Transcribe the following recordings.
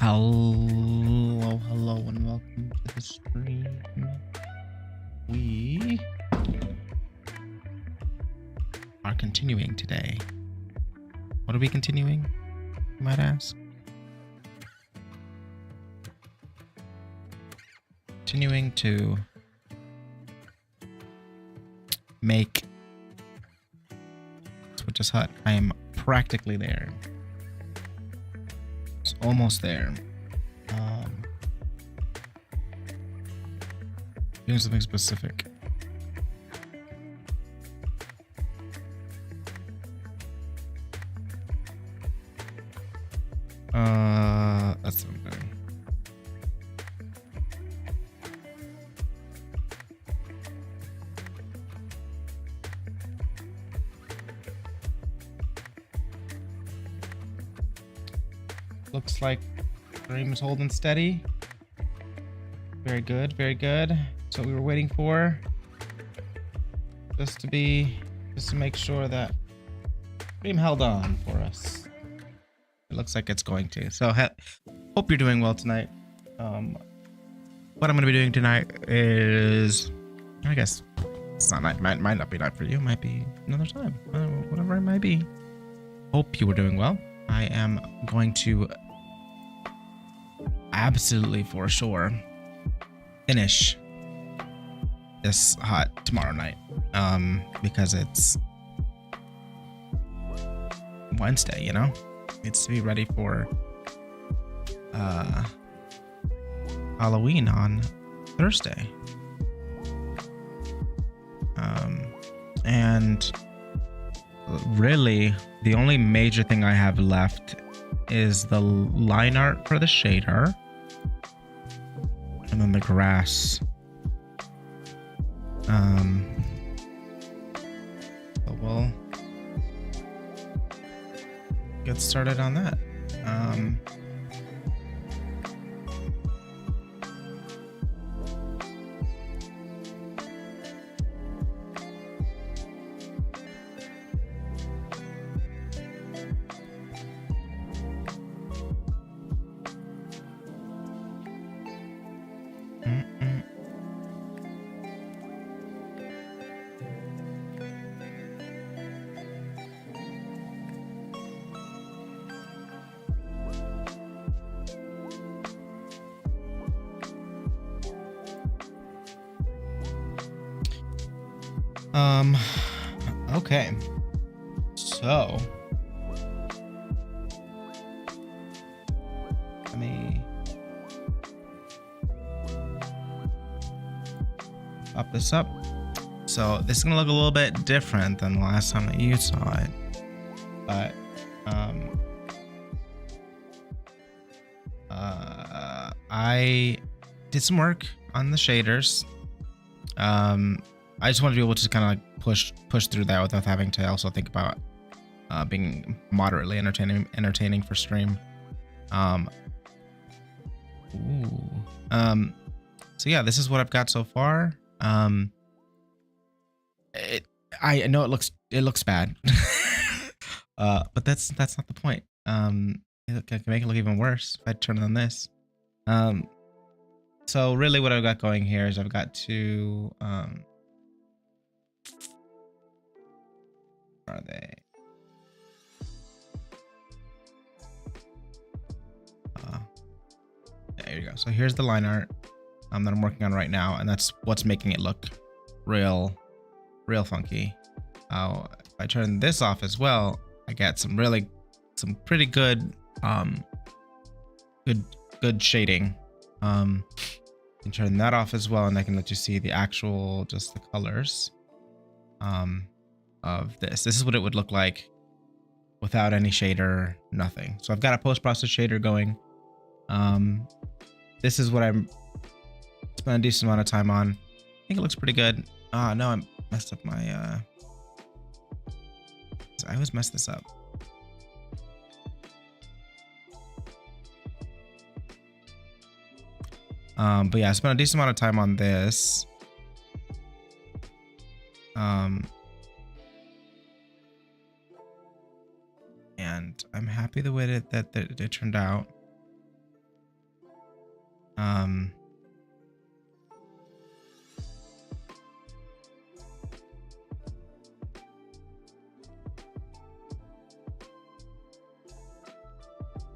Hello, hello, and welcome to the stream. We are continuing today. What are we continuing, you might ask? Continuing to make Switch's hut. I am practically there. It's almost there. Doing something specific. That's what I'm doing. Looks like stream is holding steady. Very good, very good. That's what we were waiting for. Just to make sure that stream held on for us. It looks like it's going to. So hope you're doing well tonight. What I'm going to be doing tonight is, I guess it's not night. Might not be night for you. Might be another time. Whatever it might be. Hope you were doing well. I am going to absolutely for sure finish this hut tomorrow night, because it's Wednesday, you know, it's to be ready for Halloween on Thursday. And really the only major thing I have left is the line art for the shader and then the grass. So we'll get started on that. Okay, so let me pop this up. So this is gonna look a little bit different than the last time that you saw it, but I did some work on the shaders. I just want to be able to kind of like push through that without having to also think about being moderately entertaining for stream. So yeah, this is what I've got so far. I know it looks bad, but that's not the point. It can make it look even worse if I turn on this. So really what I've got going here is I've got two where are they? There you go. So here's the line art that I'm working on right now, and that's what's making it look real funky. If I turn this off as well, I get some pretty good good shading. And turn that off as well, and I can let you see the actual just the colors of this. This is what it would look like without any shader, nothing. So I've got a post-process shader going. This is what I'm spending a decent amount of time on. I think it looks pretty good. No, I messed up my I always mess this up. But yeah, I spent a decent amount of time on this. And I'm happy the way that it turned out. Um,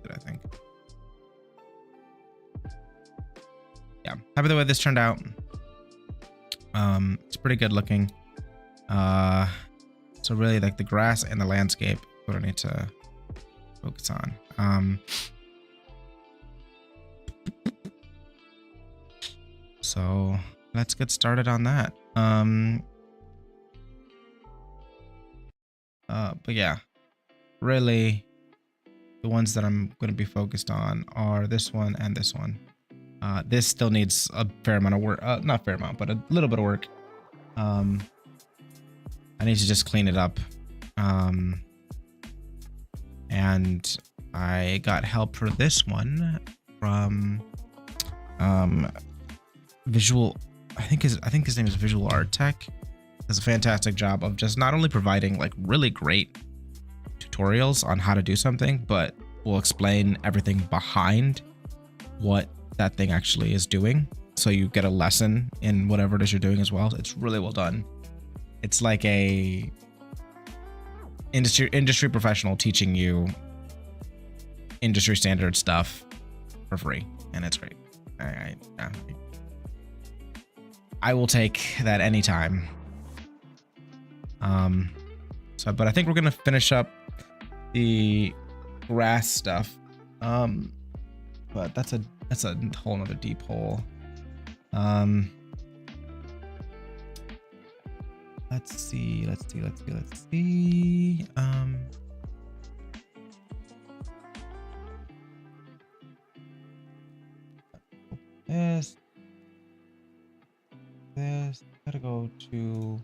I think. Yeah, happy the way this turned out. It's pretty good looking. So really like the grass and the landscape, what I need to focus on. So let's get started on that. But yeah, really the ones that I'm going to be focused on are this one and this one. This still needs a fair amount of work, not fair amount, but a little bit of work. I need to just clean it up. And I got help for this one from Visual. I think his name is Visual Art Tech. Does a fantastic job of just not only providing like really great tutorials on how to do something, but will explain everything behind what that thing actually is doing. So you get a lesson in whatever it is you're doing as well. It's really well done. It's like a industry professional teaching you industry standard stuff for free, and it's great. I will take that anytime. But I think we're gonna finish up the grass stuff. But that's a whole nother deep hole. Let's see. This gotta go to.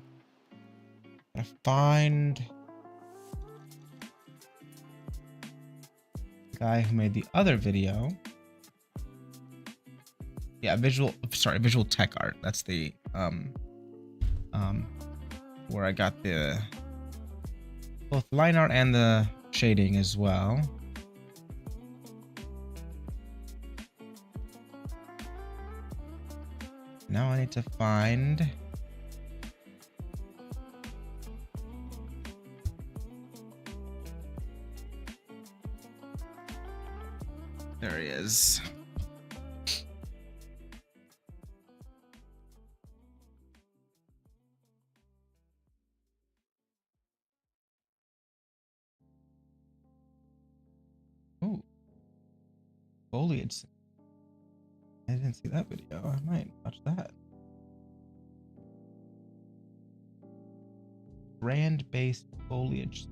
Gotta find the guy who made the other video. Yeah, visual tech art. That's the where I got the both line art and the shading as well. Now I need to find there he is. Oh, foliage. I didn't see that video. I might watch that. Brand-based foliage.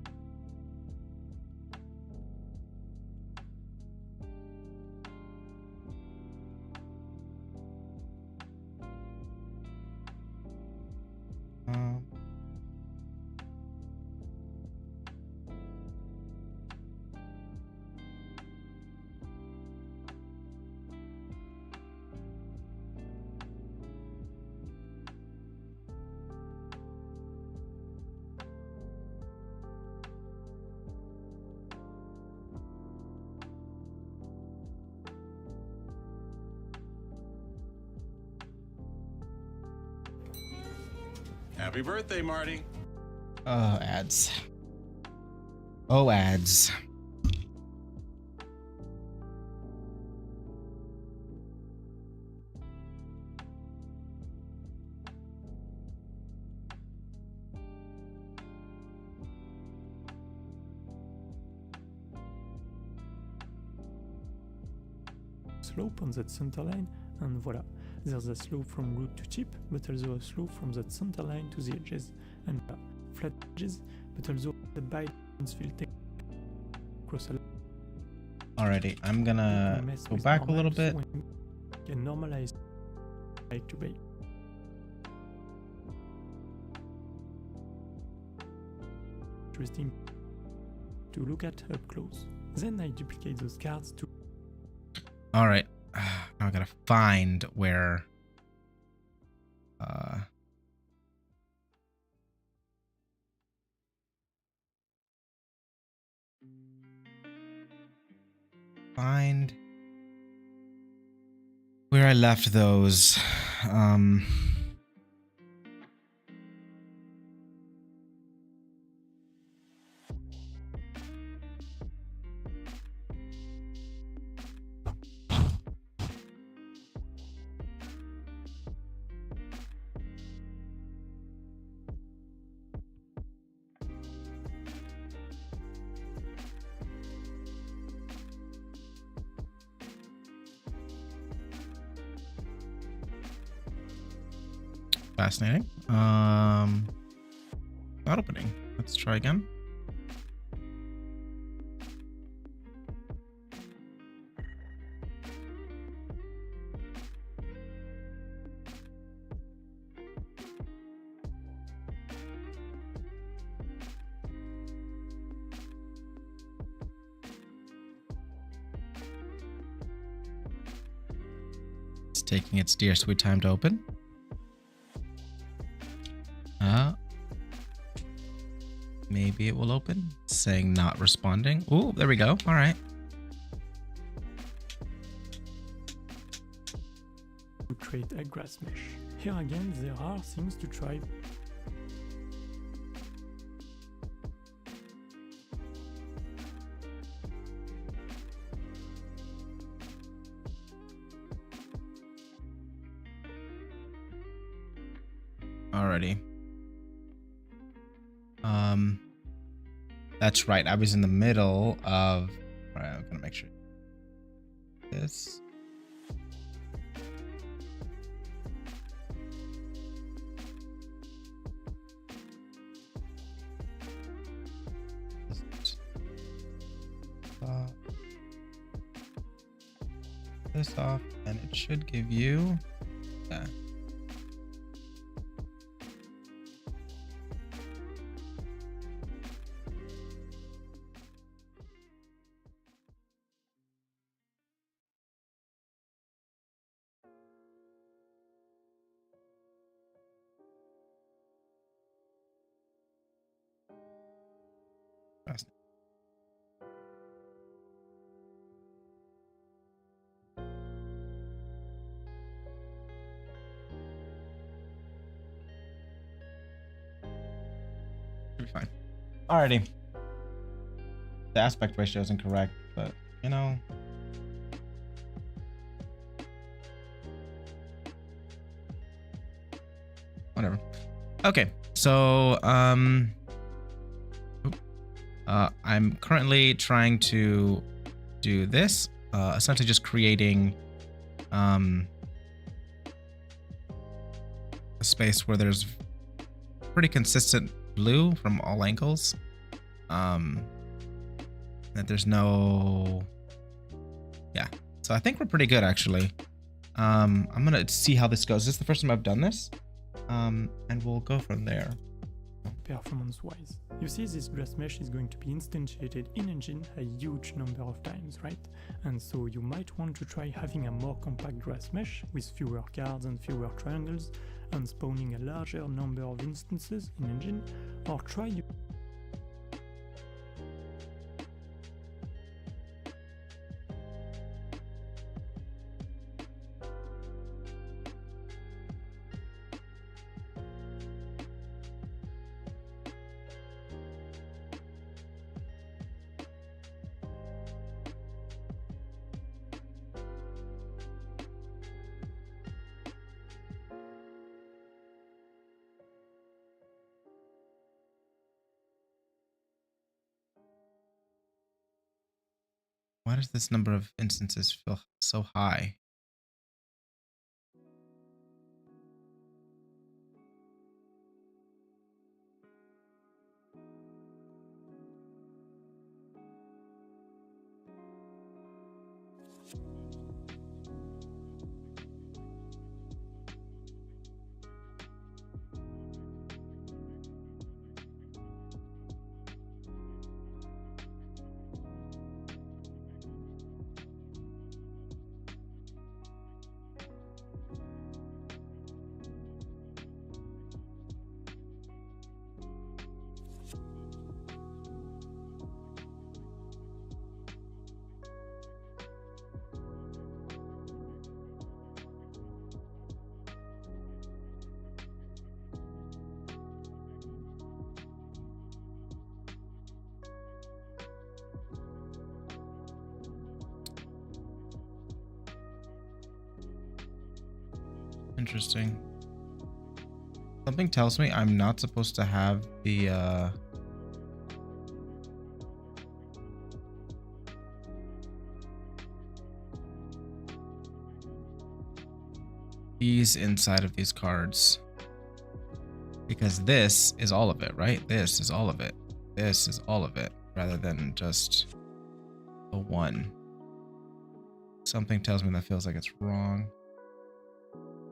Happy birthday, Marty. Oh, ads. Oh, ads. Slope on that center line, and voila, there's a slope from root to tip, but also a slope from that center line to the edges, and flat edges, but also the balance filter across a. Alrighty, I'm gonna go back a little bit. Can normalize height to base. Interesting to look at up close. Then I duplicate those cards to. All right, now I gotta find where. Find where I left those. Fascinating. Not opening. Let's try again. It's taking its dear sweet time to open. Maybe it will open. It's saying not responding. Oh, there we go. All right. To create a grass mesh. Here again, there are things to try. Alrighty. That's right. I was in the middle of. All right, I'm gonna make sure. This. This off, and it should give you. Yeah. Should be fine. Alrighty. The aspect ratio is incorrect, but you know. Whatever. Okay, so I'm currently trying to do this, essentially just creating a space where there's pretty consistent blue from all angles. That there's no, yeah. So I think we're pretty good actually. I'm gonna see how this goes. This is the first time I've done this, and we'll go from there. Performance-wise, you see this grass mesh is going to be instantiated in engine a huge number of times, right? And so you might want to try having a more compact grass mesh with fewer cards and fewer triangles and spawning a larger number of instances in engine, or try Why does this number of instances feel so high? Interesting. Something tells me I'm not supposed to have the these inside of these cards. Because this is all of it, right? This is all of it. This is all of it, rather than just a one. Something tells me that feels like it's wrong.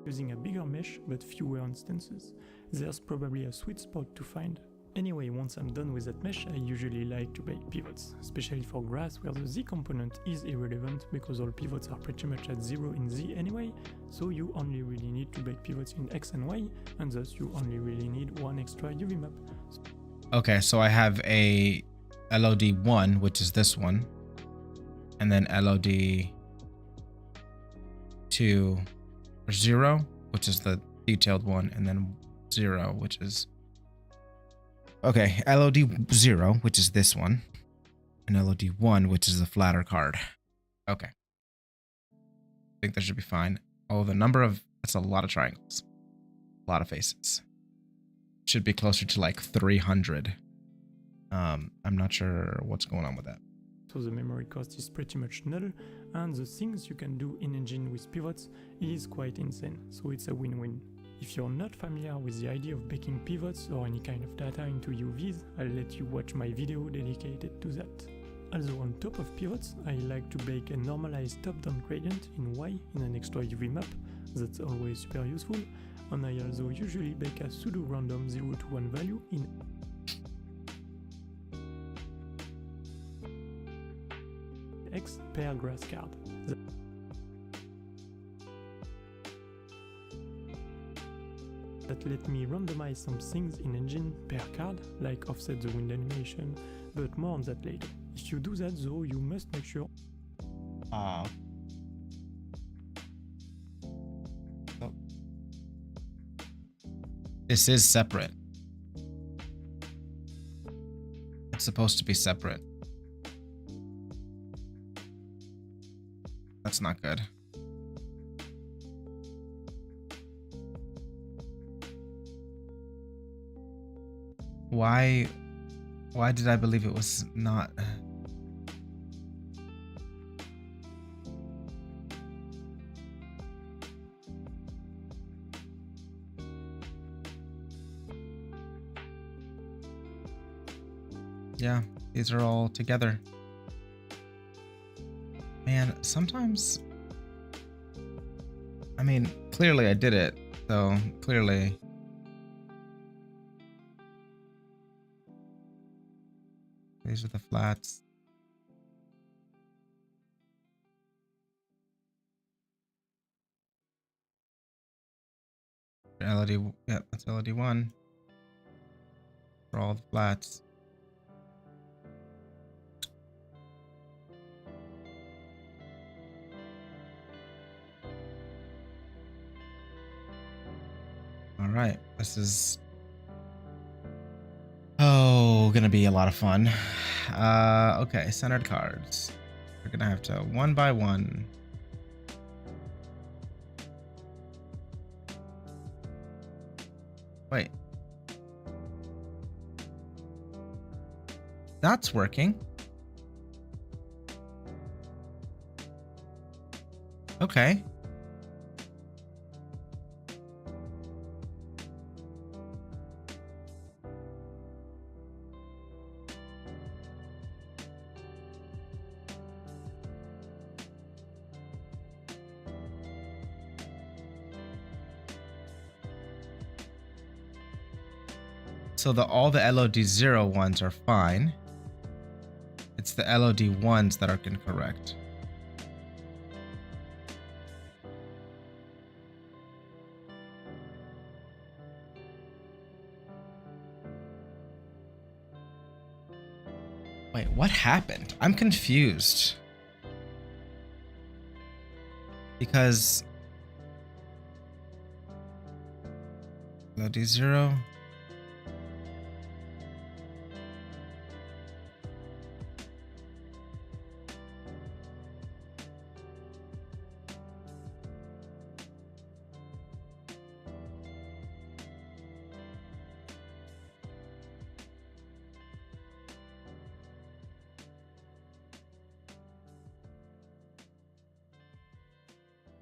Using a bigger mesh but fewer instances. There's probably a sweet spot to find. Anyway, once I'm done with that mesh, I usually like to bake pivots, especially for grass where the Z component is irrelevant because all pivots are pretty much at 0 in Z anyway, so you only really need to bake pivots in X and Y, and thus you only really need one extra UV map. Okay, so I have a LOD1, which is this one, and then LOD2 or 0, which is the detailed one, and then 0, which is... Okay, LOD0, which is this one, and LOD1, which is the flatter card. Okay. I think that should be fine. Oh, the number of... That's a lot of triangles. A lot of faces. Should be closer to like 300. I'm not sure what's going on with that. So the memory cost is pretty much null, and the things you can do in engine with pivots is quite insane, so it's a win-win. If you're not familiar with the idea of baking pivots or any kind of data into UVs, I'll let you watch my video dedicated to that. Also on top of pivots, I like to bake a normalized top-down gradient in Y in an extra UV map, that's always super useful, and I also usually bake a pseudo-random 0 to 1 value in X per grass card. That let me randomize some things in engine per card, like offset the wind animation, but more on that later. If you do that though, you must make sure This is separate. It's supposed to be separate. That's not good. Why did I believe it was not? Yeah, these are all together. Man, sometimes... I mean, clearly I did it, so clearly... These are the flats. LOD, yeah, that's LOD1. For all the flats. All right, this is gonna be a lot of fun. Okay, centered cards. We're gonna have to one by one. Wait, that's working. Okay. So all the LOD0 ones are fine. It's the LOD ones that are incorrect. Wait, what happened? I'm confused. Because LOD0.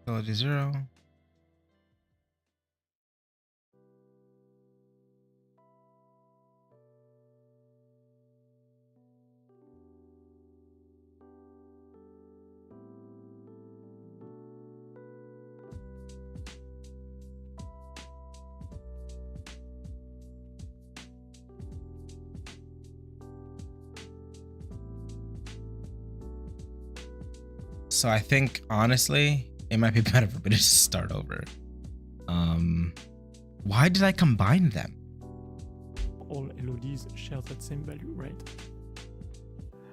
LOD 0. So I think honestly, it might be better for me to just start over. Why did I combine them? All LODs share that same value, right?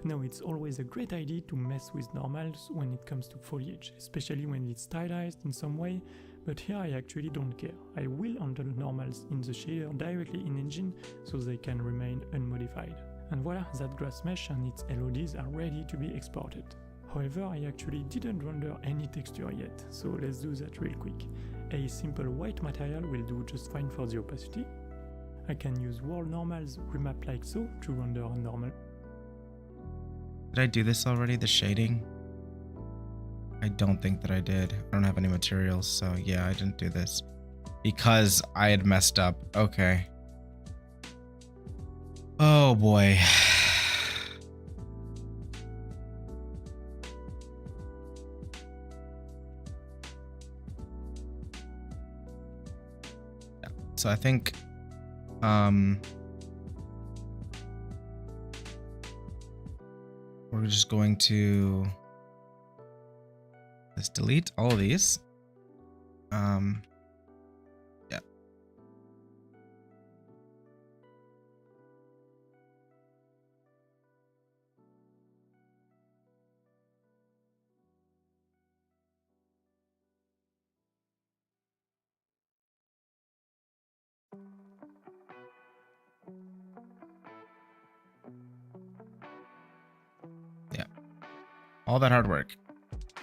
Now, it's always a great idea to mess with normals when it comes to foliage, especially when it's stylized in some way, but here I actually don't care. I will handle normals in the shader directly in engine so they can remain unmodified. And voila, that grass mesh and its LODs are ready to be exported. However, I actually didn't render any texture yet, so let's do that real quick. A simple white material will do just fine for the opacity. I can use world normals remap like so to render a normal. Did I do this already? The shading? I don't think that I did. I don't have any materials, so yeah, I didn't do this. Because I had messed up. Okay. Oh boy. So I think we're just going to let's delete all of these. Yeah. Yeah. All that hard work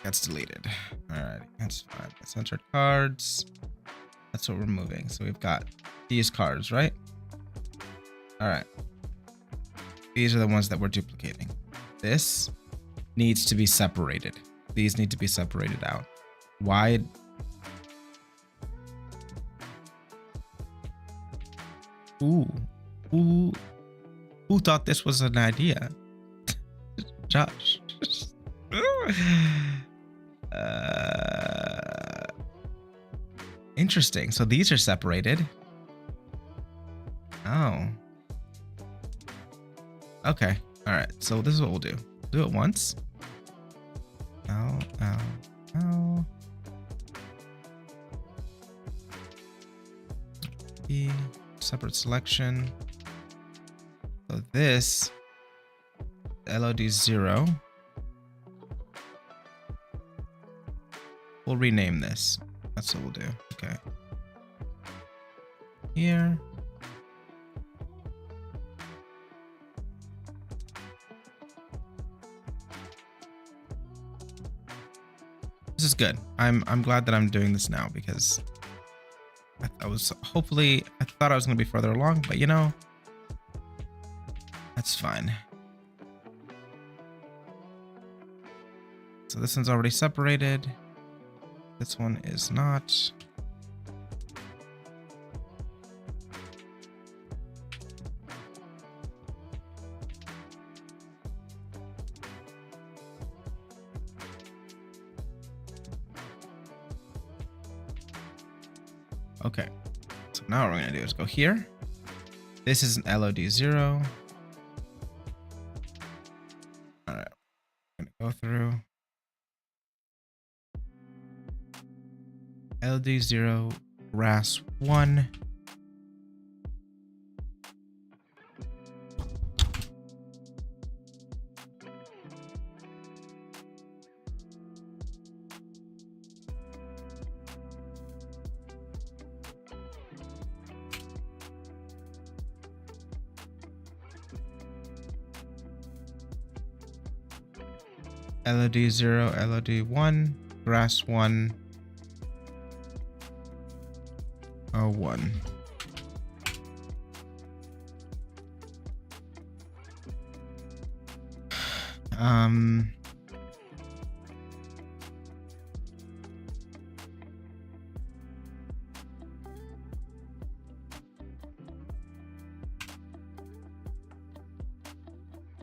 gets deleted. All right, that's fine. Censored cards. That's what we're moving. So we've got these cards, right? All right. These are the ones that we're duplicating. This needs to be separated. These need to be separated out. Why? Ooh. Ooh. Who thought this was an idea? Josh. Interesting. So these are separated. Oh. Okay. All right. So this is what we'll do. Do it once. Ow, ow, ow. E, separate selection. So this LOD 0. We'll rename this. That's what we'll do. Okay. Here. This is good. I'm glad that I'm doing this now because I was hopefully I thought I was gonna be further along, but you know, that's fine. So this one's already separated. This one is not. Okay, so now what we're gonna do is go here. This is an LOD 0. All right, I'm gonna go through. LOD 0, grass 1. LOD 0, LOD 1, grass 1, 1.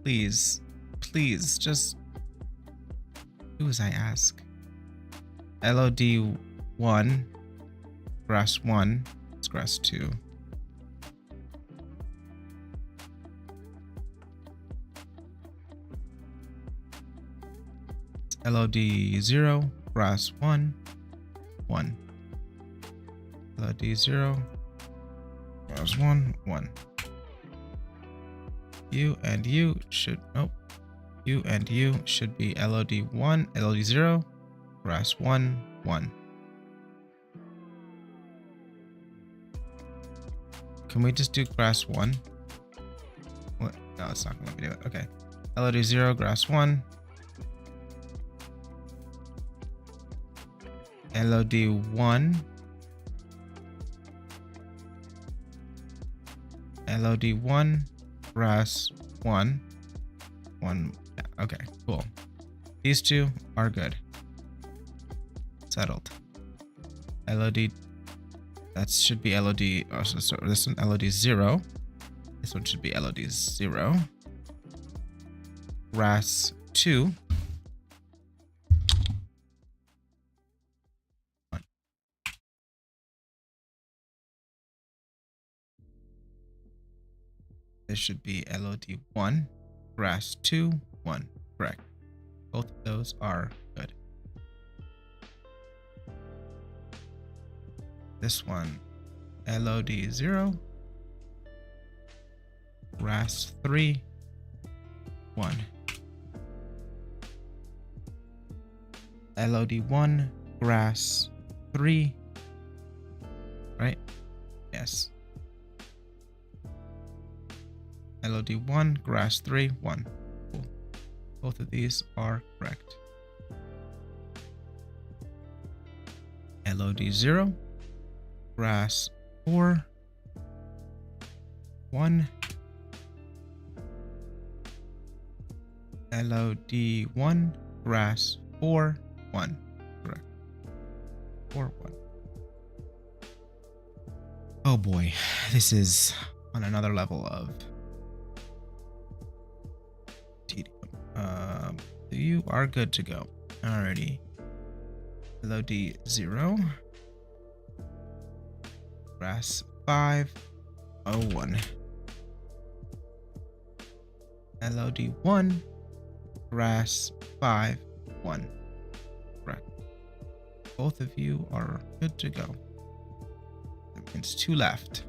Please. Please, just do as I ask. LOD 1, grass 1, it's grass 2. LOD 0, grass 1, 1. LOD 0, grass 1, 1. You and you should, nope. You and you should be LOD 1, LOD 0, grass 1, 1. Can we just do grass 1? What? No, it's not going to let me do it. Okay. LOD 0, grass 1. LOD 1. LOD 1, grass 1. 1. Yeah, okay, cool. These two are good. Settled. LOD. That should be LOD. Oh, so this one LOD 0. This one should be LOD 0. Grass 2. This should be LOD 1, grass 2, 1. Correct. Both of those are good. This one, LOD 0, grass 3, 1. LOD 1, grass 3, right? Yes. LOD 1, grass 3, 1. Cool. Both of these are correct. LOD 0, grass 4, 1. LOD 1, grass 4, 1. Correct. 4, 1. Oh boy, this is on another level of tedium. You are good to go. Alrighty. LOD 0. Grass 5, 1. LOD 1. Grass 5, 1. Correct. Both of you are good to go. That means 2 left.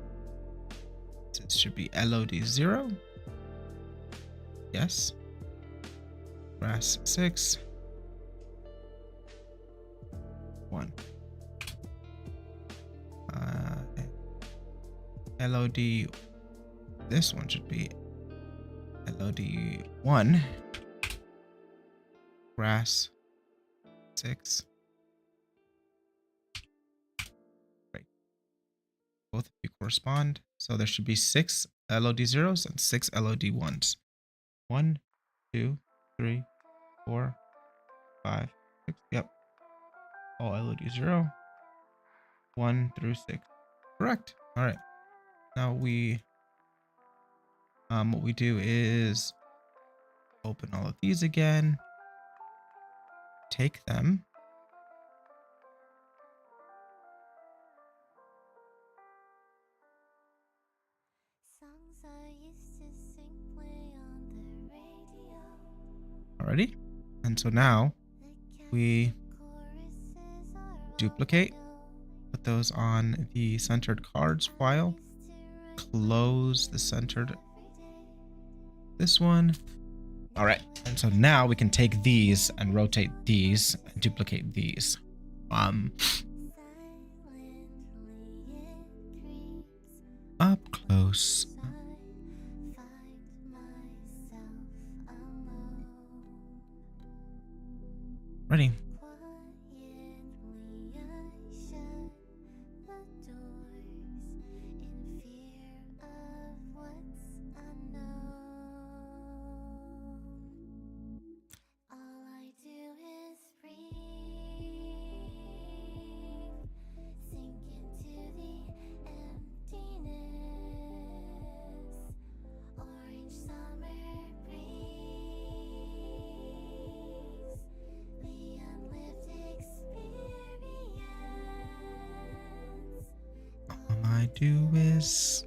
It should be LOD 0. Yes. Grass 6, 1. LOD. This one should be LOD 1. Grass 6. Great. Both of you correspond. So there should be 6 LOD 0s and 6 LOD 1s. 1, 2, 3, 4, 5, 6. Yep. All LOD 0. 1 through 6. Correct. All right. Now what we do is open all of these again. Take them. Alrighty. And so now we duplicate, put those on the centered cards file, close the centered this one. All right, and so now we can take these and rotate these and duplicate these. Up close. Ready. do is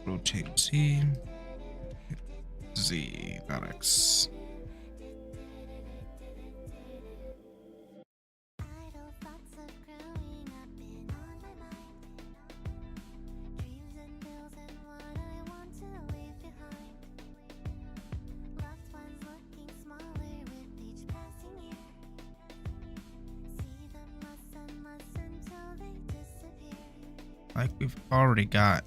rotate Z, Z, not X. Like we've already got.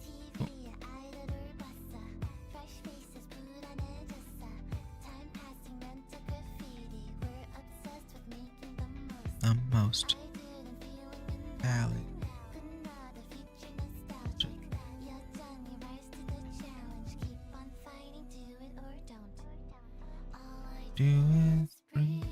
The most valid. Do it free.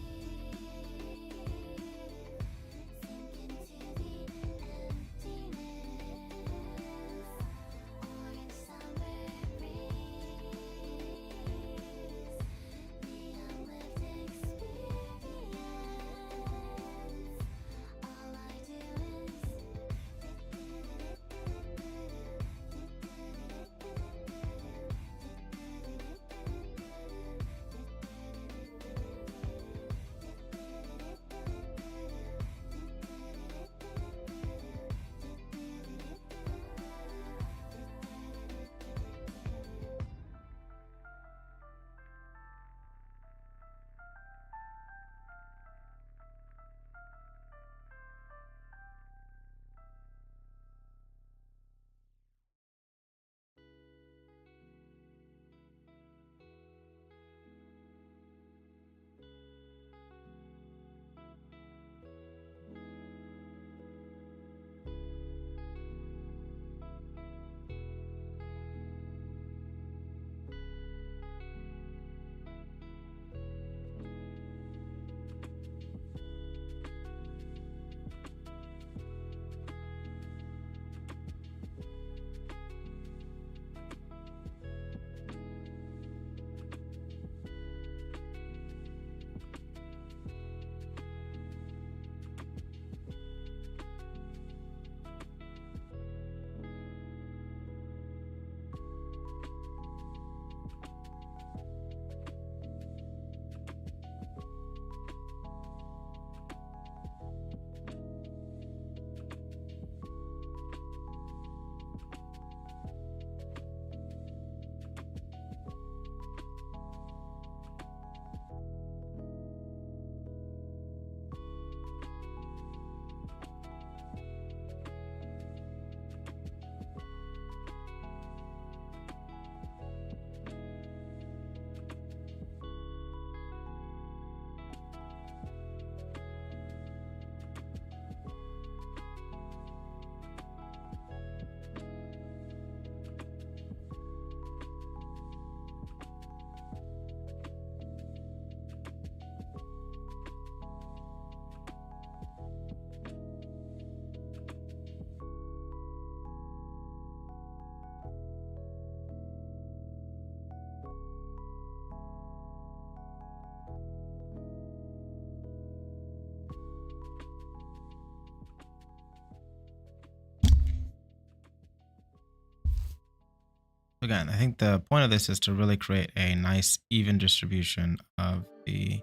Again, I think the point of this is to really create a nice even distribution of the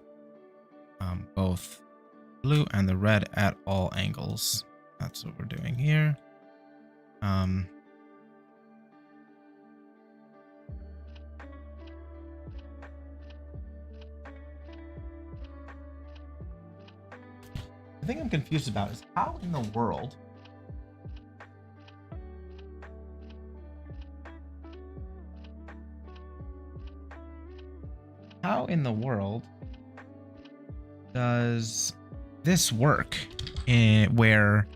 both blue and the red at all angles. That's what we're doing here. I think I'm confused about is how in the world does this work where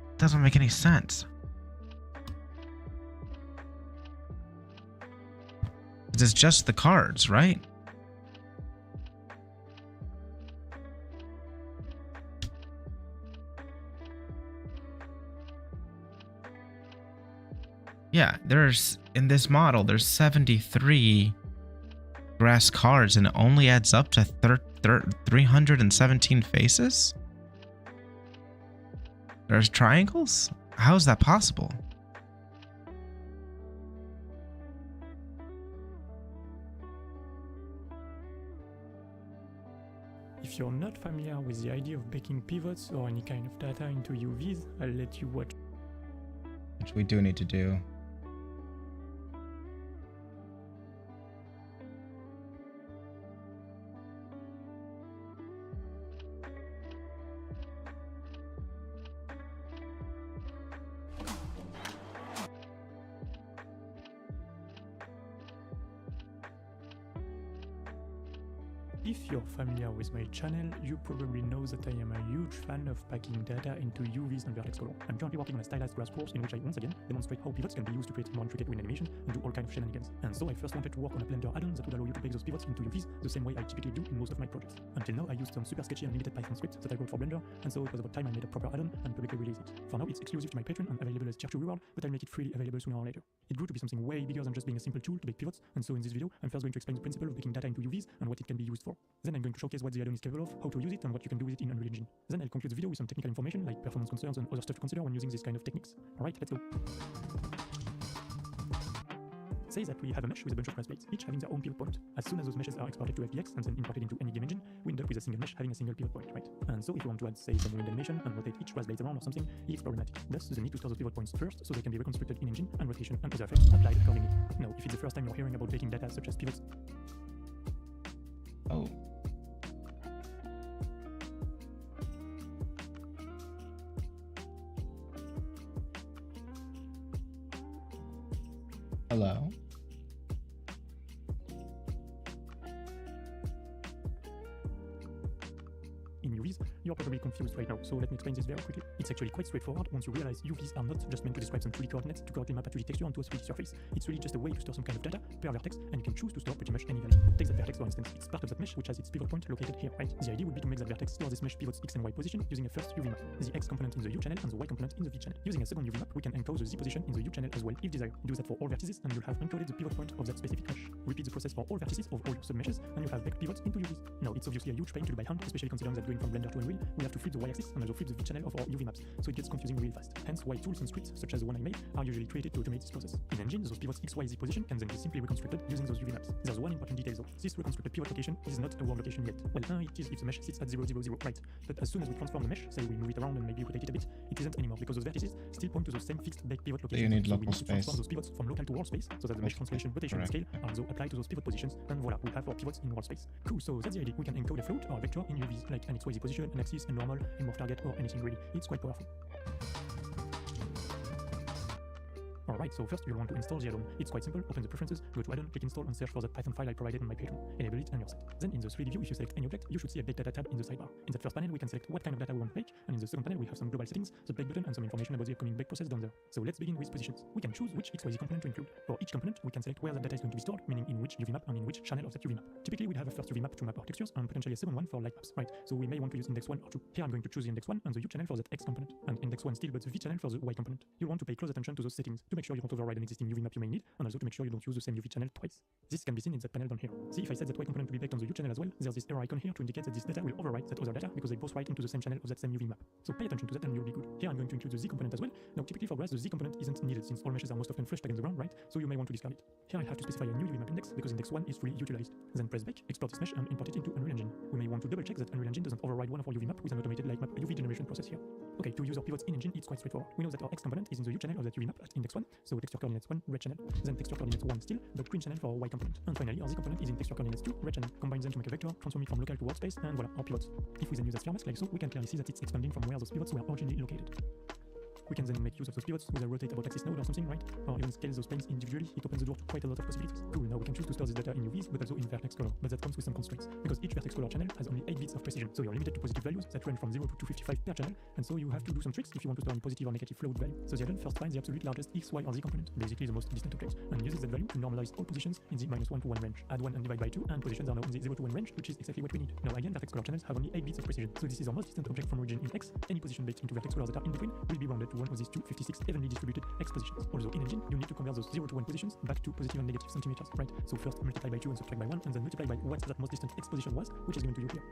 it doesn't make any sense. 'Cause it's just the cards, right? Yeah, there's, in this model, there's 73 grass cards and it only adds up to 317 faces? There's triangles? How is that possible? If you're not familiar with the idea of baking pivots or any kind of data into UVs, I'll let you watch. Which we do need to do. If you're familiar with my channel, you probably know that I am a huge fan of packing data into UVs and vertex color. I'm currently working on a stylized grass course in which I once again demonstrate how pivots can be used to create more intricate wind animation and do all kinds of shenanigans. And so I first wanted to work on a Blender add-on that would allow you to bake those pivots into UVs the same way I typically do in most of my projects. Until now, I used some super sketchy and limited Python script that I wrote for Blender, and so it was about time I made a proper add-on and publicly released it. For now, it's exclusive to my Patreon and available as tier 2 reward, but I'll make it freely available sooner or later. It grew to be something way bigger than just being a simple tool to bake pivots, and so in this video, I'm first going to explain the principle of baking data into UVs and what it can be used for. Then I'm going to showcase what the add-on is capable of, how to use it, and what you can do with it in Unreal Engine. Then I'll conclude the video with some technical information like performance concerns and other stuff to consider when using these kind of techniques. Alright, let's go. Say that we have a mesh with a bunch of grass blades, each having their own pivot point. As soon as those meshes are exported to FBX and then imported into any game engine, we end up with a single mesh having a single pivot point, right? And so if you want to add, say, some wind animation and rotate each grass blades around or something, it's problematic. Thus, the need to store those pivot points first so they can be reconstructed in engine and rotation and other effects applied accordingly. Now, if it's the first time you're hearing about baking data such as pivots... Oh. Hello? in UVs, you're probably confused right now, so let me explain this very quickly. It's actually quite straightforward once you realize UVs are not just meant to describe some 2D coordinates to correctly map a 2D texture onto a 3D surface. It's really just a way to store some kind of data per vertex, and you can choose to store pretty much any value. Take that vertex for instance, it's part of that mesh which has its pivot point located here, right? The idea would be to make that vertex store this mesh pivot's X and Y position using a first UV map, the X component in the U channel and the Y component in the V channel. Using a second UV map, we can encode the Z position in the U channel as well if desired. Do that for all vertices and you'll have encoded the pivot point of that specific mesh. Repeat the process for all vertices of all your submeshes and you'll have back pivots into UVs. Now, it's obviously a huge pain to do by hand, especially considering that going from Blender to Unreal, we have to flip the Y-axis and also flip the V channel of our UV maps, so it gets confusing real fast. Hence why tools and scripts such as the one I made are usually created to automate this process. In engine, those pivots X, Y, Z position can then be simply reconstructed using those UV maps. There's one important detail though. This reconstructed pivot location is not a world location yet. Well, it is if the mesh sits at 0, 0, 0, right? But as soon as we transform the mesh, say we move it around and maybe rotate it a bit, it isn't anymore because those vertices still point to those same fixed back pivot locations. So you need so local we need to space. transform those pivots from local to world space so that the mesh translation, rotation, and scale are also applied to those pivot positions, and voila, we have our pivots in world space. Cool, so that's the idea. We can encode a float or a vector in UVs like an XYZ position, an axis, a normal, a morph target, or anything really. It's quite powerful. Alright, so first you'll want to install the add-on. It's quite simple. Open the preferences, go to add-on, click install, and search for that Python file I provided on my Patreon. Enable it and you're set. Then in the 3D view, if you select any object, you should see a Bake Data tab in the sidebar. In that first panel, we can select what kind of data we want to bake, and in the second panel, we have some global settings, the bake button, and some information about the upcoming bake process down there. So let's begin with positions. We can choose which XYZ component to include. For each component, we can select where that data is going to be stored, meaning in which UV map and in which channel of that UV map. Typically, we'd have a first UV map to map our textures, and potentially a second one for light maps, right? So we may want to use index 1 or 2. Here I'm going to choose the index 1 and the U channel for that X component, and index 1 still, but the V channel for the Y component. You'll want to pay close attention to those settings to make sure you don't override an existing UV map you may need, and also to make sure you don't use the same UV channel twice. This can be seen in that panel down here. See, if I set that Y component to be baked on the U channel as well, there's this error icon here to indicate that this data will overwrite that other data because they both write into the same channel of that same UV map. So pay attention to that and you'll be good. Here I'm going to include the Z component as well. Now typically for grass the Z component isn't needed since all meshes are most often fresh tagged in the ground, right? So you may want to discard it. Here I have to specify a new UV map index because index 1 is fully utilized. Then press bake, export this mesh and import it into Unreal Engine. We may want to double check that Unreal Engine doesn't override one of our UV map with an automated light map UV generation process here. Okay, to use our pivots in engine, it's quite straightforward. We know that our X component is in the U channel of that UV map at index 1, so texture coordinates 1, red channel, then texture coordinates 1 still, but green channel for our Y component. And finally, our Z component is in texture coordinates 2, red channel. Combine them to make a vector, transform it from local to workspace, and voila, our pivots. If we then use a sphere mask like so, we can clearly see that it's expanding from where those pivots were originally located. we can then make use of those pivots with a rotatable axis node or something, right? Or even scale those planes individually. It opens the door to quite a lot of possibilities. Cool, now we can choose to store this data in UVs, but also in vertex color. But that comes with some constraints, because each vertex color channel has only 8 bits of precision, so you're limited to positive values that range from 0 to 255 per channel, and so you have to do some tricks if you want to store in positive or negative float value. So the addon first finds the absolute largest x, y, or z component, basically the most distant object, and uses that value to normalize all positions in the -1 to 1 range. Add 1 and divide by 2, and positions are now in the 0 to 1 range, which is exactly what we need. Now again, vertex color channels have only 8 bits of precision, so this is our most distant object from origin in X. Any position baked into vertex colors that are in between will be rounded to one of these 256 evenly distributed X positions. Also in engine, you need to convert those 0 to 1 positions back to positive and negative centimeters, right? So first multiply by 2 and subtract by 1, and then multiply by what that most distant X position was, which is given to you here.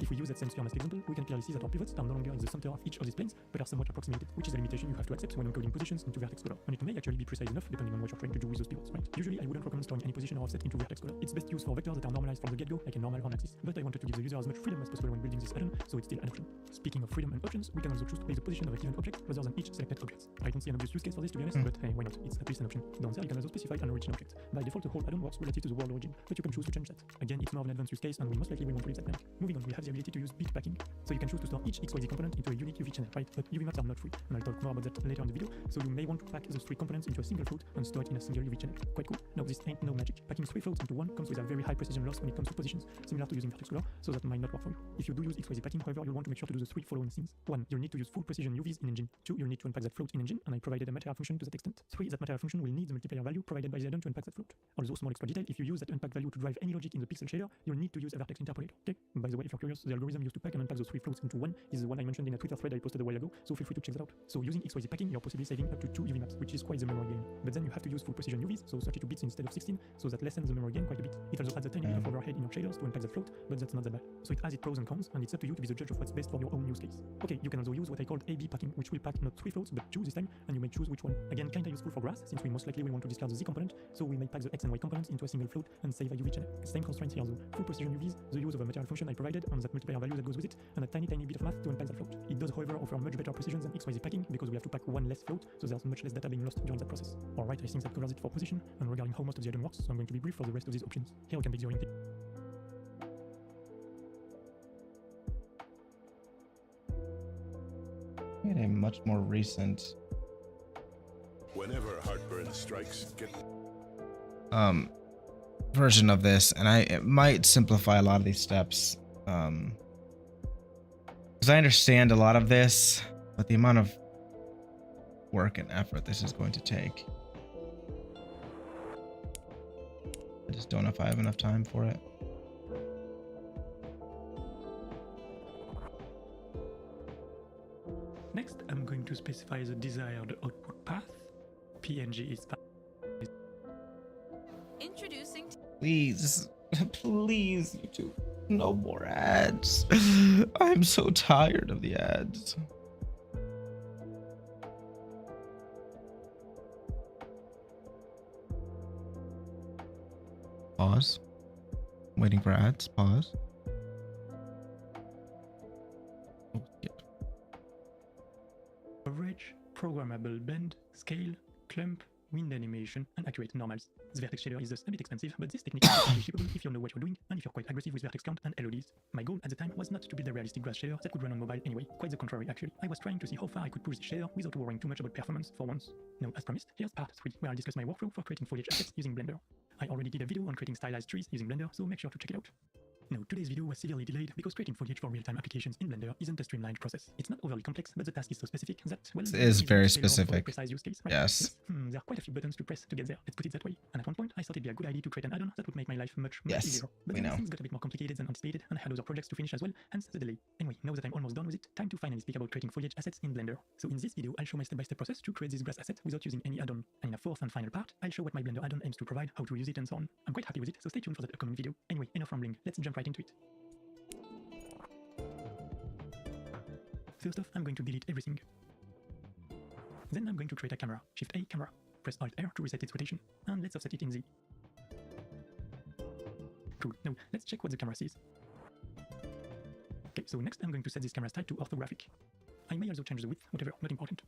If we use that same sphere as example, we can clearly see that our pivots are no longer in the center of each of these planes, but are somewhat approximated, which is a limitation you have to accept when encoding positions into vertex color. And it may actually be precise enough depending on what you're trying to do with those pivots, right? Usually I wouldn't recommend storing any position or offset into vertex color. It's best used for vectors that are normalized from the get-go, like a normal horn axis, but I wanted to give the user as much freedom as possible when building this addon, so it's still an option. Speaking of freedom and options, we can also choose to place the position of a given object rather than each selected object. I don't see an obvious use case for this, to be honest, but hey, why not? It's at least an option. Down there, you can also specify an origin object. By default, the whole addon works relative to the world origin, but you can choose to change that. Again, it's more of an advanced use case, and we most likely will want to leave that blank. Moving on, we have the ability to use bit packing. So you can choose to store each XYZ component into a unique UV channel, right? But UV maps are not free, and I'll talk more about that later in the video. So you may want to pack those 3 components into a single float and store it in a single UV channel. Quite cool. Now this ain't no magic. Packing 3 floats into one comes with a very high precision loss when it comes to positions, similar to using vertex color, so that might not work for you. If you do use XYZ packing, however, you'll want to make sure to do the 3 following things. 1. You'll need to use full precision UVs in engine. 2. You'll need to unpack that float in engine, and I provided a material function to that extent. 3. That material function will need the multiplier value provided by the addon to unpack that float. Also, small extra detail, if you use that unpack value to drive any logic in the pixel shader, you'll need to use a vertex interpolator. Okay? By the way, if you're curious, the algorithm used to pack and unpack those 3 floats into one is the one I mentioned in a Twitter thread I posted a while ago, so feel free to check that out. So using XYZ packing, you're possibly saving up to 2 UV maps, which is quite the memory gain. But then you have to use full precision UVs, so 32 bits instead of 16, so that lessens the memory gain quite a bit. It also adds a tiny bit of overhead in your shaders to unpack the float, but that's not that bad. So it has its pros and cons, and it's up to you to be the judge of what's best for your own use case. Okay, you can also use what I called AB packing, which will pack not 3 floats, but 2 this time, and you may choose which one. Again, kinda useful for grass, since we most likely will want to discard the Z component, so we may pack the X and Y components into a single float and save a UV channel. Same constraints here though. Full precision UVs, the use of a material function I provided, and that multiplier value that goes with it, and a tiny bit of math to unpack that float. It does, however, offer much better precision than XYZ packing, because we have to pack 1 less float, so there's much less data being lost during that process. Alright, I think that covers it for position, and regarding how most of the addon works, so I'm going to be brief for the rest of these options. Here we can pick the orientation. We had a much more recent Whenever heartburn strikes, get version of this, and it might simplify a lot of these steps. Because I understand a lot of this, but the amount of work and effort this is going to take, I just don't know if I have enough time for it. Next, I'm going to specify the desired output path. PNG is Introducing Please, please, YouTube, no more ads. I'm so tired of the ads. Pause. Waiting for ads. Pause. Oh, skip. coverage, programmable bend, scale, clump, wind animation, and accurate normals. The vertex shader is thus a bit expensive, but this technique is totally shippable if you know what you're doing and if you're quite aggressive with vertex count and LODs. My goal at the time was not to build a realistic grass shader that could run on mobile anyway, quite the contrary actually. I was trying to see how far I could push the shader without worrying too much about performance for once. Now, as promised, here's part 3, where I'll discuss my workflow for creating foliage assets using Blender. I already did a video on creating stylized trees using Blender, so make sure to check it out. Now, today's video was severely delayed because creating foliage for real-time applications in Blender isn't a streamlined process. It's not overly complex, but the task is so specific that, well, It is very tailored for a specific. precise use case, right? Yes. There are quite a few buttons to press to get there, let's put it that way. And at one point, I thought it'd be a good idea to create an add-on that would make my life much Yes, easier. But we then know. things got a bit more complicated than anticipated, and I had other projects to finish as well, hence the delay. Anyway, now that I'm almost done with it, time to finally speak about creating foliage assets in Blender. So in this video, I'll show my step-by-step process to create this grass asset without using any add-on. And in a fourth and final part, I'll show what my Blender add-on aims to provide, how to use it, and so on. I'm quite happy with it, so stay tuned for that upcoming video. Anyway, enough rambling, let's jump right into it. First off, I'm going to delete everything. Then I'm going to create a camera. Shift A, camera. Press Alt R to reset its rotation, and let's offset it in Z. Cool. Now, let's check what the camera sees. Okay, so next I'm going to set this camera's type to orthographic. I may also change the width, whatever, not important.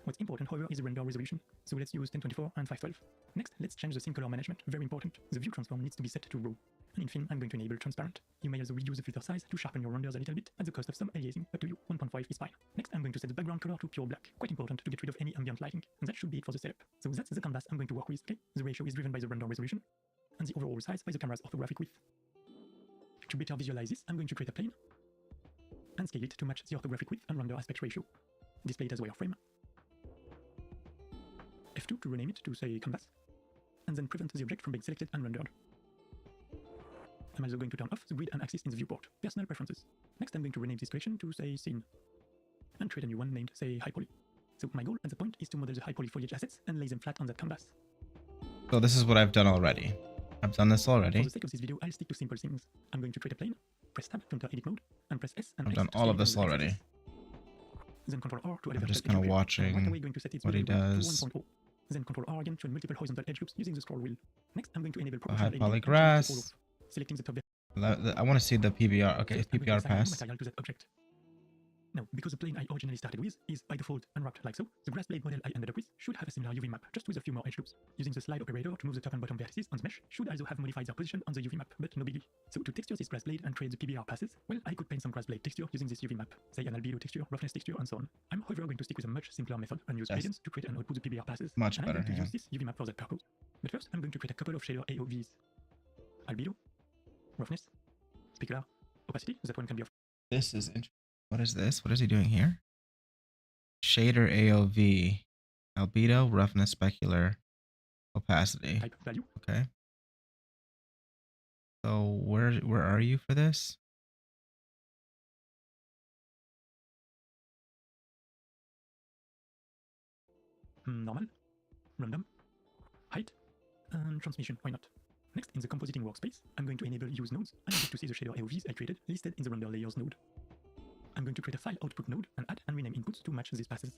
What's important, however, is the render resolution, so let's use 1024 and 512. Next, let's change the scene color management, very important. The view transform needs to be set to raw. And in film, I'm going to enable transparent. You may also reduce the filter size to sharpen your renders a little bit at the cost of some aliasing. Up to you, 1.5 is fine. Next, I'm going to set the background color to pure black. Quite important to get rid of any ambient lighting. And that should be it for the setup. So that's the canvas I'm going to work with, okay? The ratio is driven by the render resolution, and the overall size by the camera's orthographic width. To better visualize this, I'm going to create a plane, and scale it to match the orthographic width and render aspect ratio. Display it as wireframe. F2 to rename it to, say, canvas, and then prevent the object from being selected and rendered. I'm also going to turn off the grid and axis in the viewport. Personal preferences. Next, I'm going to rename this collection to, say, scene, and create a new one named, say, high poly. So my goal at the point is to model the high poly foliage assets and lay them flat on that canvas. So this is what I've done already. I've done this already. For the sake of this video, I'll stick to simple things. I'm going to create a plane, press tab to enter edit mode, and press S and I've X done to all of scale this it on the already. axis. Then Ctrl R to add a I'm just vertical kind of edge area. And right away watching going to set its what he value to does. 1.0. Then Ctrl R again to add multiple horizontal edge loops using the scroll wheel. Next, I'm going to enable high proportional poly editing and change the grass. fall off. Selecting the top I want to see the PBR. Okay, I'm going to PBR assign a new pass. material to that object. Now, because the plane I originally started with is by default unwrapped like so, the grass blade model I ended up with should have a similar UV map, just with a few more edge loops. Using the slide operator to move the top and bottom vertices on the mesh should also have modified their position on the UV map, but no biggie. So to texture this grass blade and create the PBR passes, well, I could paint some grass blade texture using this UV map, say an albedo texture, roughness texture, and so on. I'm however going to stick with a much simpler method and use gradients to create and output the PBR passes. Much and better, I'm going to yeah. use this UV map for that purpose. But first, I'm going to create a couple of shader AOVs. Albedo, roughness, specular, opacity, that one can be of This is interesting. What is this? What is he doing here? Shader AOV, albedo, roughness, specular, opacity. type value. Okay. So where are you for this? Normal, random, height, and transmission, why not? Next, in the compositing workspace, I'm going to enable use nodes and get to see the shader AOVs I created listed in the render layers node. I'm going to create a file output node and add and rename inputs to match these passes.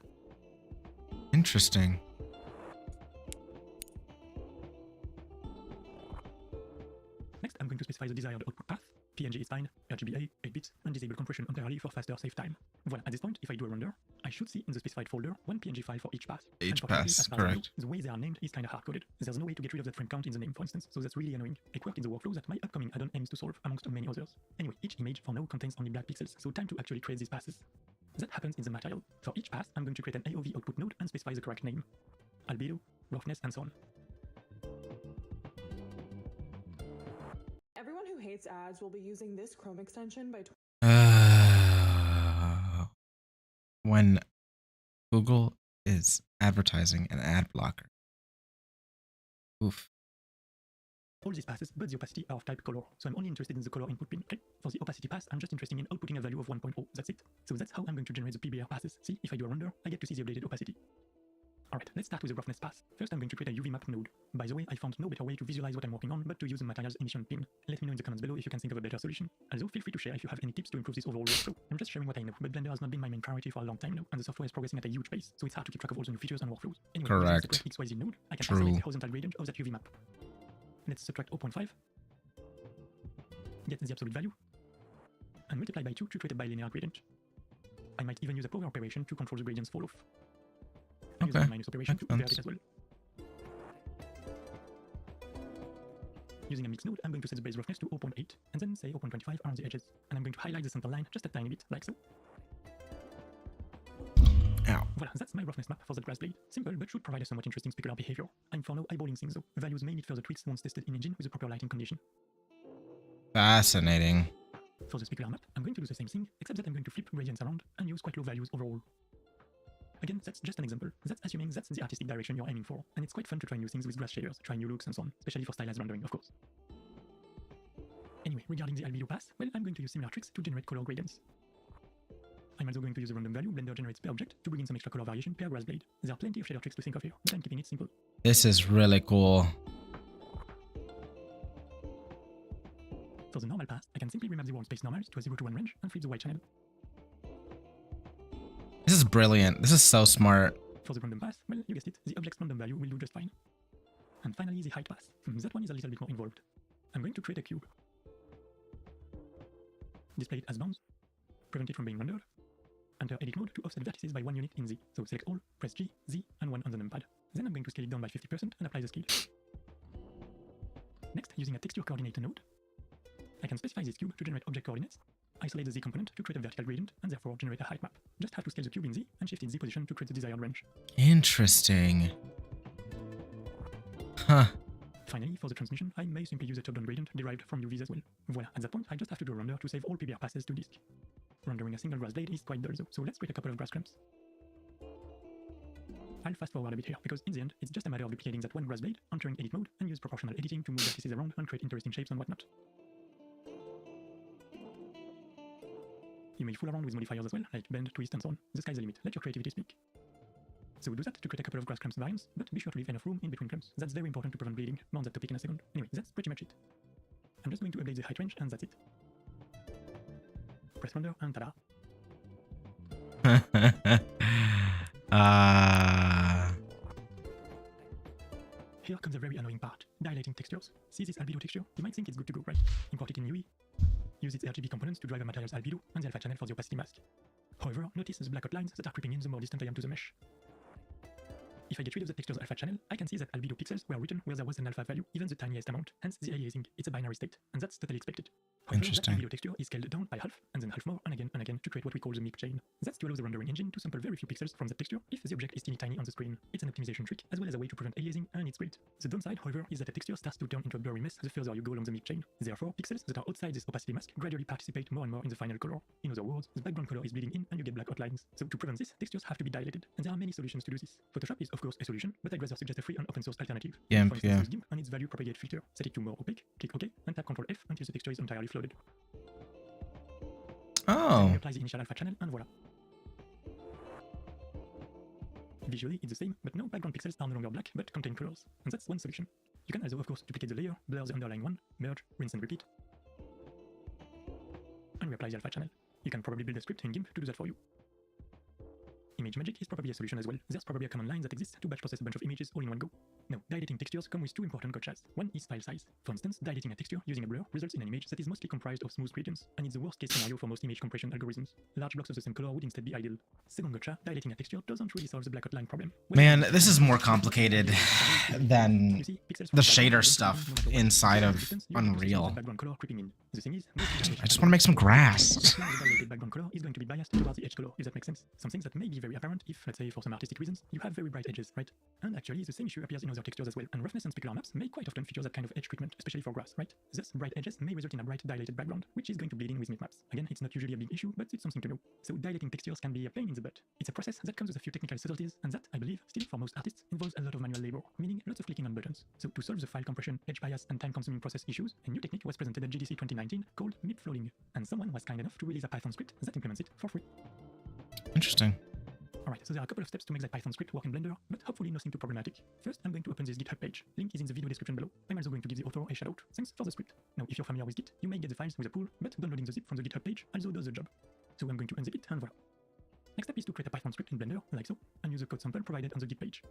Interesting. Next, I'm going to specify the desired output path. PNG is fine, RGBA, 8-bit, and disable compression entirely for faster save time. Voilà, at this point, if I do a render, I should see in the specified folder one PNG file for each path. Each Unfortunately, pass, as far as I know, correct. the way they are named is kinda hard-coded. There's no way to get rid of that frame count in the name, for instance, so that's really annoying. A quirk in the workflow that my upcoming add-on aims to solve, amongst many others. Anyway, each image for now contains only black pixels, so time to actually create these passes. That happens in the material. For each pass, I'm going to create an AOV output node and specify the correct name. Albedo, roughness, and so on. Everyone who hates ads will be using this Chrome extension by When Google is advertising an ad blocker. Oof. All these passes, but the opacity are of type color, so I'm only interested in the color input pin, okay? For the opacity pass, I'm just interested in outputting a value of 1.0, that's it. So that's how I'm going to generate the PBR passes. See, if I do a render, I get to see the updated opacity. Alright, let's start with the roughness pass. First, I'm going to create a UV map node. By the way, I found no better way to visualize what I'm working on, but to use the materials emission pin. Let me know in the comments below if you can think of a better solution. Also, feel free to share if you have any tips to improve this overall workflow. I'm just sharing what I know, but Blender has not been my main priority for a long time now, and the software is progressing at a huge pace, so it's hard to keep track of all the new features and workflows. Anyway, Correct. using the correct XYZ node, I can True. isolate the horizontal gradient of that UV map. Let's subtract 0.5, get the absolute value, and multiply by 2 to create a bilinear gradient. I might even use a power operation to control the gradient's fall off. I'm using Okay. a minus operation to Makes invert it sense. as well. Using a mix node, I'm going to set the base roughness to 0.8 and then say 0.25 around the edges. And I'm going to highlight the center line just a tiny bit, like so. Ow. Voilà, that's my roughness map for that grass blade. Simple, but should provide a somewhat interesting specular behavior. I'm for now eyeballing things though. Values may need further tweaks once tested in engine with the proper lighting condition. Fascinating. For the specular map, I'm going to do the same thing, except that I'm going to flip gradients around and use quite low values overall. Again, that's just an example. That's assuming that's the artistic direction you're aiming for, and it's quite fun to try new things with grass shaders, try new looks and so on, especially for stylized rendering, of course. Anyway, regarding the albedo pass, well, I'm going to use similar tricks to generate color gradients. I'm also going to use a random value Blender generates per object to bring in some extra color variation per grass blade. There are plenty of shader tricks to think of here, but I'm keeping it simple. This is really cool. For the normal pass, I can simply remap the world space normals to a 0 to 1 range and flip the white channel. This is brilliant. This is so smart. For the random pass, well, you guessed it, the object's random value will do just fine. And finally, the height pass. That one is a little bit more involved. I'm going to create a cube. Display it as bounds. Prevent it from being rendered. Enter edit mode to offset vertices by 1 unit in Z. So select all, press G, Z, and 1 on the numpad. Then I'm going to scale it down by 50% and apply the scale. Next, using a texture coordinator node, I can specify this cube to generate object coordinates, isolate the Z component to create a vertical gradient, and therefore generate a height map. Just have to scale the cube in Z and shift its Z position to create the desired range. Interesting. Huh. Finally, for the transmission, I may simply use a top-down gradient derived from UVs as well. Voila, at that point, I just have to do a render to save all PBR passes to disk. Rendering a single grass blade is quite dull though, so let's create a couple of grass clamps. I'll fast forward a bit here, because in the end, it's just a matter of duplicating that one grass blade, entering edit mode, and use proportional editing to move vertices around and create interesting shapes and whatnot. You may fool around with modifiers as well, like bend, twist, and so on. The sky's the limit, let your creativity speak. So do that to create a couple of grass clamps variants, but be sure to leave enough room in between clamps. That's very important to prevent bleeding. More on that topic in a second. Anyway, that's pretty much it. I'm just going to update the height range, and that's it. Press render, and ta-da! Here comes a very annoying part, dilating textures. See this albedo texture? You might think it's good to go, right? Import it in UE. Use its RGB components to drive a material's albedo and the alpha channel for the opacity mask. However, notice the black outlines that are creeping in the more distant I am to the mesh. If I get rid of the texture's alpha channel, I can see that albedo pixels were written where there was an alpha value, even the tiniest amount, hence the aliasing. It's a binary state, and that's totally expected. However, Interesting. that albedo texture is scaled down by half, and then half more, and again to create what we call the MIP chain. That's to allow the rendering engine to sample very few pixels from the texture if the object is teeny tiny on the screen. It's an optimization trick, as well as a way to prevent aliasing, and it's great. The downside, however, is that the texture starts to turn into a blurry mess the further you go along the MIP chain. Therefore, pixels that are outside this opacity mask gradually participate more and more in the final color. In other words, the background color is bleeding in, and you get black outlines. So to prevent this, textures have to be dilated, and there are many solutions to do this. Photoshop is of course a solution, but I'd rather suggest a free and open source alternative. GIMP, For instance, yeah. use GIMP and its value propagate filter. Set it to more opaque, click OK, and tap Ctrl F until the texture is entirely flooded. Oh. Apply the initial alpha channel, and voila. Visually, it's the same, but now background pixels are no longer black, but contain colors. And that's one solution. You can also, of course, duplicate the layer, blur the underlying one, merge, rinse and repeat, and reapply the alpha channel. You can probably build a script in GIMP to do that for you. Image magic is probably a solution as well. There's probably a command line that exists to batch process a bunch of images all in one go. Now, dilating textures come with two important gotchas. One is file size. For instance, dilating a texture using a blur results in an image that is mostly comprised of smooth gradients, and it's the worst case scenario for most image compression algorithms. Large blocks of the same color would instead be ideal. Second gotcha, dilating a texture doesn't really solve the black outline problem. Man, this is more complicated than the shader stuff inside of Unreal. I just want to make some grass. The background color is going to be biased towards the edge color, if that makes sense. Some things that may be very apparent if, let's say, for some artistic reasons, you have very bright edges, right? And actually, the same issue appears in other textures as well, and roughness and specular maps may quite often feature that kind of edge treatment, especially for grass, right? Thus, bright edges may result in a bright dilated background, which is going to bleed in with MIP maps. Again, it's not usually a big issue, but it's something to know. So dilating textures can be a pain in the butt. It's a process that comes with a few technical subtleties, and that, I believe, still for most artists, involves a lot of manual labor, meaning lots of clicking on buttons. So to solve the file compression, edge bias, and time-consuming process issues, a new technique was presented at GDC 2019 called MIP flooding, and someone was kind enough to release a Python script that implements it for free. Interesting. Alright, so there are a couple of steps to make that Python script work in Blender, but hopefully nothing too problematic. First, I'm going to open this GitHub page. Link is in the video description below. I'm also going to give the author a shoutout. Thanks for the script. Now, if you're familiar with Git, you may get the files with a pull, but downloading the zip from the GitHub page also does the job. So I'm going to unzip it, and voila. Next step is to create a Python script in Blender, like so, and use the code sample provided on the Git page.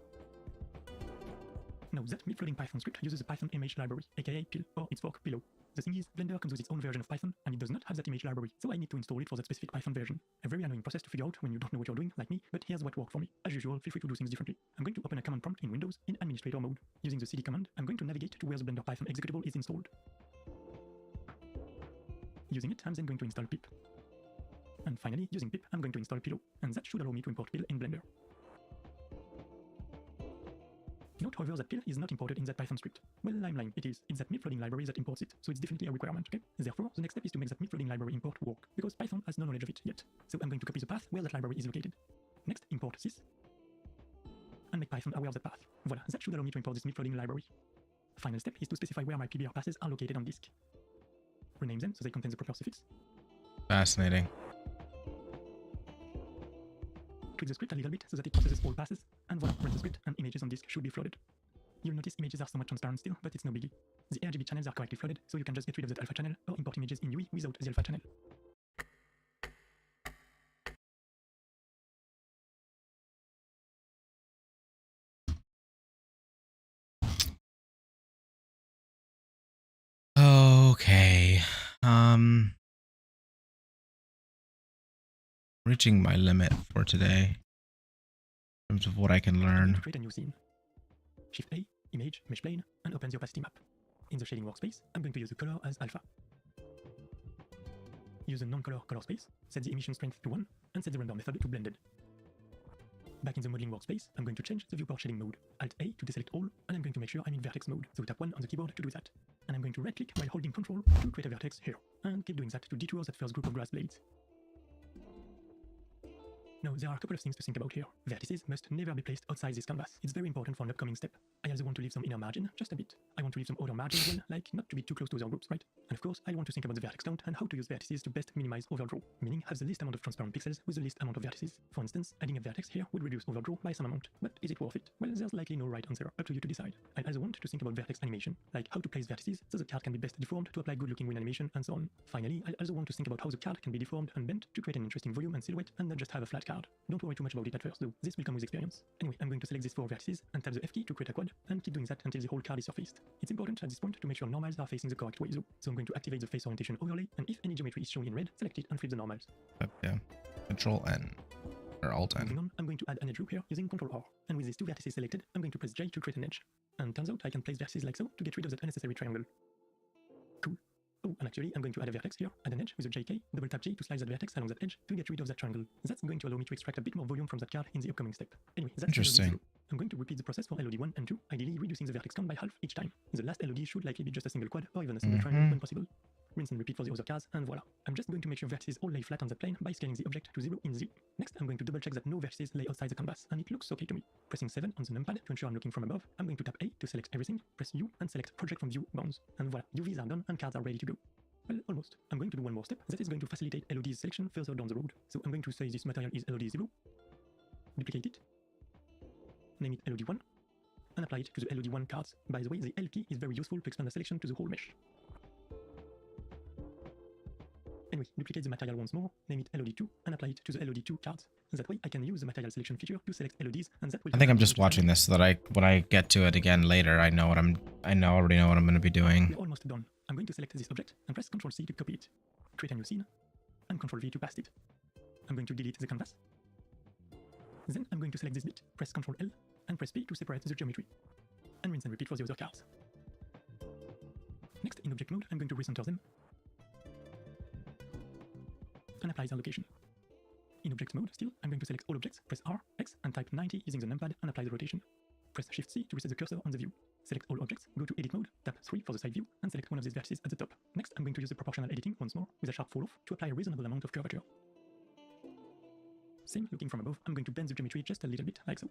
Now, that MIP-flooding Python script uses a Python image library, aka PIL, or its fork below. The thing is, Blender comes with its own version of Python, and it does not have that image library, so I need to install it for that specific Python version. A very annoying process to figure out when you don't know what you're doing, like me, but here's what worked for me. As usual, feel free to do things differently. I'm going to open a command prompt in Windows in administrator mode. Using the cd command, I'm going to navigate to where the Blender Python executable is installed. Using it, I'm then going to install pip. And finally, using pip, I'm going to install Pillow, and that should allow me to import PIL in Blender. Note, however, that PIL is not imported in that Python script. Well, I'm lying, it is. It's that MIP-flooding library that imports it, so it's definitely a requirement, okay? Therefore, the next step is to make that MIP-flooding library import work, because Python has no knowledge of it yet. So I'm going to copy the path where that library is located. Next, import sys, and make Python aware of the path. Voila, that should allow me to import this MIP-flooding library. Final step is to specify where my PBR passes are located on disk. Rename them so they contain the proper suffix. Fascinating. Tweak the script a little bit so that it processes all passes, and voila, run the script, and images on disk should be flooded. You'll notice images are somewhat transparent still, but it's no biggie. The RGB channels are correctly flooded, so you can just get rid of that alpha channel or import images in UE without the alpha channel. Okay. Reaching my limit for today in terms of what I can learn. Create a new scene. Shift A, image, mesh plane, and open the opacity map. In the shading workspace, I'm going to use the color as alpha. use a non-color color space, set the emission strength to 1, and set the render method to blended. Back in the modeling workspace, I'm going to change the viewport shading mode, Alt-A to deselect all, and I'm going to make sure I'm in vertex mode, so tap 1 on the keyboard to do that. And I'm going to right-click while holding Control to create a vertex here, and keep doing that to detour that first group of grass blades. Now, there are a couple of things to think about here. Vertices must never be placed outside this canvas. It's very important for an upcoming step. I also want to leave some inner margin, just a bit. I want to leave some outer margin as well, like not to be too close to other groups, right? And of course, I want to think about the vertex count and how to use vertices to best minimize overdraw, meaning have the least amount of transparent pixels with the least amount of vertices. For instance, adding a vertex here would reduce overdraw by some amount. But is it worth it? Well, there's likely no right answer, up to you to decide. I also want to think about vertex animation, like how to place vertices so the card can be best deformed to apply good-looking wheel animation and so on. Finally, I also want to think about how the card can be deformed and bent to create an interesting volume and silhouette and not just have a flat card. Don't worry too much about it at first though, this will come with experience. Anyway, I'm going to select these 4 vertices and tap the F key to create a quad and keep doing that until the whole card is surfaced. It's important at this point to make sure normals are facing the correct way though, so I'm going to activate the face orientation overlay, and if any geometry is shown in red, select it and flip the normals. Yeah. Control N or Alt Moving N. on, I'm going to add an edge group here using Ctrl R, and with these 2 vertices selected, I'm going to press J to create an edge. And turns out I can place vertices like so to get rid of that unnecessary triangle. Cool. Oh, and actually, I'm going to add a vertex here, add an edge with a JK, double tap J to slice that vertex along that edge to get rid of that triangle. That's going to allow me to extract a bit more volume from that card in the upcoming step. Anyway, that's Interesting. LOD 0. I'm going to repeat the process for LOD 1 and 2, ideally reducing the vertex count by half each time. The last LOD should likely be just a single quad or even a single triangle when possible. Rinse and repeat for the other cards, and voila. I'm just going to make sure vertices all lay flat on the plane by scaling the object to 0 in Z. Next, I'm going to double check that no vertices lay outside the canvas, and it looks okay to me. Pressing 7 on the numpad to ensure I'm looking from above, I'm going to tap A to select everything, press U and select Project from View Bounds. And voila, UVs are done and cards are ready to go. Well, almost. I'm going to do one more step that is going to facilitate LOD's selection further down the road. So I'm going to say this material is LOD 0, duplicate it, name it LOD 1, and apply it to the LOD 1 cards. By the way, the L key is very useful to expand the selection to the whole mesh. Anyway, duplicate the material once more, name it LOD 2, and apply it to the LOD 2 cards. That way I can use the material selection feature to select LODs, and that will... I think I'm just watching this so that when I get to it again later, I already know what I'm going to be doing. We're almost done. I'm going to select this object and press Ctrl C to copy it, create a new scene, and Ctrl V to paste it. I'm going to delete the canvas. Then I'm going to select this bit, press Ctrl L, and press P to separate the geometry, and rinse and repeat for the other cards. Next, in object mode, I'm going to recenter them, and apply their location. In object mode, still, I'm going to select all objects, press R, X, and type 90 using the numpad, and apply the rotation. Press Shift C to reset the cursor on the view. Select all objects, go to edit mode, tap 3 for the side view, and select one of these vertices at the top. Next, I'm going to use the proportional editing once more with a sharp fall off to apply a reasonable amount of curvature. Same, looking from above, I'm going to bend the geometry just a little bit, like so.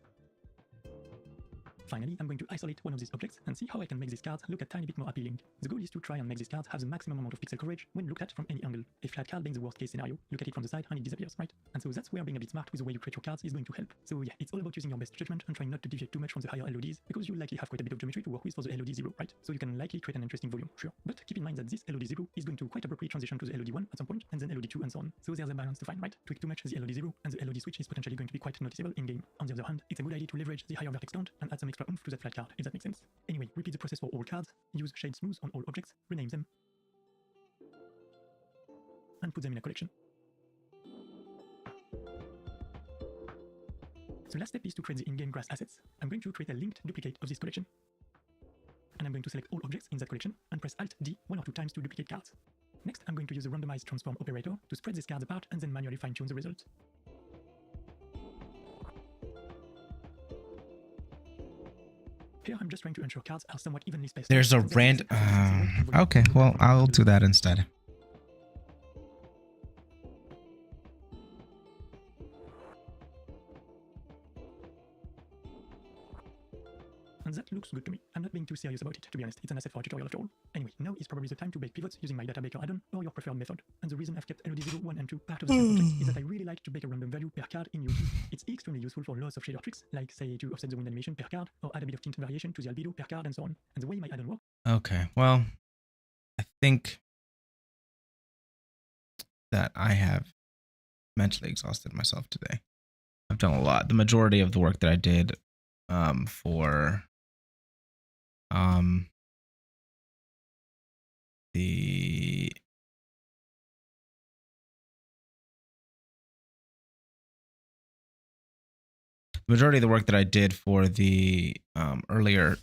Finally, I'm going to isolate one of these objects and see how I can make these cards look a tiny bit more appealing. The goal is to try and make these cards have the maximum amount of pixel coverage when looked at from any angle. A flat card being the worst case scenario, look at it from the side and it disappears, right? And so that's where being a bit smart with the way you create your cards is going to help. So yeah, it's all about using your best judgment and trying not to deviate too much from the higher LODs, because you likely have quite a bit of geometry to work with for the LOD 0, right? So you can likely create an interesting volume, sure. But keep in mind that this LOD 0 is going to quite abruptly transition to the LOD 1 at some point, and then LOD 2 and so on. So there's a balance to find, right? Tweak too much the LOD 0, and the LOD switch is potentially going to be quite noticeable in-game. On the other hand, it's a good idea to leverage the higher vertex count and add some extra oomph to that flat card, if that makes sense. Anyway, repeat the process for all cards, use shade smooth on all objects, rename them, and put them in a collection. The last step is to create the in-game grass assets. I'm going to create a linked duplicate of this collection, and I'm going to select all objects in that collection and press Alt-D 1 or 2 times to duplicate cards. Next, I'm going to use the randomized transform operator to spread these cards apart and then manually fine-tune the result. Here, I'm just trying to ensure cards are somewhat evenly spaced. There's a rand. Okay, well, I'll do that instead. And that looks good to me. I'm not being too serious about it, to be honest. It's an asset for a tutorial after all. Anyway, now is probably the time to bake pivots using my data baker add-on or your preferred method. And the reason I've kept LOD 0, 1, and 2 part of the same object is that I really like to bake a random value per card in UT. It's extremely useful for lots of shader tricks, like say to offset the wind animation per card, or add a bit of tint variation to the albedo per card, and so on. And the way my add-on works... Okay, well, I think that I have mentally exhausted myself today. I've done a lot. The majority of the work that I did for the majority of the work that I did for the earlier,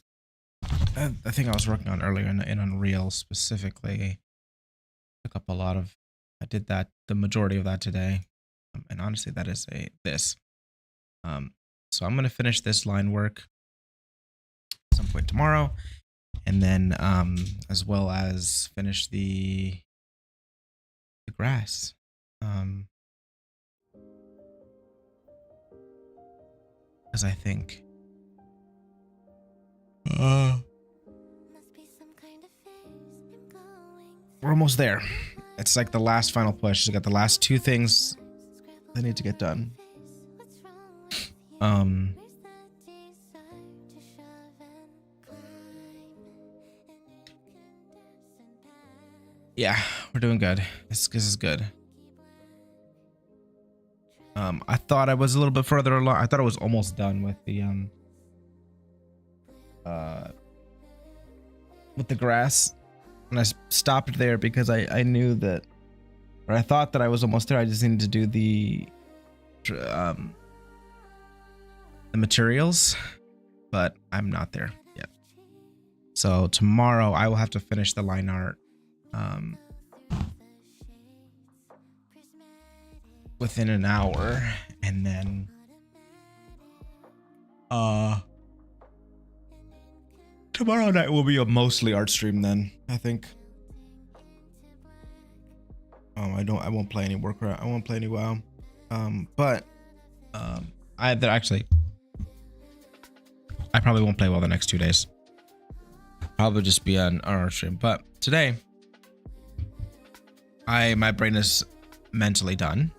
I think I was working on earlier in Unreal specifically, took up a lot of I did that, the majority of that today. And honestly, that is this. So I'm going to finish this line work at some point tomorrow. And then as well as finish the grass. Because I think we're almost there. It's like the last final push. I got the last two things that need to get done. Yeah, we're doing good. This is good. I thought I was a little bit further along. I thought I was almost done with the grass, and I stopped there because I knew that, or I thought that I was almost there. I just needed to do the materials, but I'm not there yet. So tomorrow I will have to finish the line art within an hour, and then tomorrow night will be a mostly art stream then, I think. I won't play any Warcraft. I won't play any WoW. But I probably won't play WoW the next 2 days. Probably just be on art stream. But today, my brain is mentally done.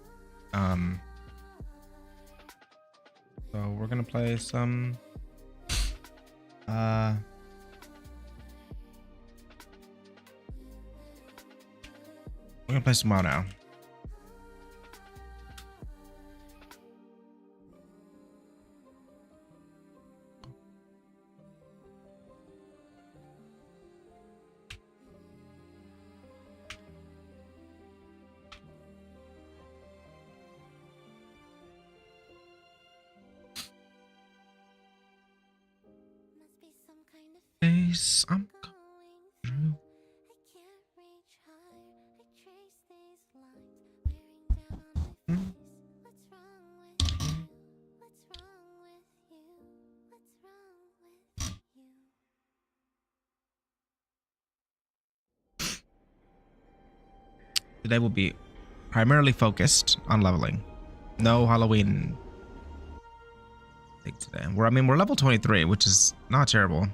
So we're gonna play some we're gonna play some WoW now. I'm going through. Today will be primarily focused on leveling. No Halloween thing today. We're level 23, which is not terrible.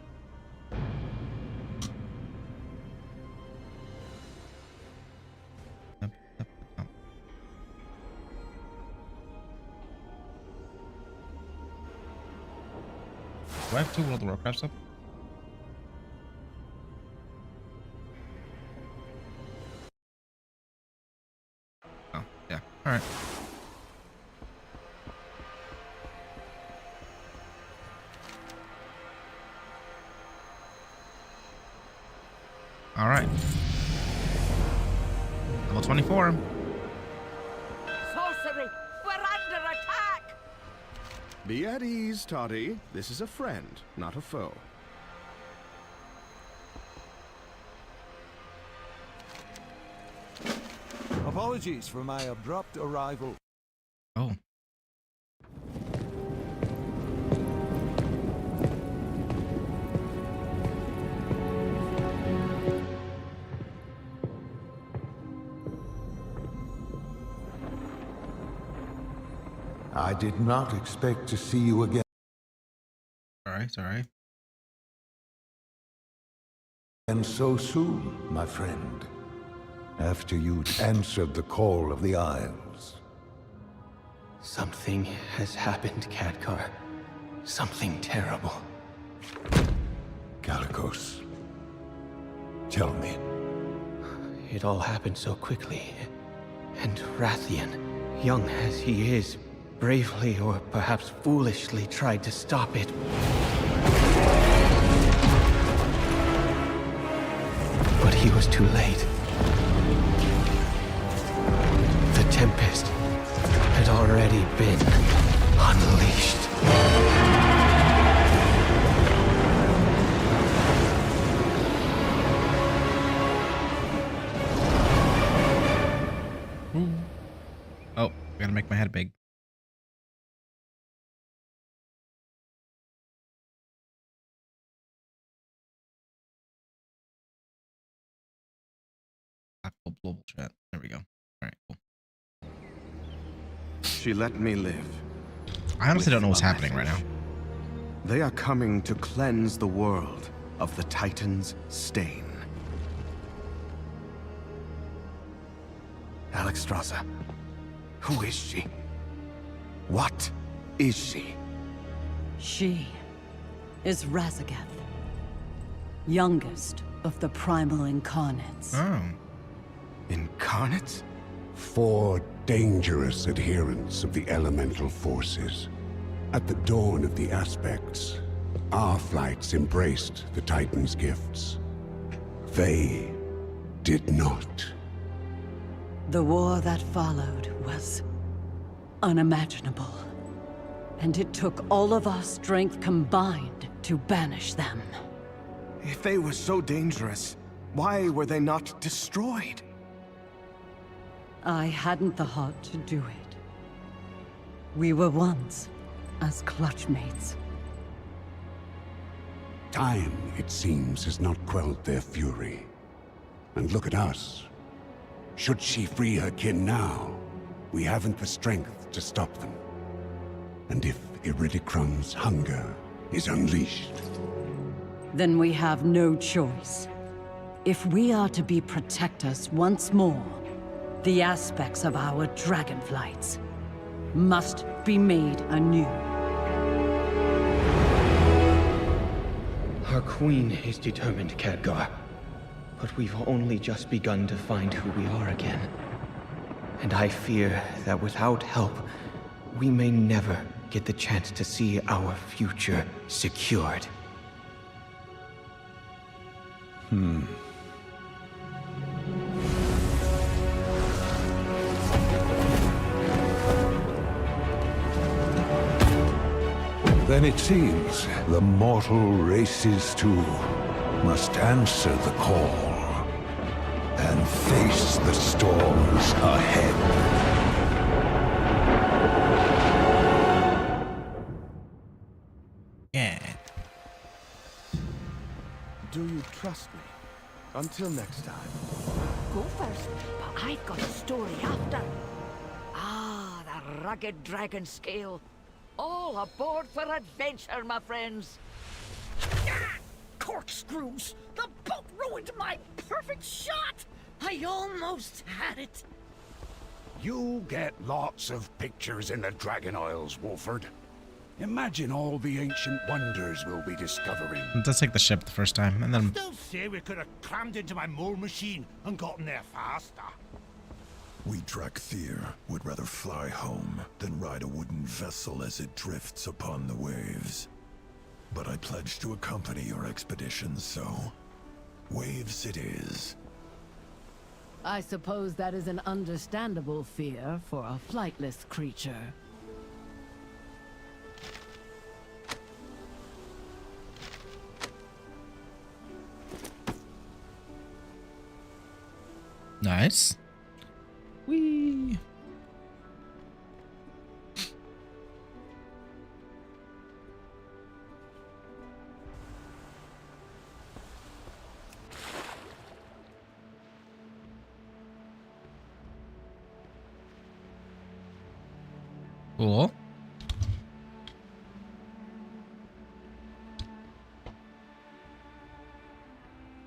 Do I have 2 World of Warcraft stuff? Oh, yeah. Alright. Alright. Level 24. Sorcery! We're under attack! Be at ease, Toddy. This is a friend, not a foe. Apologies for my abrupt arrival. Oh. I did not expect to see you again. Alright. And so soon, my friend. After you'd answered the call of the Isles. Something has happened, Khadgar. Something terrible. Kalikos. Tell me. It all happened so quickly. And Rathian, young as he is, bravely or perhaps foolishly tried to stop it. But he was too late. The Tempest had already been unleashed. Gotta make my head big. Global chat. There we go. All right, cool. She let me live. I honestly don't know what's with a happening right now. message. They are coming to cleanse the world of the Titan's stain. Alexstrasza, who is she? What is she? She is Razagath, youngest of the primal incarnates. Oh. Incarnates? 4 dangerous adherents of the elemental forces. At the dawn of the aspects, our flights embraced the Titan's gifts. They did not. The war that followed was unimaginable. And it took all of our strength combined to banish them. If they were so dangerous, why were they not destroyed? I hadn't the heart to do it. We were once as clutchmates. Time, it seems, has not quelled their fury. And look at us. Should she free her kin now, we haven't the strength to stop them. And if Iridicrum's hunger is unleashed... Then we have no choice. If we are to be protectors once more, the aspects of our dragonflights must be made anew. Our queen is determined, Khadgar. But we've only just begun to find who we are again. And I fear that without help, we may never get the chance to see our future secured. Then it seems the mortal races too must answer the call and face the storms ahead. Yeah. Do you trust me? Until next time. Go first, but I've got a story after. Ah, the rugged dragon scale. All aboard for adventure, my friends. Corkscrews! The boat ruined my perfect shot! I almost had it. You'll get lots of pictures in the Dragon Isles, Wolford. Imagine all the ancient wonders we'll be discovering. Let's take the ship the first time, and then... Still say we could have crammed into my mole machine and gotten there faster. We Drakthir would rather fly home than ride a wooden vessel as it drifts upon the waves. But I pledged to accompany your expedition, so... waves it is. I suppose that is an understandable fear for a flightless creature. Nice. Whee! Cool.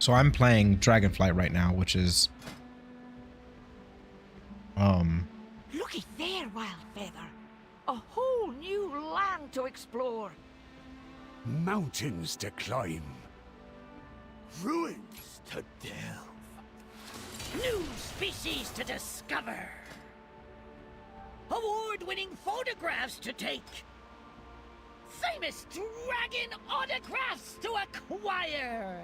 So I'm playing Dragonflight right now, which is Looky there, Wildfeather. A whole new land to explore. Mountains to climb. Ruins to delve. New species to discover. Award-winning photographs to take. Famous dragon autographs to acquire.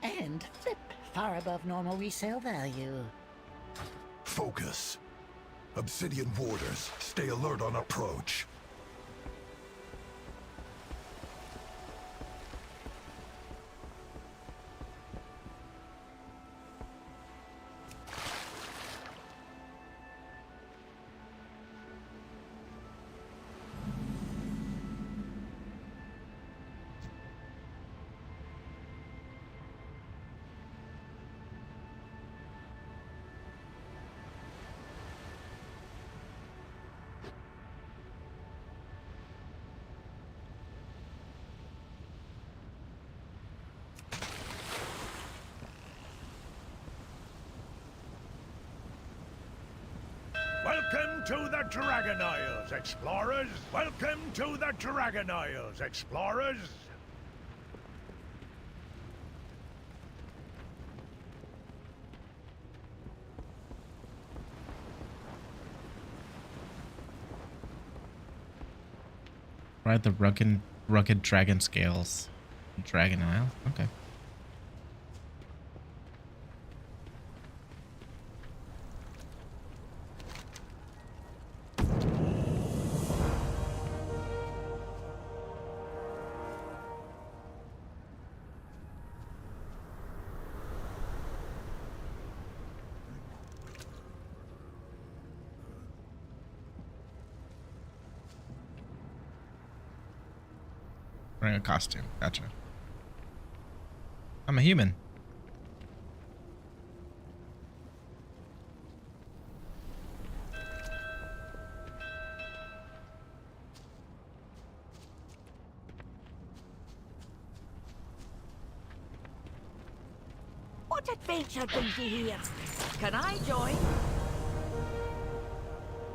And flip far above normal resale value. Focus. Obsidian warders, stay alert on approach. Welcome to the Dragon Isles, explorers! Welcome to the Dragon Isles, explorers! Ride the rugged dragon scales. Dragon Isle? Okay. Wearing a costume. Gotcha. I'm a human. What adventure brings you here? Can I join?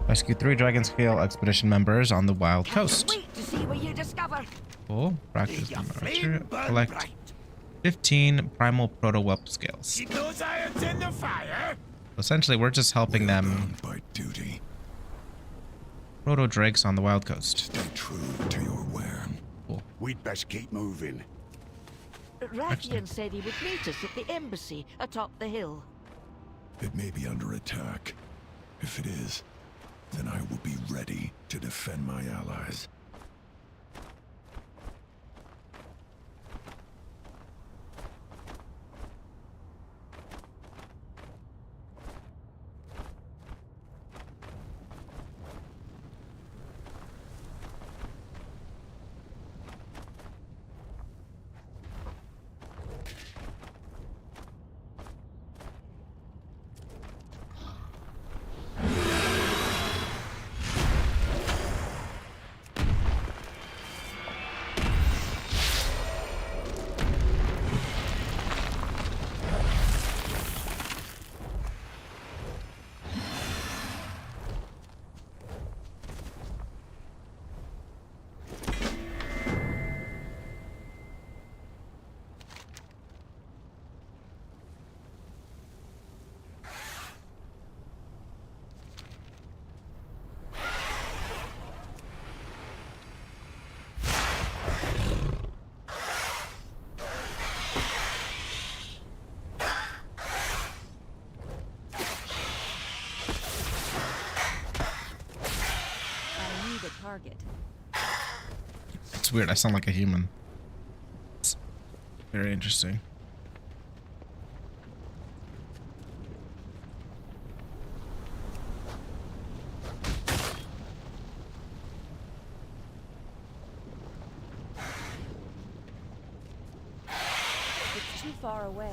Rescue 3 Dragon Scale Expedition members on the Wild Coast. Wait to see what you discover. Cool. Practice the archer. Collect 15 primal proto-whelp scales. Those irons in the fire! Essentially, we're just helping them By duty. proto-drakes on the Wild Coast. Stay true to your where. Cool. We'd best keep moving. Rathian said he would meet us at the embassy atop the hill. It may be under attack. If it is, then I will be ready to defend my allies. Target. It's weird. I sound like a human. It's very interesting. It's too far away.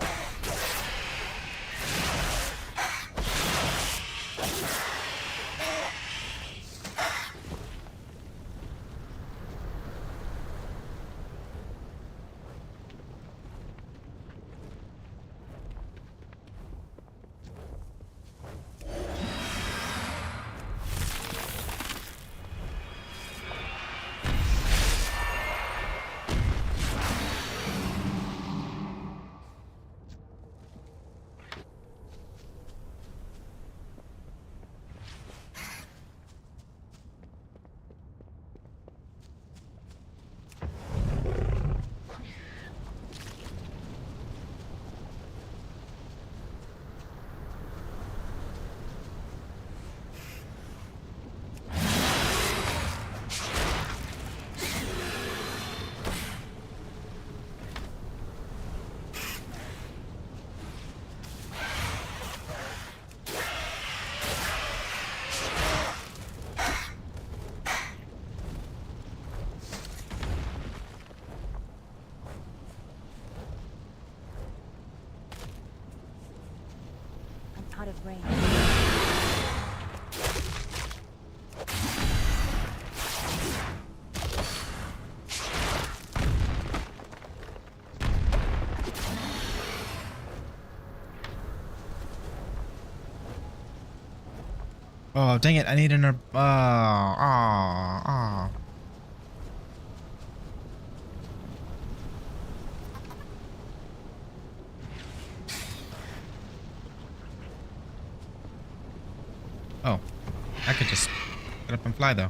Out of range. Oh, dang it. I need an... Oh, I could just get up and fly though.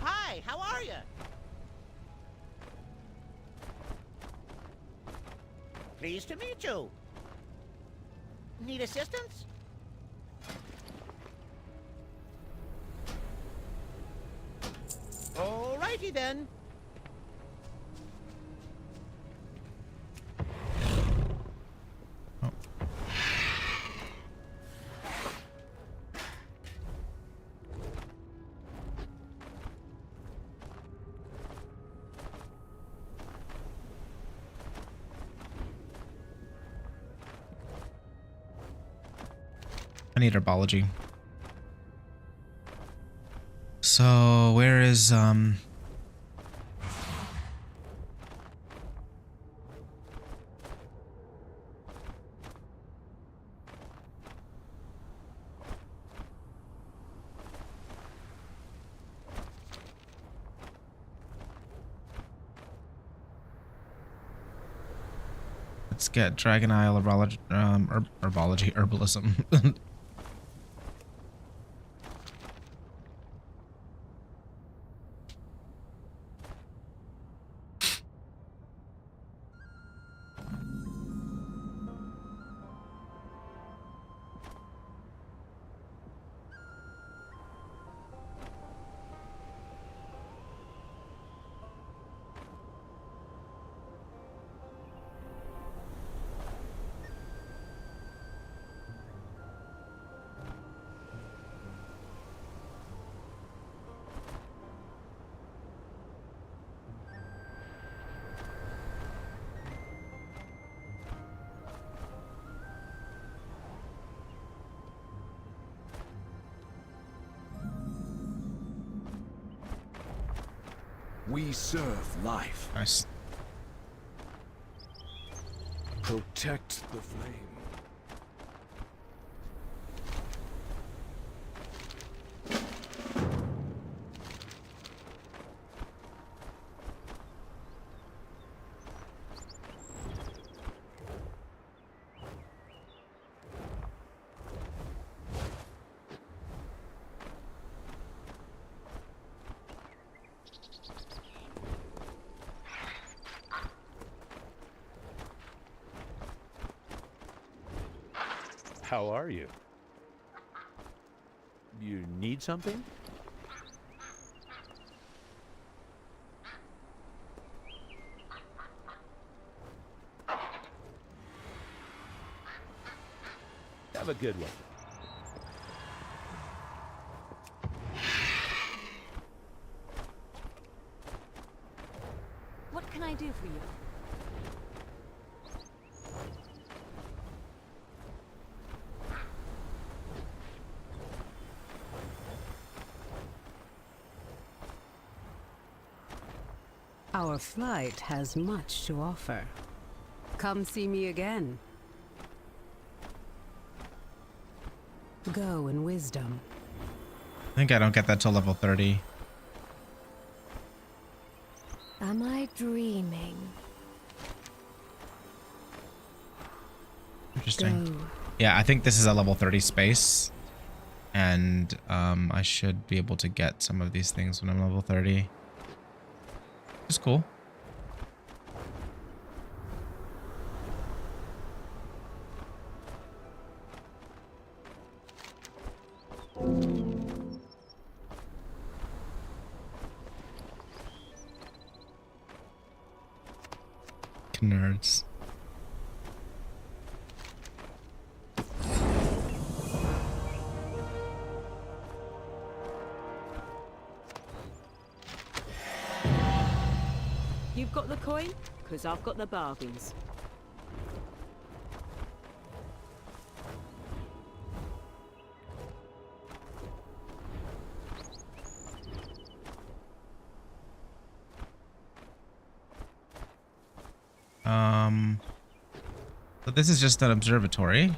Hi, how are you? Pleased to meet you. Need assistance? Alrighty then. Oh. I need herbology. So where is let's get Dragon Isle herbology herbalism. We serve life. Nice. Protect the flame. How are you? You need something? Have a good one. What can I do for you? Our flight has much to offer. Come see me again. Go in wisdom. I think I don't get that till level 30. Am I dreaming? Interesting. Go. Yeah, I think this is a level 30 space. And I should be able to get some of these things when I'm level 30. It's cool. Nerds. You've got the coin? Because I've got the bargains. So this is just an observatory.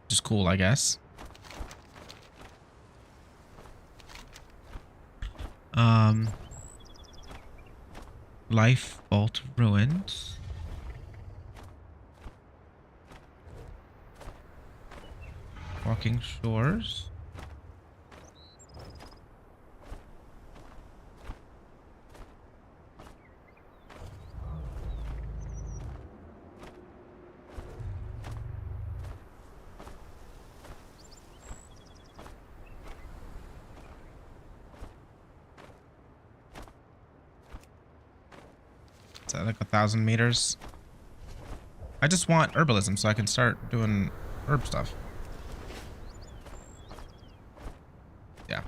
Which is cool, I guess. Life Vault Ruins. Walking Shores. Is that like 1,000 meters? I just want herbalism so I can start doing herb stuff. Yeah.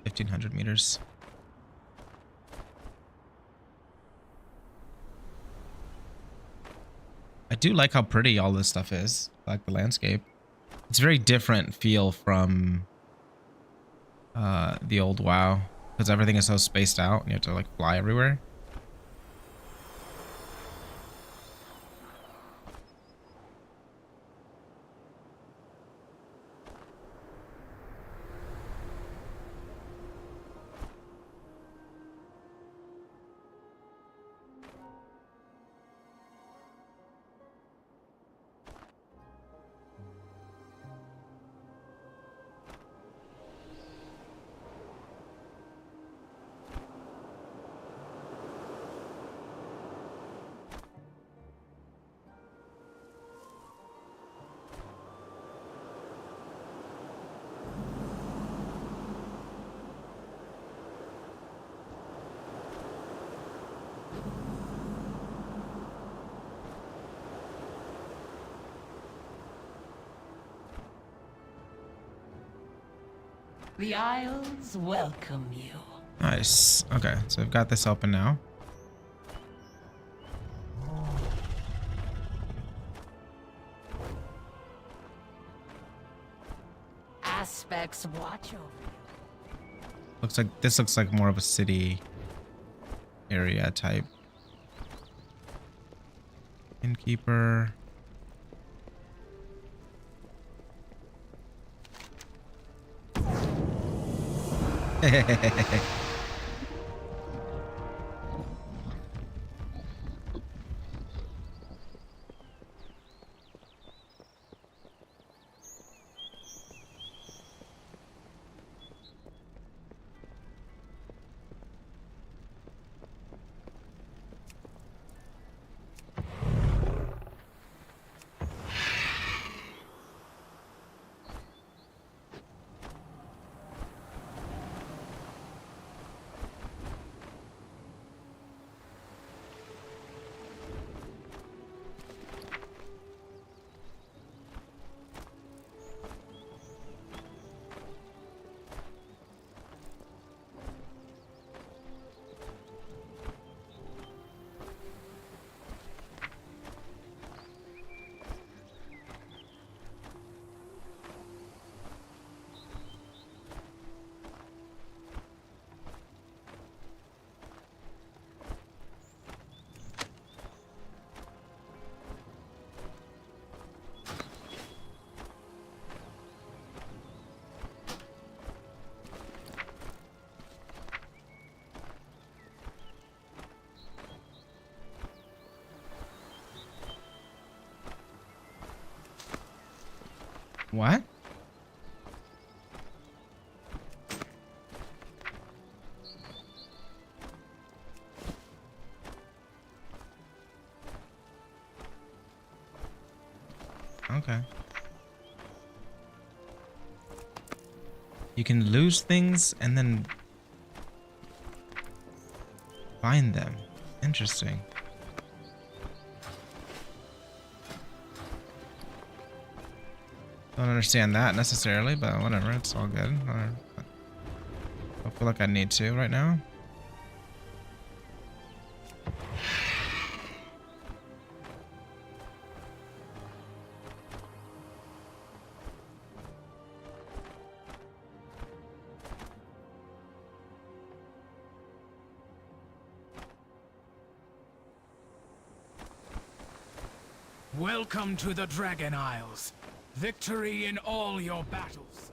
1,500 meters. I do like how pretty all this stuff is. I like the landscape. It's a very different feel from the old WoW. Because everything is so spaced out and you have to like fly everywhere. The Isles welcome you. Nice. Okay, so we've got this open now. Aspects watch over you. Looks like this looks like more of a city area type. Innkeeper. What? Okay. You can lose things and then find them. Interesting. Don't understand that necessarily, but whatever, it's all good. I don't feel like I need to right now. Welcome to the Dragon Isles. Victory in all your battles.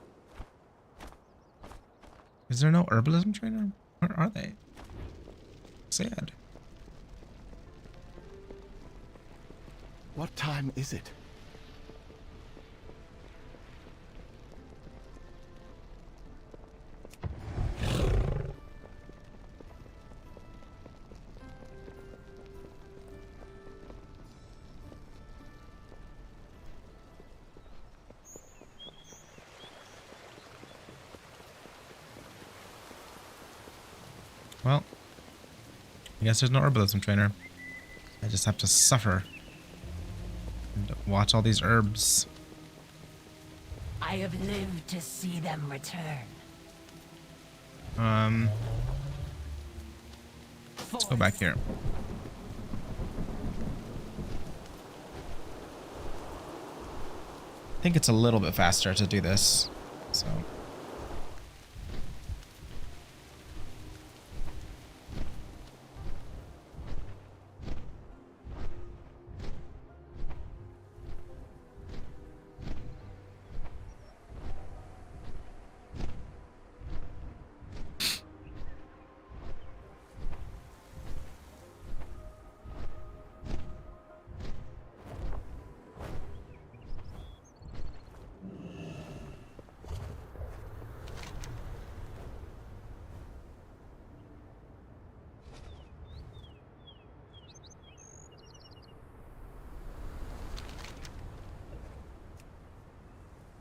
Is there no herbalism trainer? Where are they? Sad. What time is it? Well, I guess there's no herbalism trainer. I just have to suffer and watch all these herbs. I have lived to see them return. Let's go back here. I think it's a little bit faster to do this, so.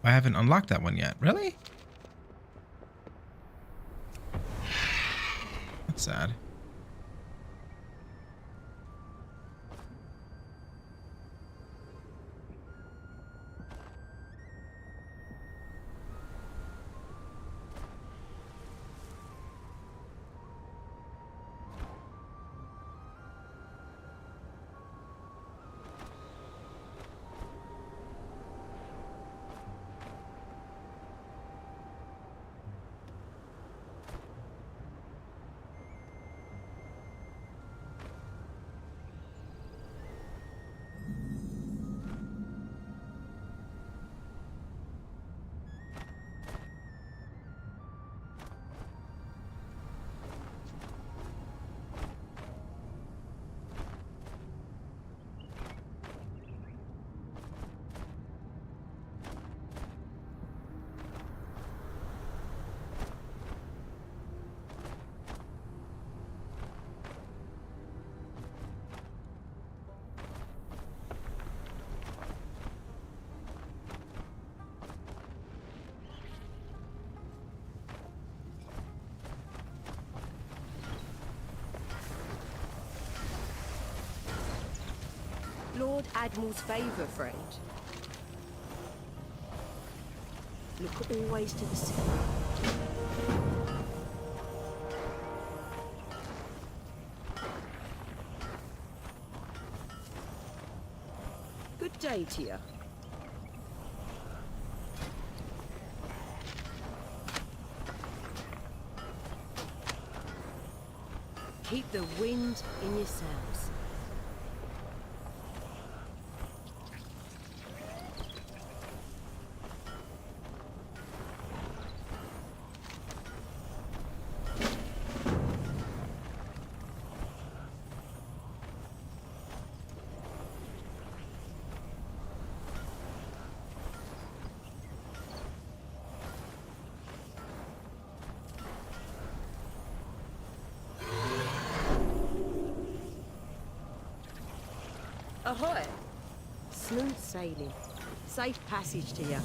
I haven't unlocked that one yet. Really? That's sad. Lord Admiral's favour, friend. Look always to the sea. Good day to you. Keep the wind in your sails. Ahoy! Smooth sailing. Safe passage to you.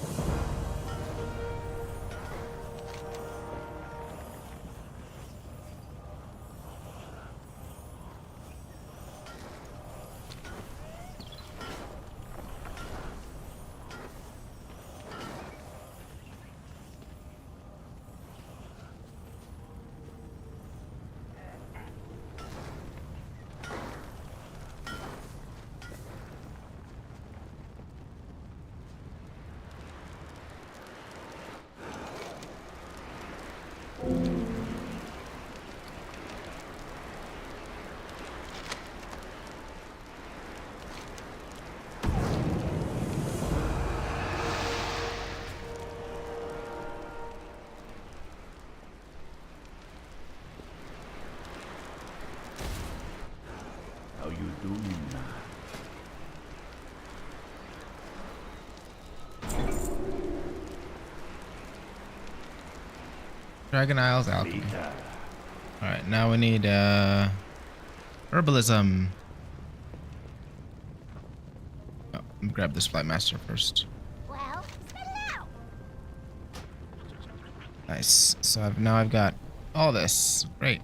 Dragon Isles alchemy. Alright, now we need herbalism. Oh, let me grab this Flight Master first. Well, spit it out. Nice. So now I've got all this. Great.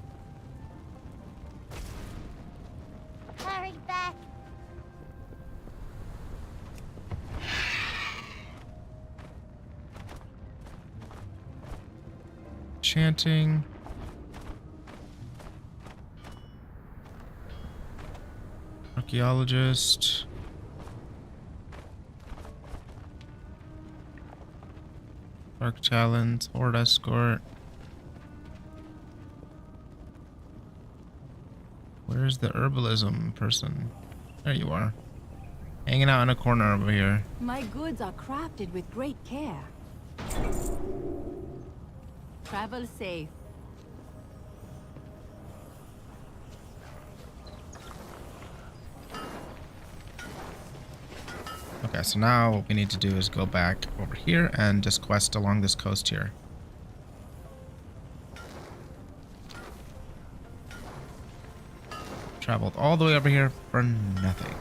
Hurry back. Chanting. Archaeologist. Dark Talons, Horde Escort. Where's the herbalism person? There you are. Hanging out in a corner over here. My goods are crafted with great care. Travel safe. Okay, so now what we need to do is go back over here and just quest along this coast here. Traveled all the way over here for nothing.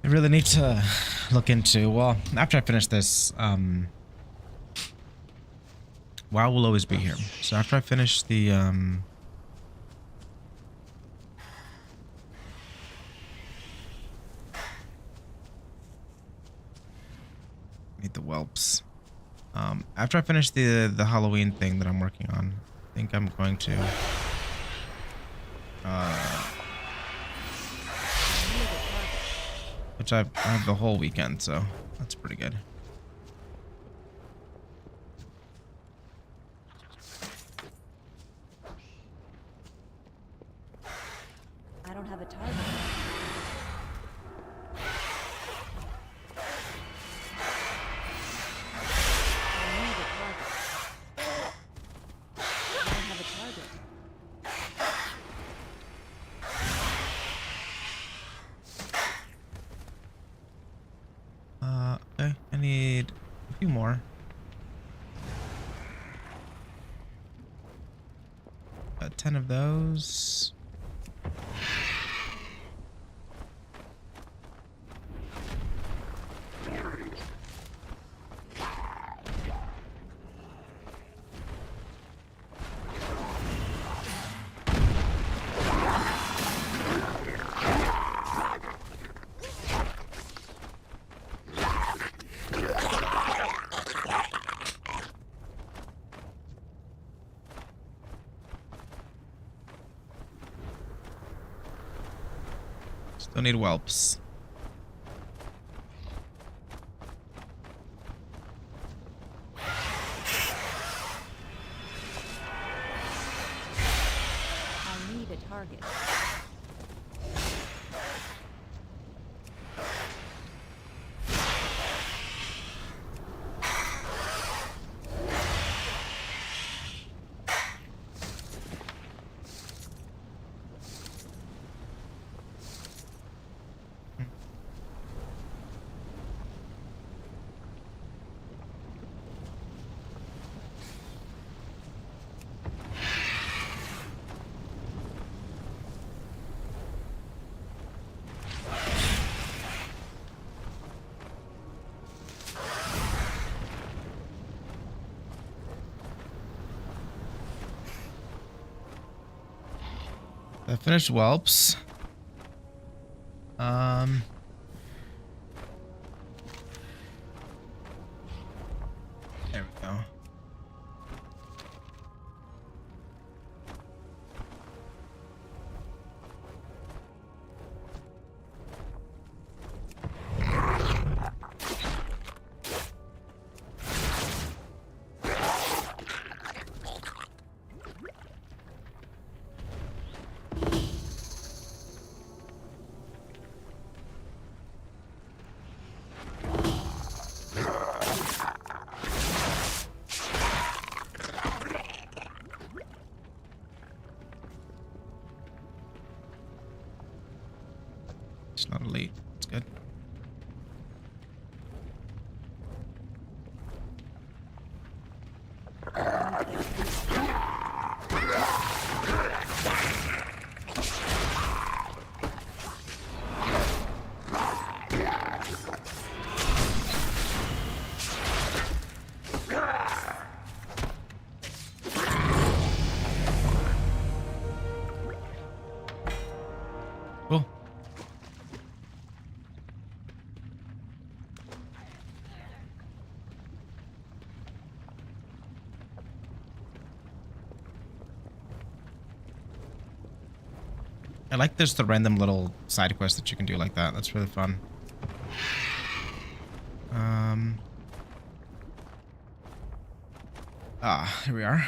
I really need to look into, well, after I finish this, WoW will always be here. So after I finish the, need the whelps. After I finish the Halloween thing that I'm working on, I think I'm going to, which I have the whole weekend, so that's pretty good. I don't have a target. I need a target. I don't have a target. Okay, I need a few more. Got 10 of those. Still need whelps. I need a target. I finished whelps. There we go. It's not elite. It's good. Cool. I like there's the random little side quest that you can do like that. That's really fun. Here we are.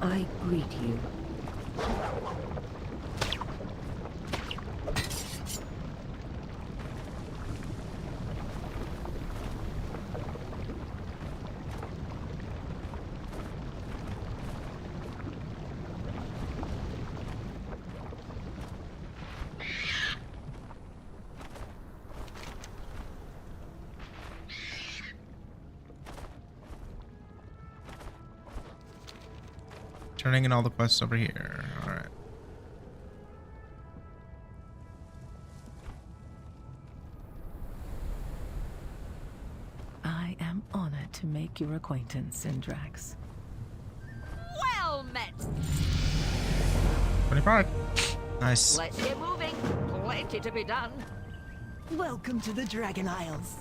I greet you. Turning in all the quests over here. All right. I am honored to make your acquaintance, Syndrax. Well met. 25. Nice. Let's get moving. Plenty to be done. Welcome to the Dragon Isles.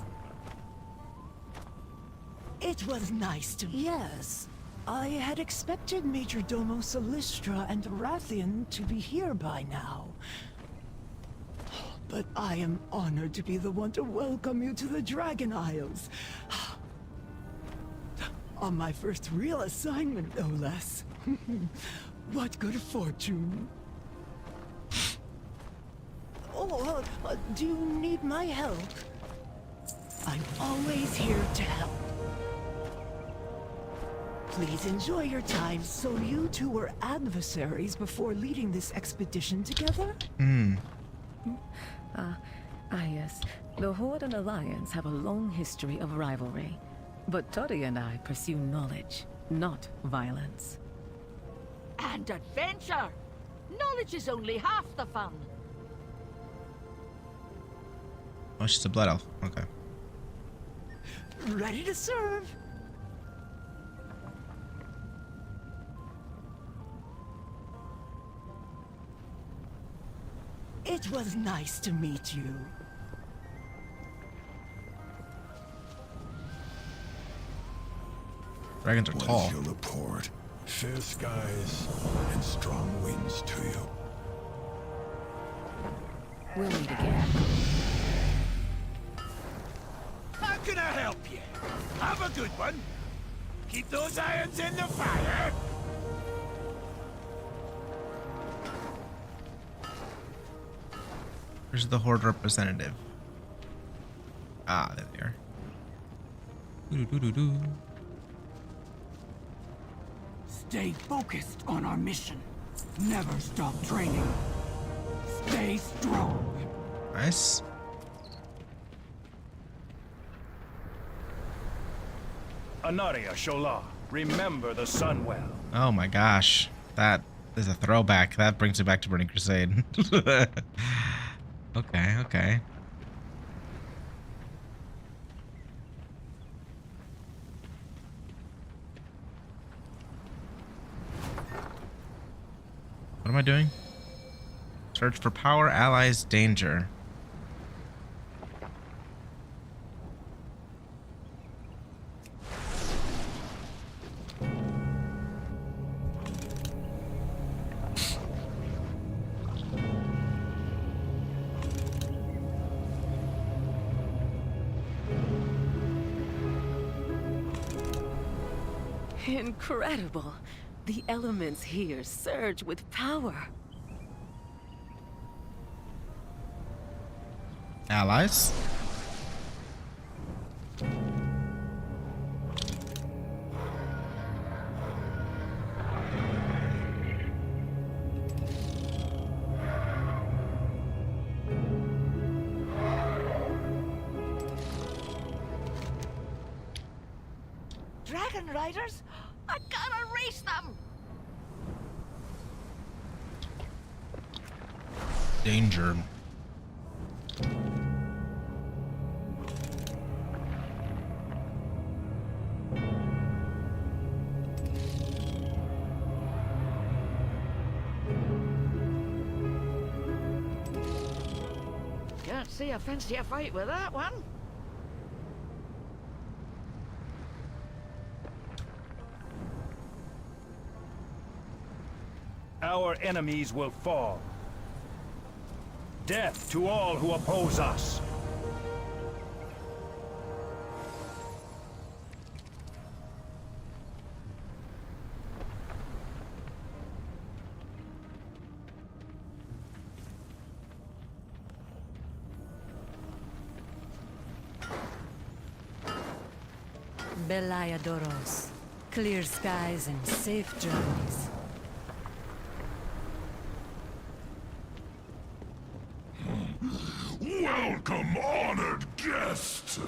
It was nice to... Yes. I had expected Major Domo Solistra and Rathian to be here by now. But I am honored to be the one to welcome you to the Dragon Isles. On my first real assignment, no less. What good fortune. Oh, do you need my help? I'm always here to help. Please enjoy your time. So you two were adversaries before leading this expedition together? Yes. The Horde and Alliance have a long history of rivalry. But Tori and I pursue knowledge, not violence. And adventure. Knowledge is only half the fun. Oh, she's a blood elf. Okay. Ready to serve. It was nice to meet you. Dragons are What tall. is your report? Fair skies and strong winds to you. We'll meet again. How can I help you? Have a good one. Keep those irons in the fire. Where's the Horde representative? Ah, there they are. Doo-doo-doo-doo-doo. Stay focused on our mission. Never stop training. Stay strong. Nice. Anaria Shola, remember the Sunwell. Oh my gosh. That is a throwback. That brings it back to Burning Crusade. Okay, okay. What am I doing? Search for power, allies, danger. Incredible. The elements here surge with power. Allies? Dragon Riders? I gotta race them! Danger. Can't see a fancier fight with that one. Our enemies will fall. Death to all who oppose us. Belayadoros. Clear skies and safe journeys. Welcome, honored guest!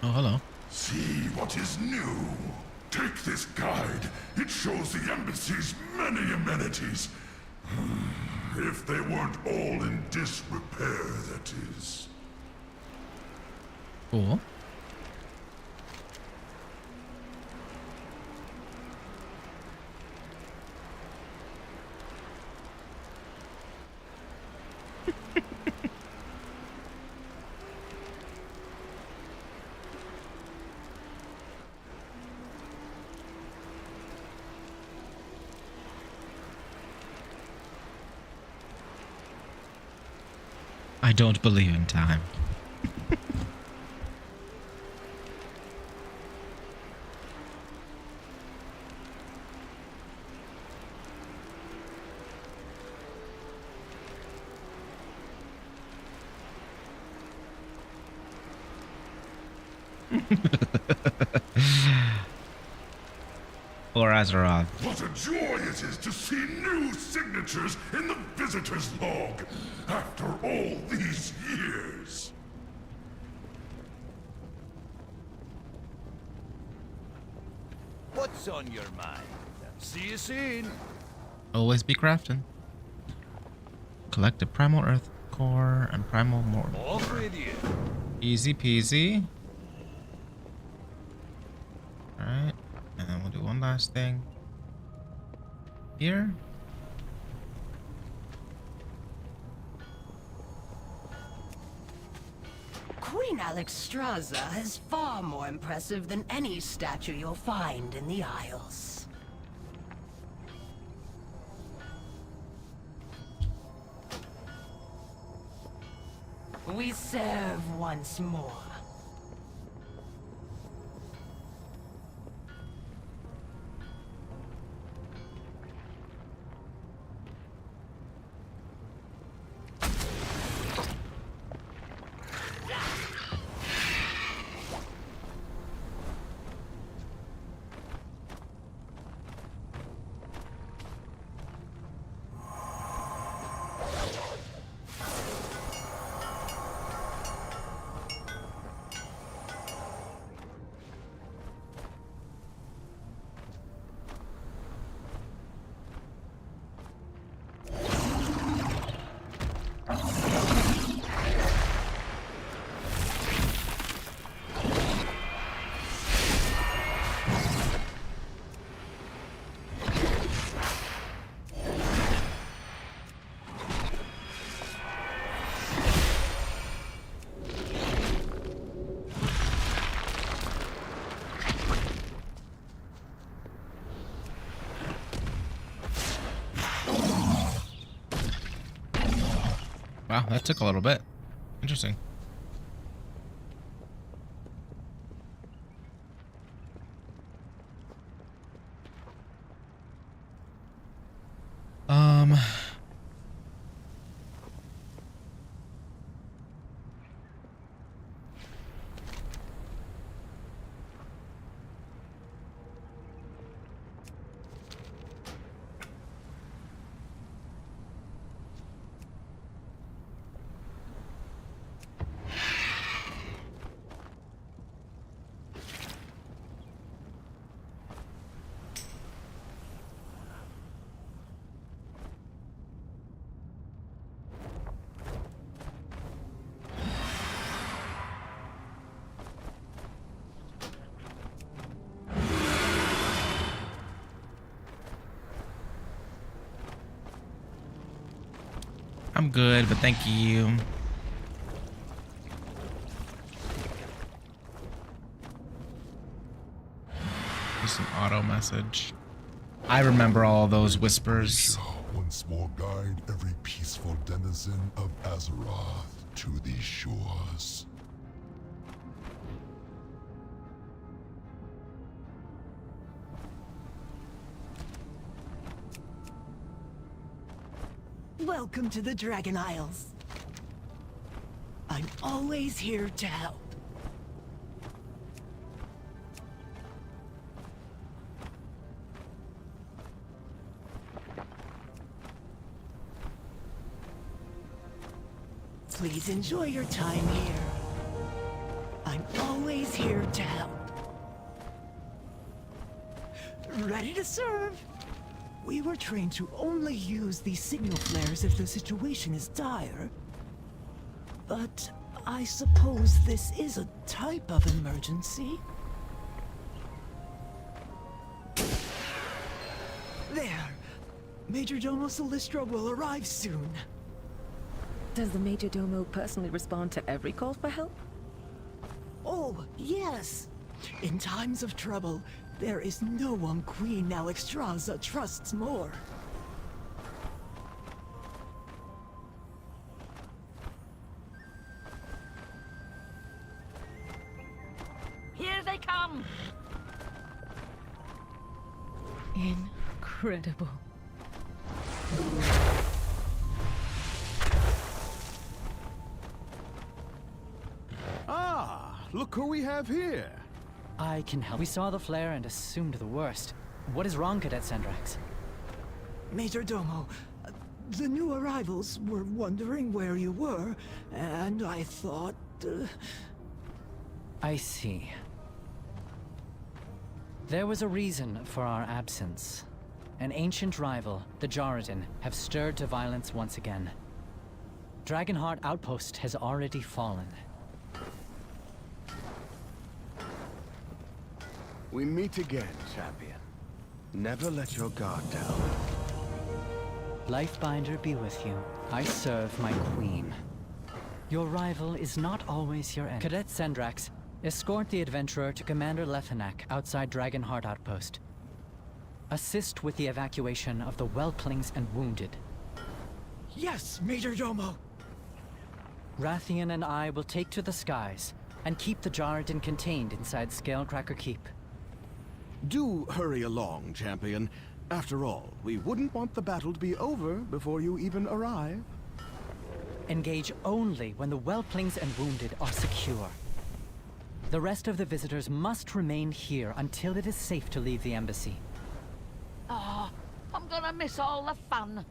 Oh, hello. See what is new. Take this guide. It shows the embassy's many amenities. If they weren't all in disrepair, that is. Cool. I don't believe in time. Or Azeroth. What a joy it is to see new signatures in the visitor's log after all these years. What's on your mind? See you soon. Always be crafting. Collect a primal earth core and primal mortal Off core. with you. Easy peasy. Alright. And then we'll do one last thing. Here. Queen Alexstrasza is far more impressive than any statue you'll find in the Isles. We serve once more. Wow, that took a little bit. Interesting. I'm good, but thank you. Just an auto message. I remember all those whispers. Once more guide every peaceful denizen of Azeroth to these shores. Welcome to the Dragon Isles. I'm always here to help. Please enjoy your time here. I'm always here to help. Ready to serve? We were trained to only use these signal flares if the situation is dire. But I suppose this is a type of emergency. There. Major Domo Solistra will arrive soon. Does the Major Domo personally respond to every call for help? Oh, yes. In times of trouble, there is no one Queen Alexstrasza trusts more. Here they come! Incredible. Ah, look who we have here. I can help. We saw the flare and assumed the worst. What is wrong, Cadet Sandrax? Major Domo, the new arrivals were wondering where you were, and I thought... I see. There was a reason for our absence. An ancient rival, the Jarradin, have stirred to violence once again. Dragonheart Outpost has already fallen. We meet again, champion. Never let your guard down. Lifebinder be with you. I serve my queen. Your rival is not always your enemy. Cadet Sendrax, escort the adventurer to Commander Lethenak outside Dragonheart Outpost. Assist with the evacuation of the whelplings and wounded. Yes, Major Domo. Rathian and I will take to the skies and keep the Jarradin contained inside Scalecracker Keep. Do hurry along, champion. After all, we wouldn't want the battle to be over before you even arrive. Engage only when the whelplings and wounded are secure. The rest of the visitors must remain here until it is safe to leave the embassy. Oh, I'm gonna miss all the fun.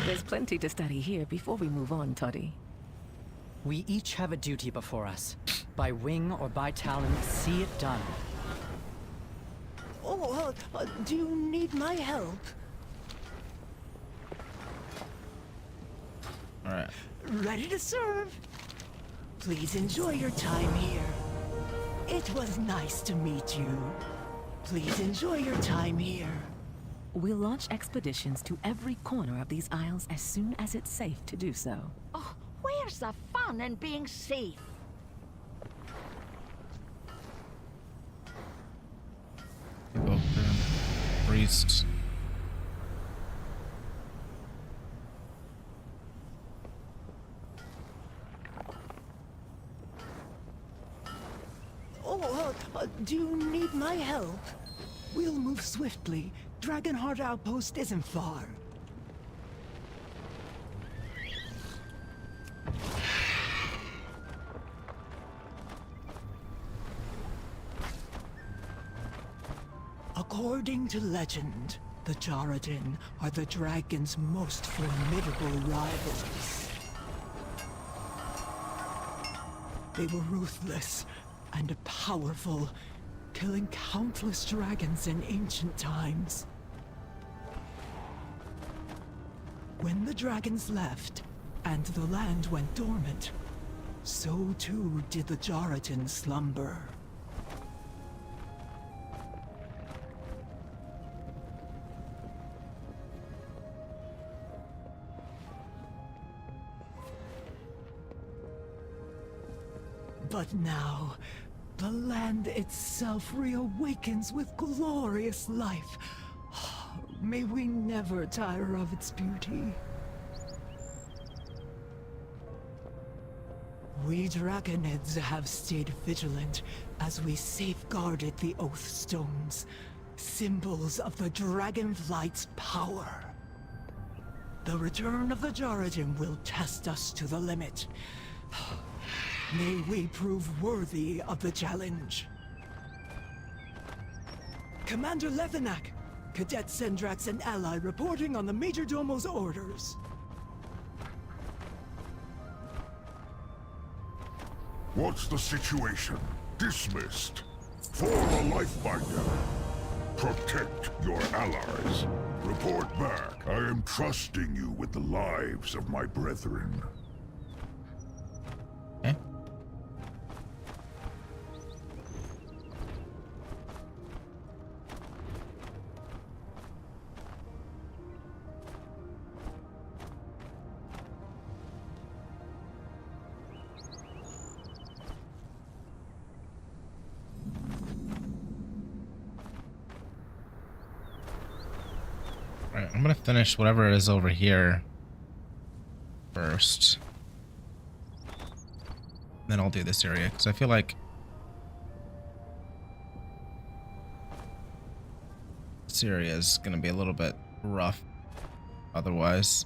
There's plenty to study here before we move on, Toddy. We each have a duty before us. By wing or by talon, see it done. Oh, do you need my help? Alright. Ready to serve. Please enjoy your time here. It was nice to meet you. Please enjoy your time here. We'll launch expeditions to every corner of these isles as soon as it's safe to do so. Oh, where's the fun in being safe? Priest. Oh, do you need my help? We'll move swiftly. Dragonheart Outpost isn't far. According to legend, the Jarradin are the dragon's most formidable rivals. They were ruthless and powerful, killing countless dragons in ancient times. When the dragons left, and the land went dormant, so too did the Jarradin slumber. But now, the land itself reawakens with glorious life. May we never tire of its beauty. We Dragonids have stayed vigilant as we safeguarded the Oath Stones, symbols of the Dragonflight's power. The return of the Jarradin will test us to the limit. May we prove worthy of the challenge. Commander Lethenak, Cadet Sendrax and ally reporting on the Majordomo's orders. What's the situation? Dismissed. Form a Lifebinder. Protect your allies. Report back. I am trusting you with the lives of my brethren. Okay. Right, I'm gonna finish whatever is over here first. Then I'll do this area, because I feel like this area is gonna be a little bit rough otherwise.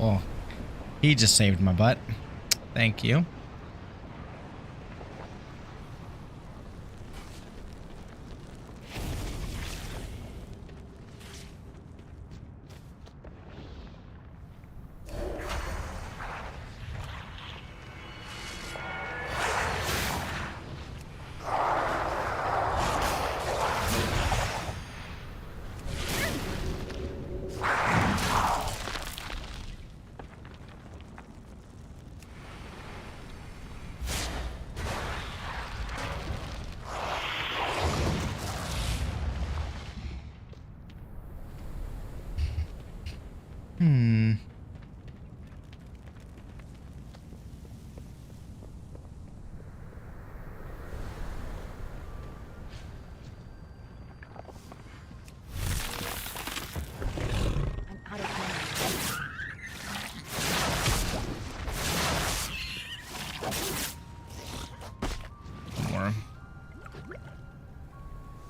Oh, he just saved my butt. Thank you. More.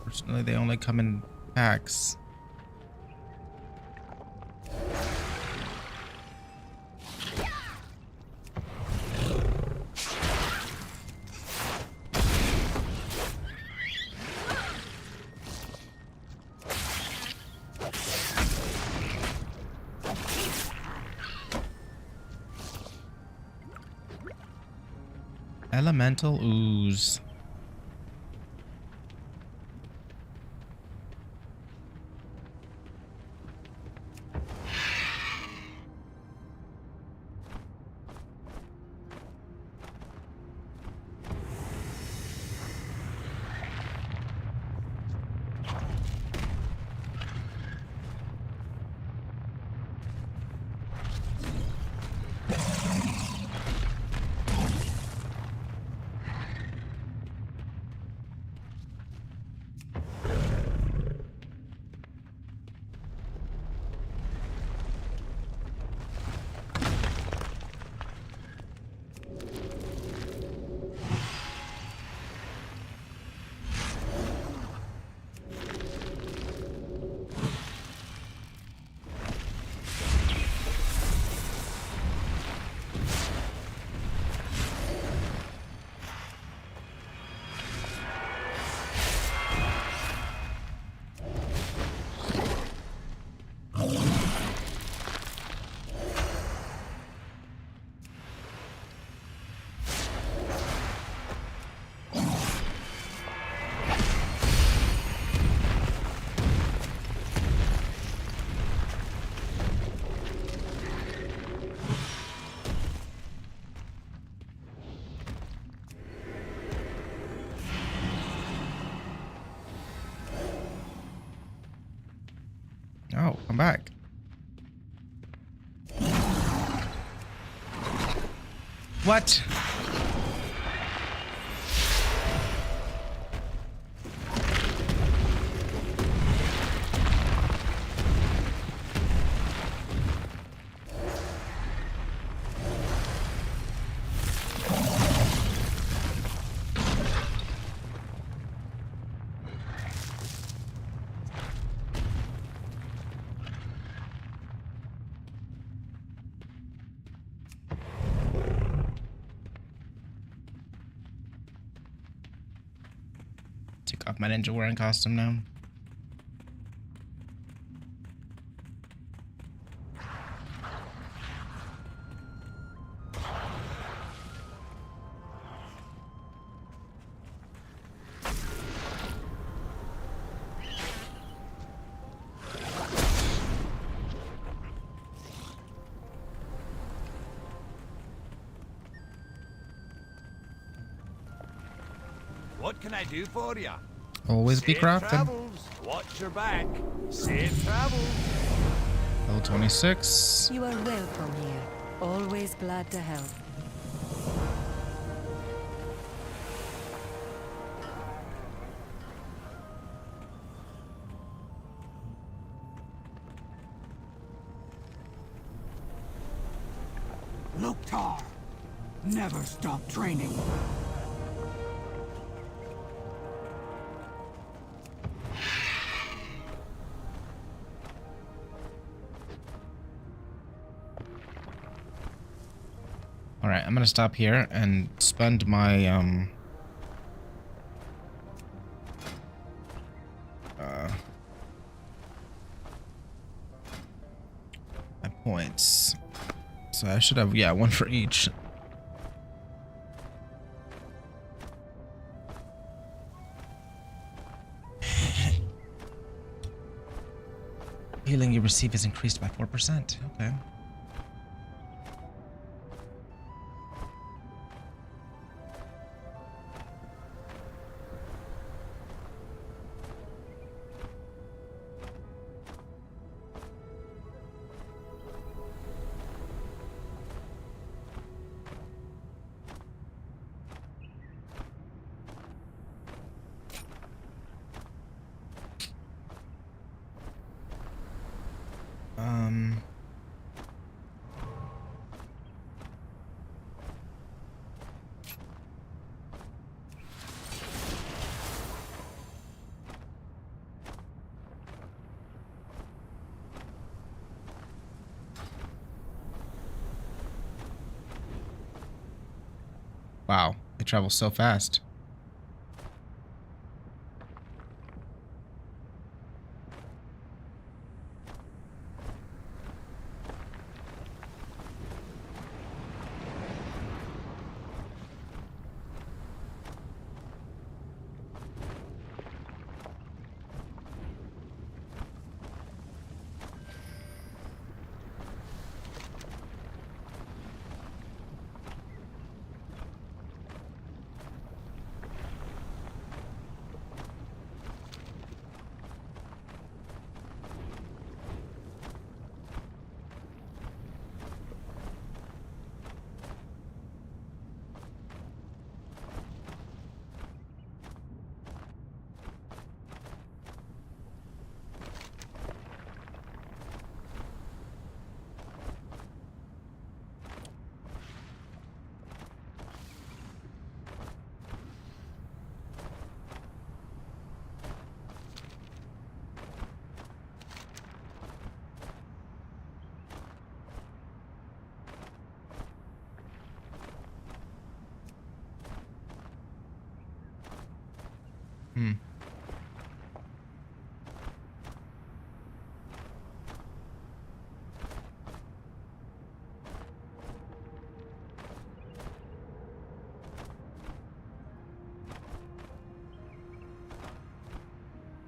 Fortunately, they only come in packs. Elemental ooze. Oh, I'm back. What? Take off my ninja wearing costume now. What can I do for you? Always be Safe crafting. travels. Watch your back. Safe travels. Level 26. You are welcome here. Always glad to help. Loktar, never stop training. Alright, I'm gonna stop here and spend my, my points. So I should have, yeah, one for each. Healing you receive is increased by 4%. Okay. Wow, they travel so fast.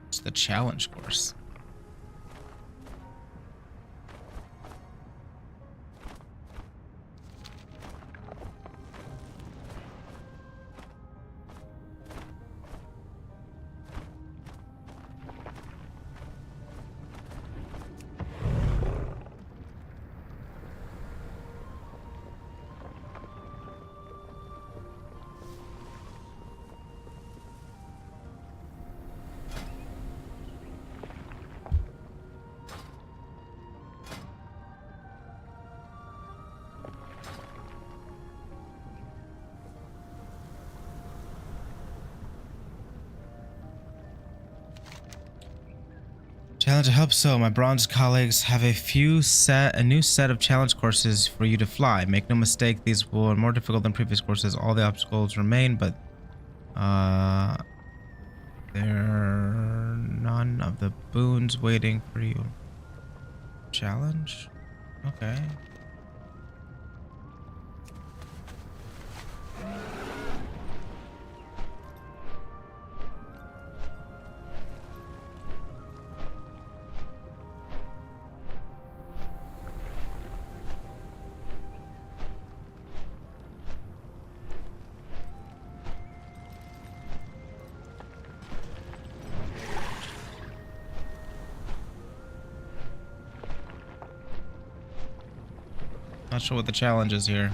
It's the challenge course. Challenge, I hope so. My bronze colleagues have a new set of challenge courses for you to fly. Make no mistake, these will be more difficult than previous courses. All the obstacles remain, but there are none of the boons waiting for you. Challenge? Okay. Not sure what the challenge is here.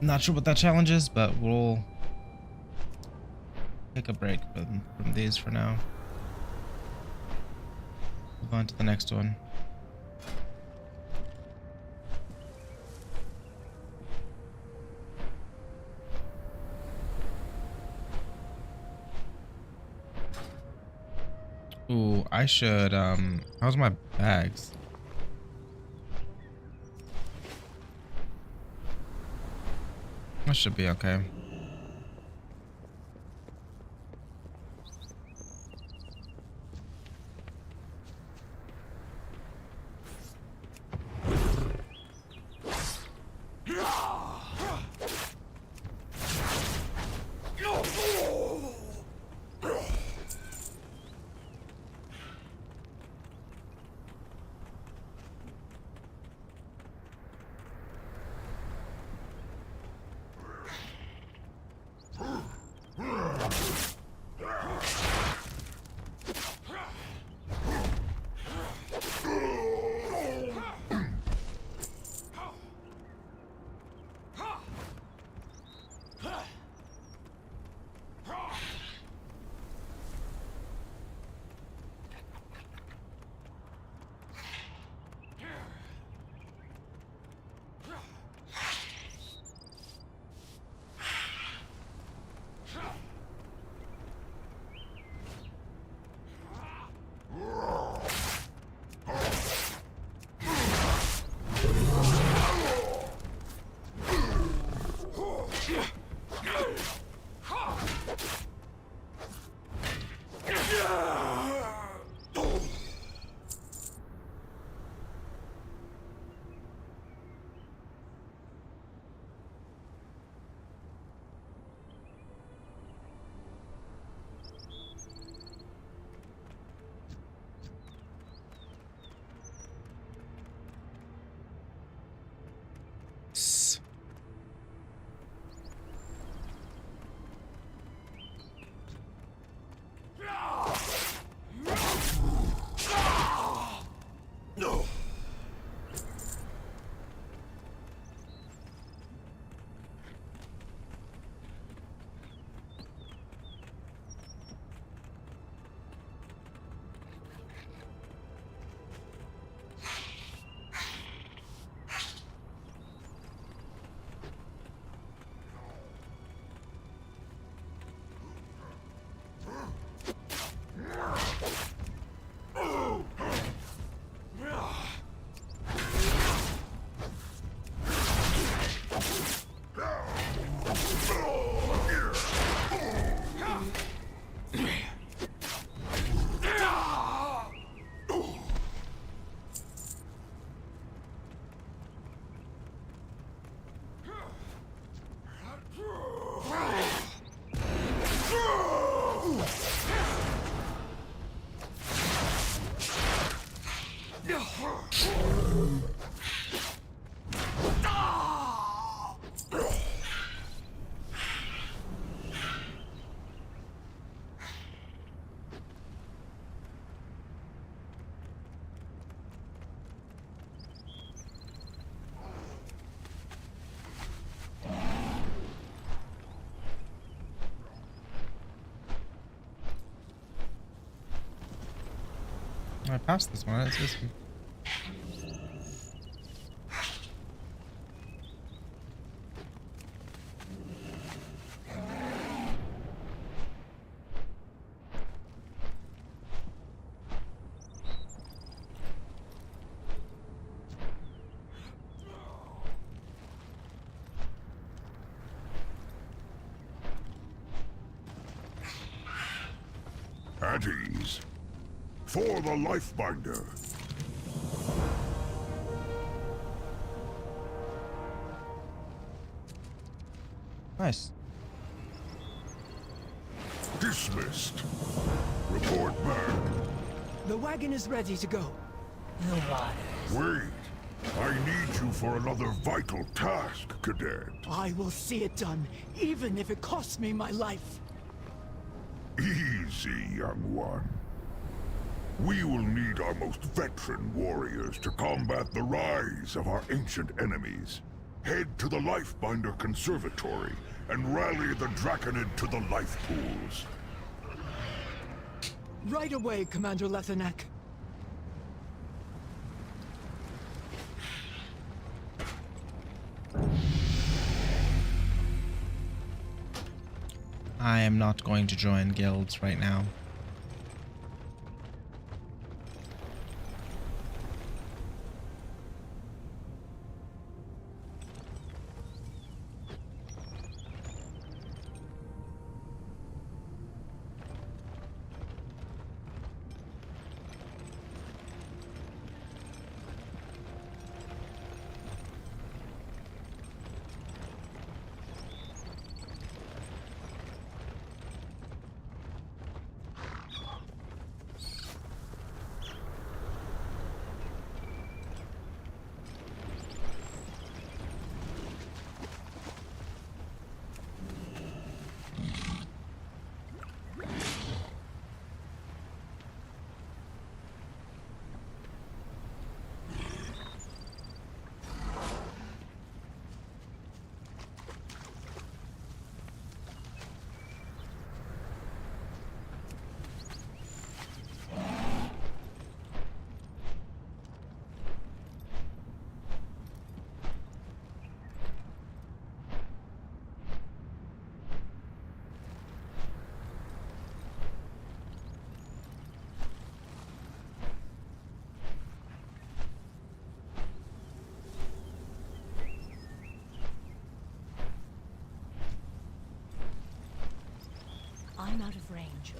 Not sure what that challenge is, but we'll take a break from these for now. Move on to the next one. Ooh, I should, how's my bags? That should be okay. I passed this one. It's this one. At ease. For the Lifebinder. Nice. Dismissed. Report back. The wagon is ready to go. The waters. Wait. I need you for another vital task, Cadet. I will see it done, even if it costs me my life. Easy, young one. We will need our most veteran warriors to combat the rise of our ancient enemies. Head to the Lifebinder Conservatory and rally the Draconid to the life pools. Right away, Commander Lethenek. I am not going to join guilds right now. I'm out of range.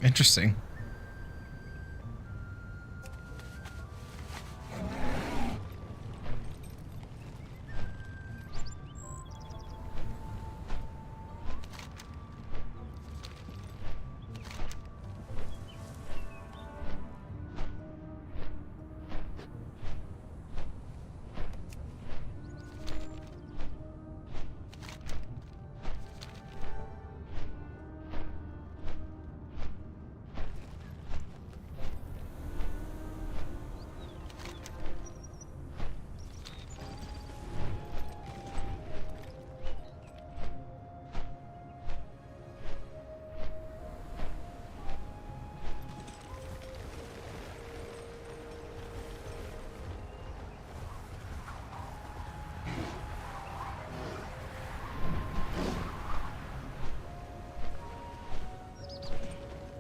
Interesting.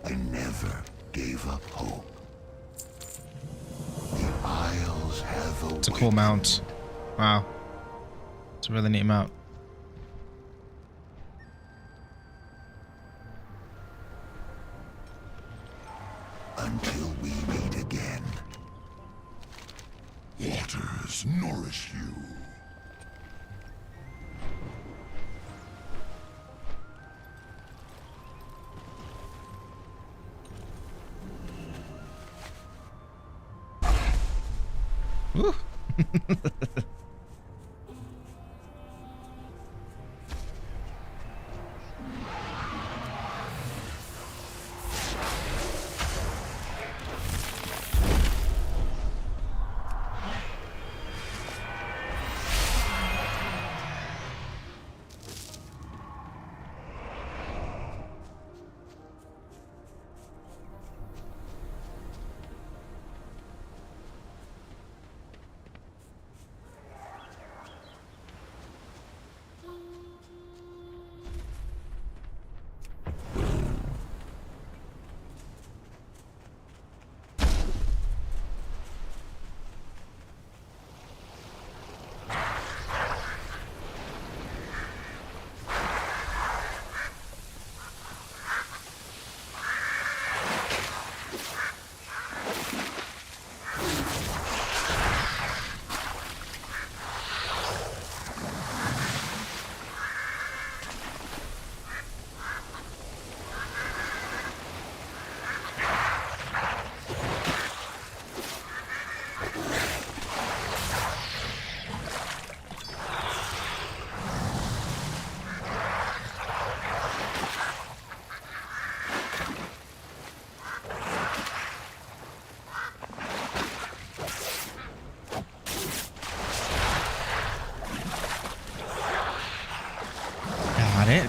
I never gave up hope. The Isles have awakened. It's a cool mount. Wow. It's a really neat mount. Until we meet again. Waters nourish you. Woo.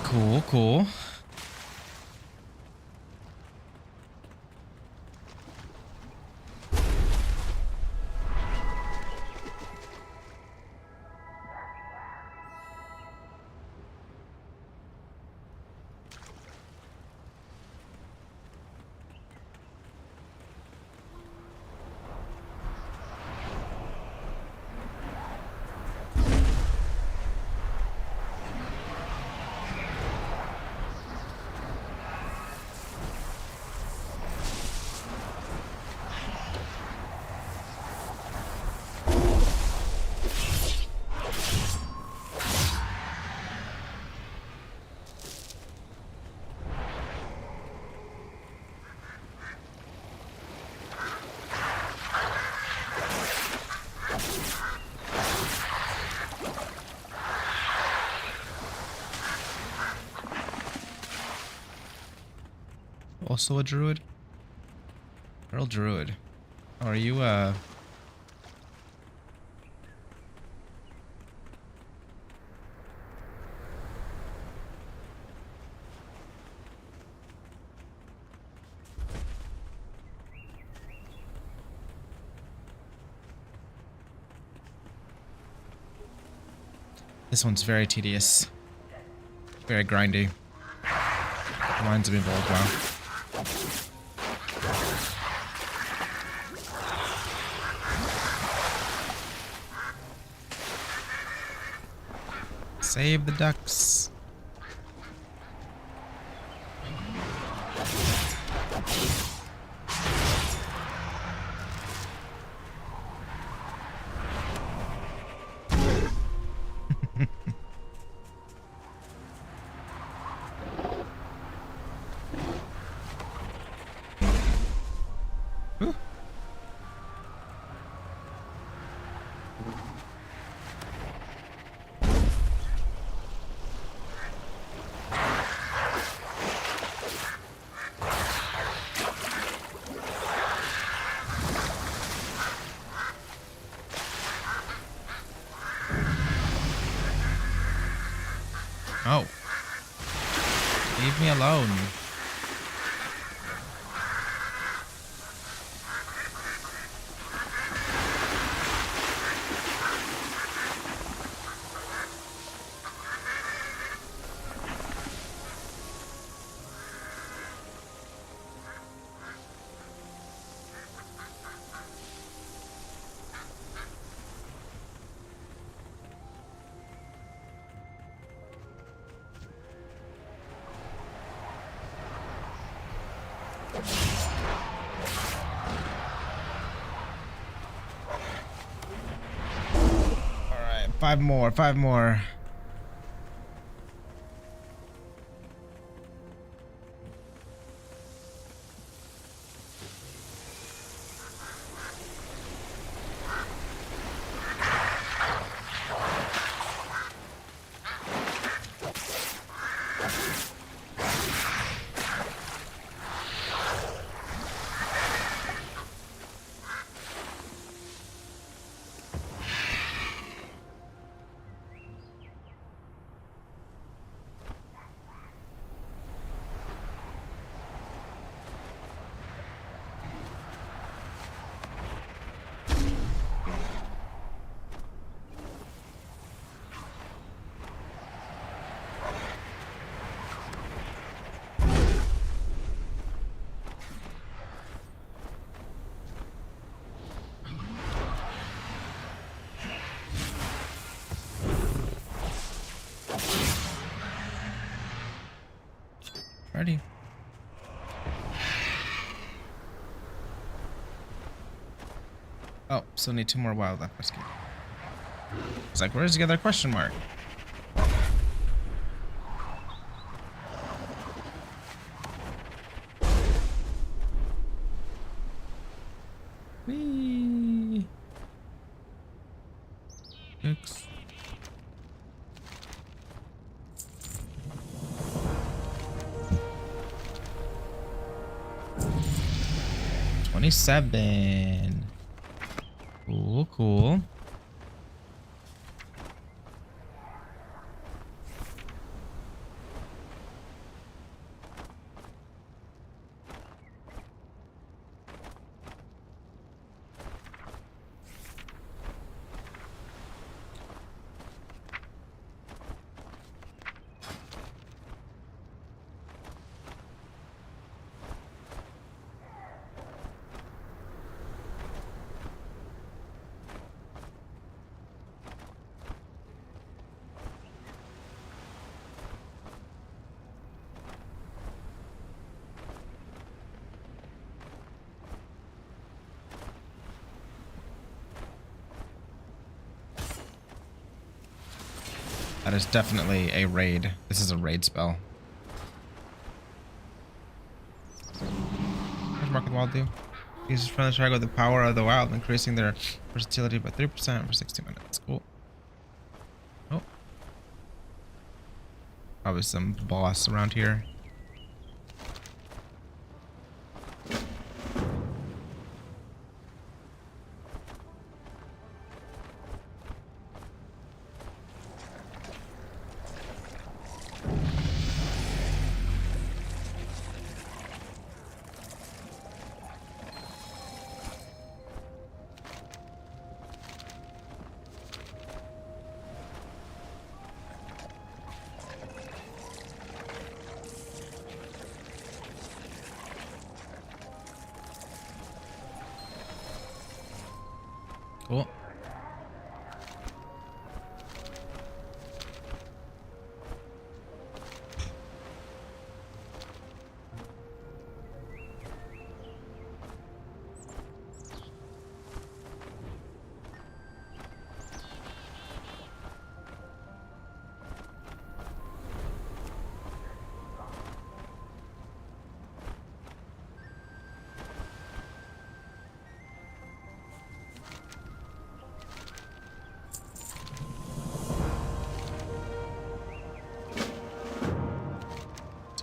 Cool, cool. Also a druid? Earl Druid. Are you, This one's very tedious. Very grindy. Reminds me of old WoW. Save the ducks. Oh. Leave me alone. Alright, five more. Ready. Oh, still need 2 more wildlife rescue. It's like, where's the other question mark? Whee! 6. $27. Cool. That is definitely a raid. This is a raid spell. What does Mark of the Wild do? Uses friendly strike with the power of the wild, increasing their versatility by 3% for 60 minutes. Cool. Oh. Probably some boss around here. Cool.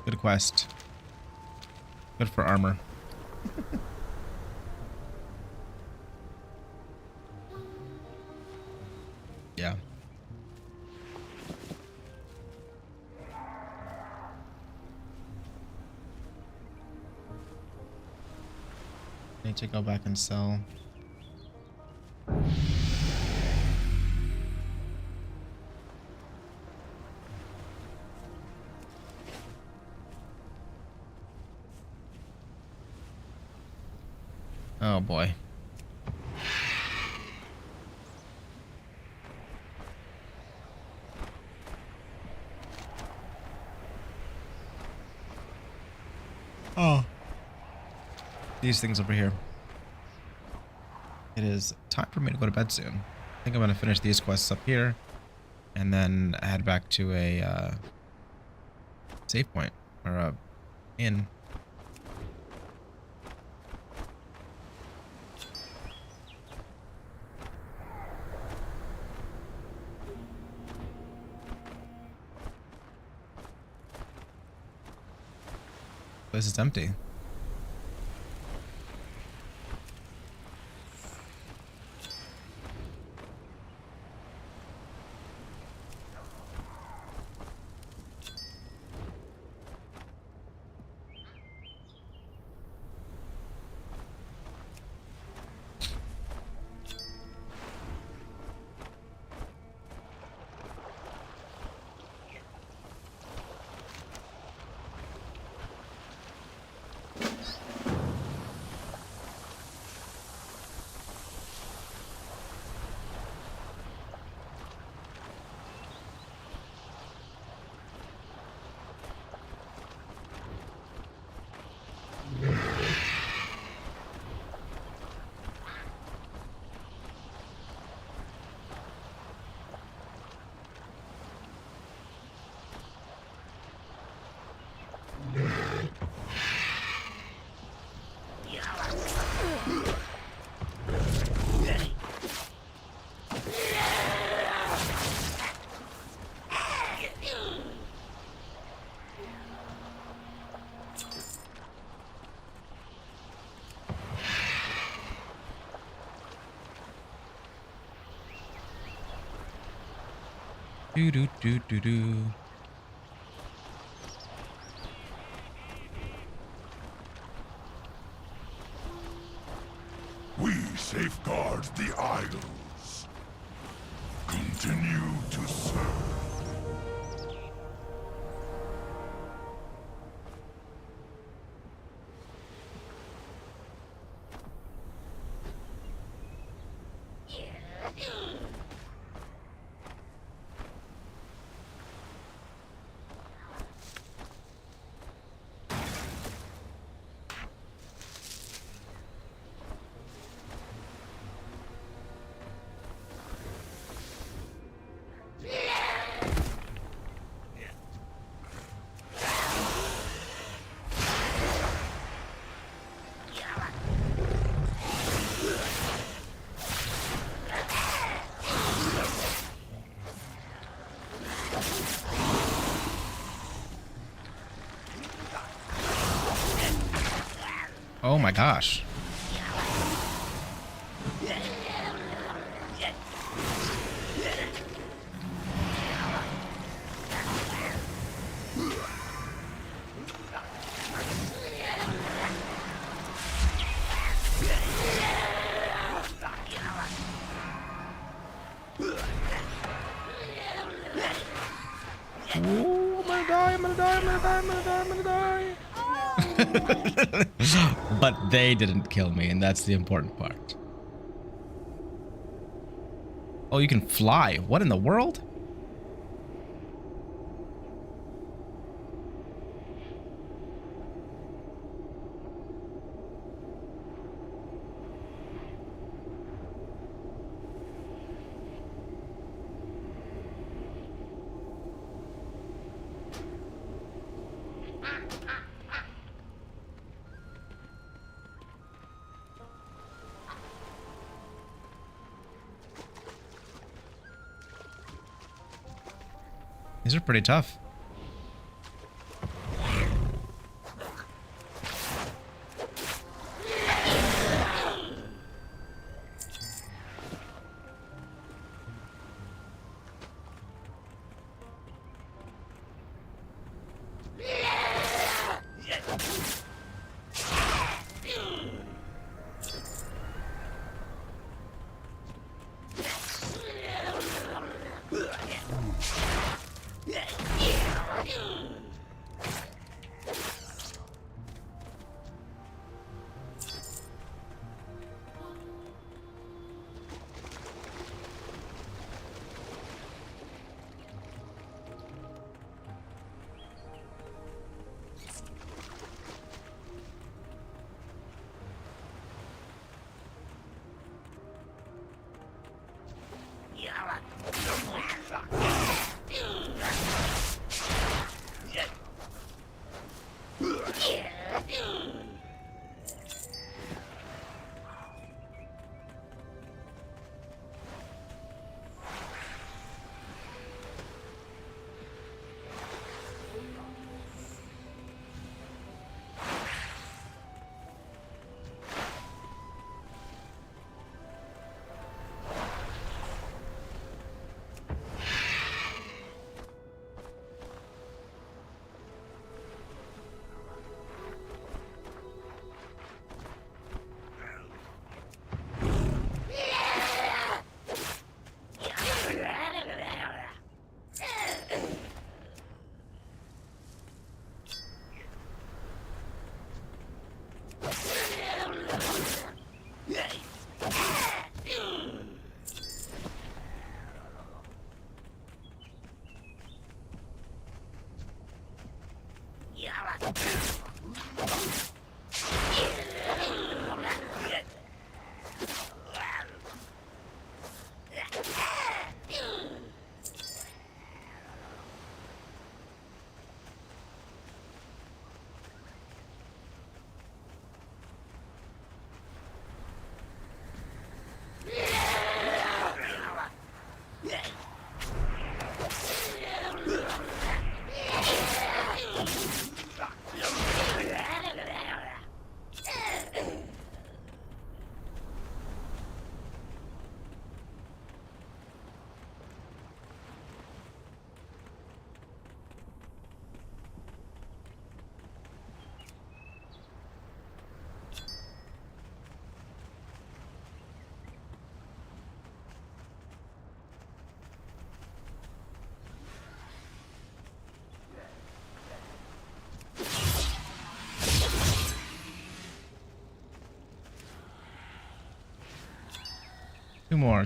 Good quest. Good for armor. Yeah. Need to go back and sell. Oh boy. Oh. These things over here. It is time for me to go to bed soon. I think I'm going to finish these quests up here and then head back to a save point or a inn. This is empty. Do do do do do. We safeguard the idols. Continue to serve. Oh my gosh. Ooh, I'm gonna die, I'm gonna die, I'm gonna die, I'm gonna die, I'm gonna die. But they didn't kill me, and that's the important part. Oh, you can fly. What in the world? These are pretty tough.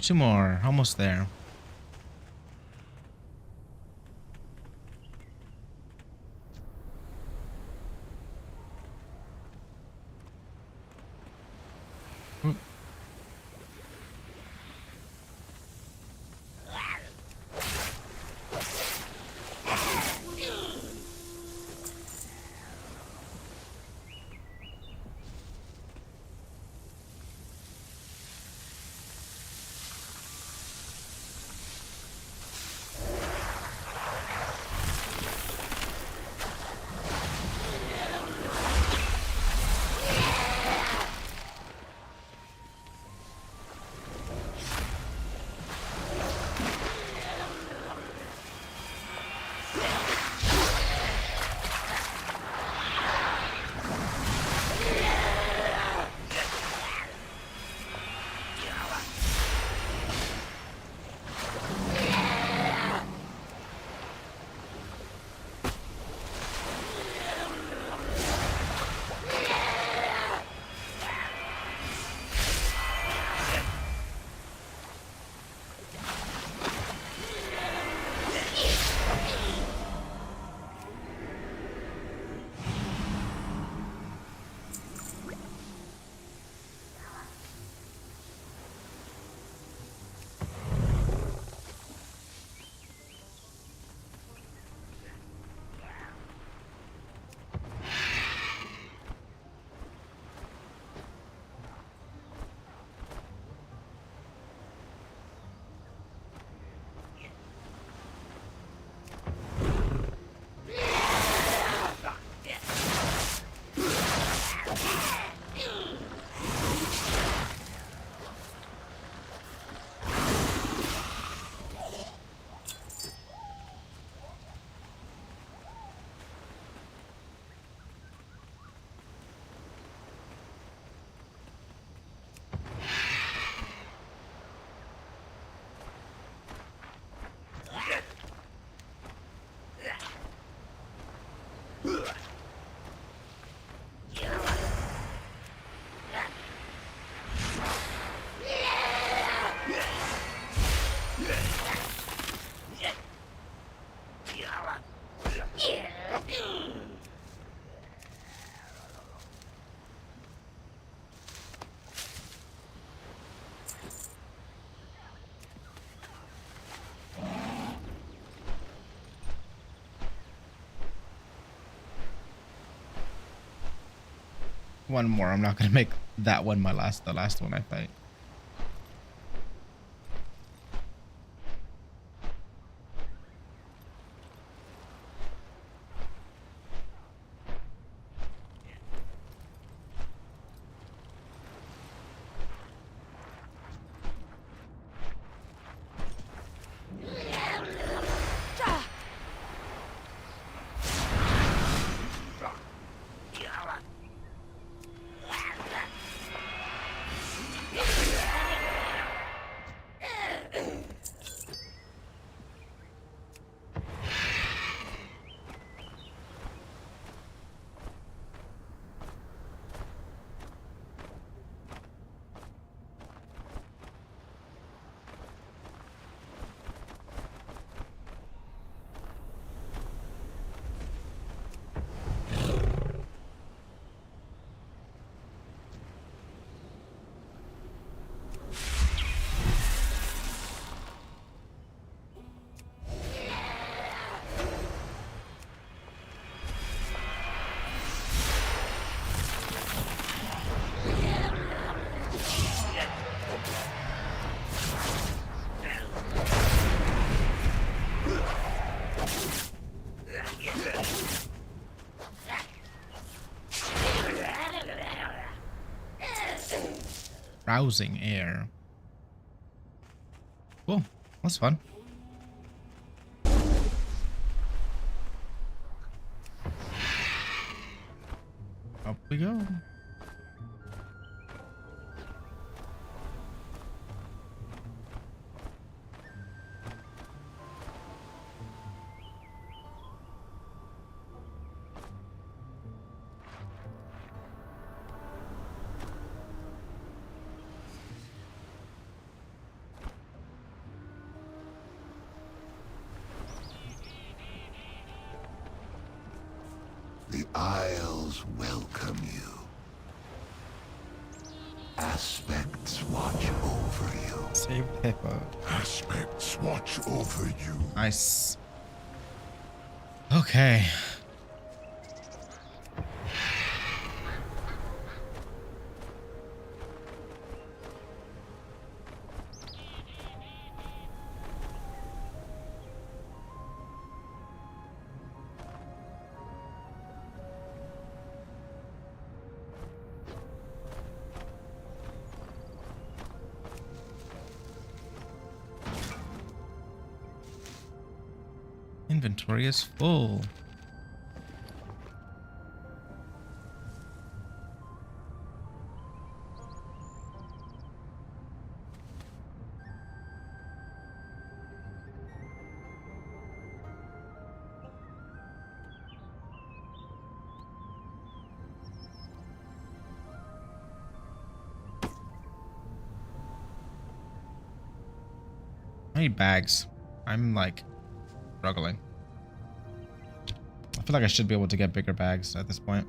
Two more, almost there. one more. I'm not gonna make that one the last one I fight. Rousing air. Cool. That's fun. Up we go. The Isles welcome you. Aspects watch over you. Save Pippa. Aspects watch over you. Nice. Okay. Inventory is full. I need bags. I'm like struggling. I feel like I should be able to get bigger bags at this point.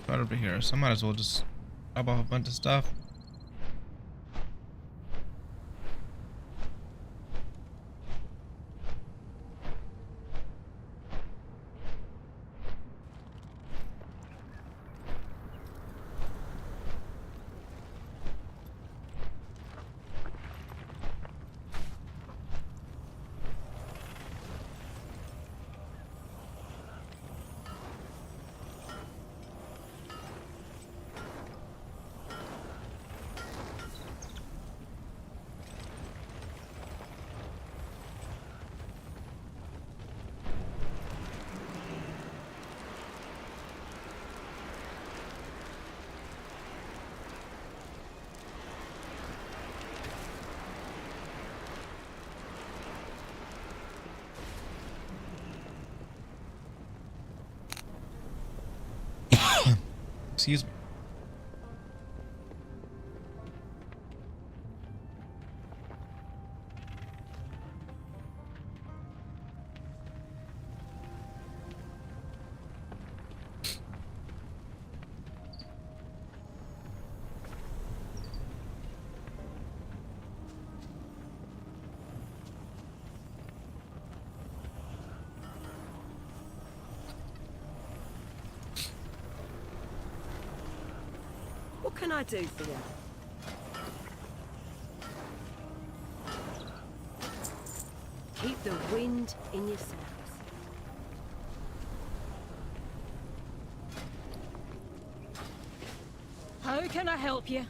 Right over here, so I might as well just drop off a bunch of stuff. Excuse me. What can I do for you? Keep the wind in your sails. How can I help you?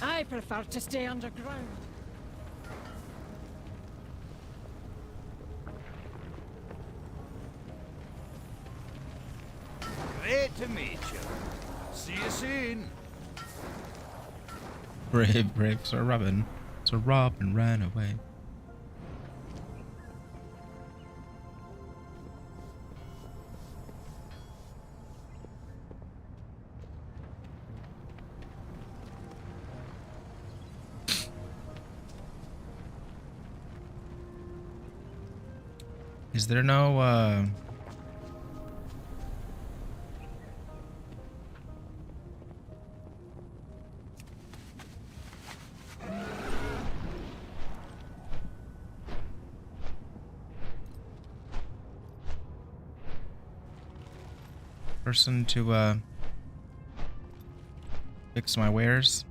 I prefer to stay underground. Great to meet you. See you soon. Brave Sir Robin. Sir Robin ran away. Is there no person to fix my wares?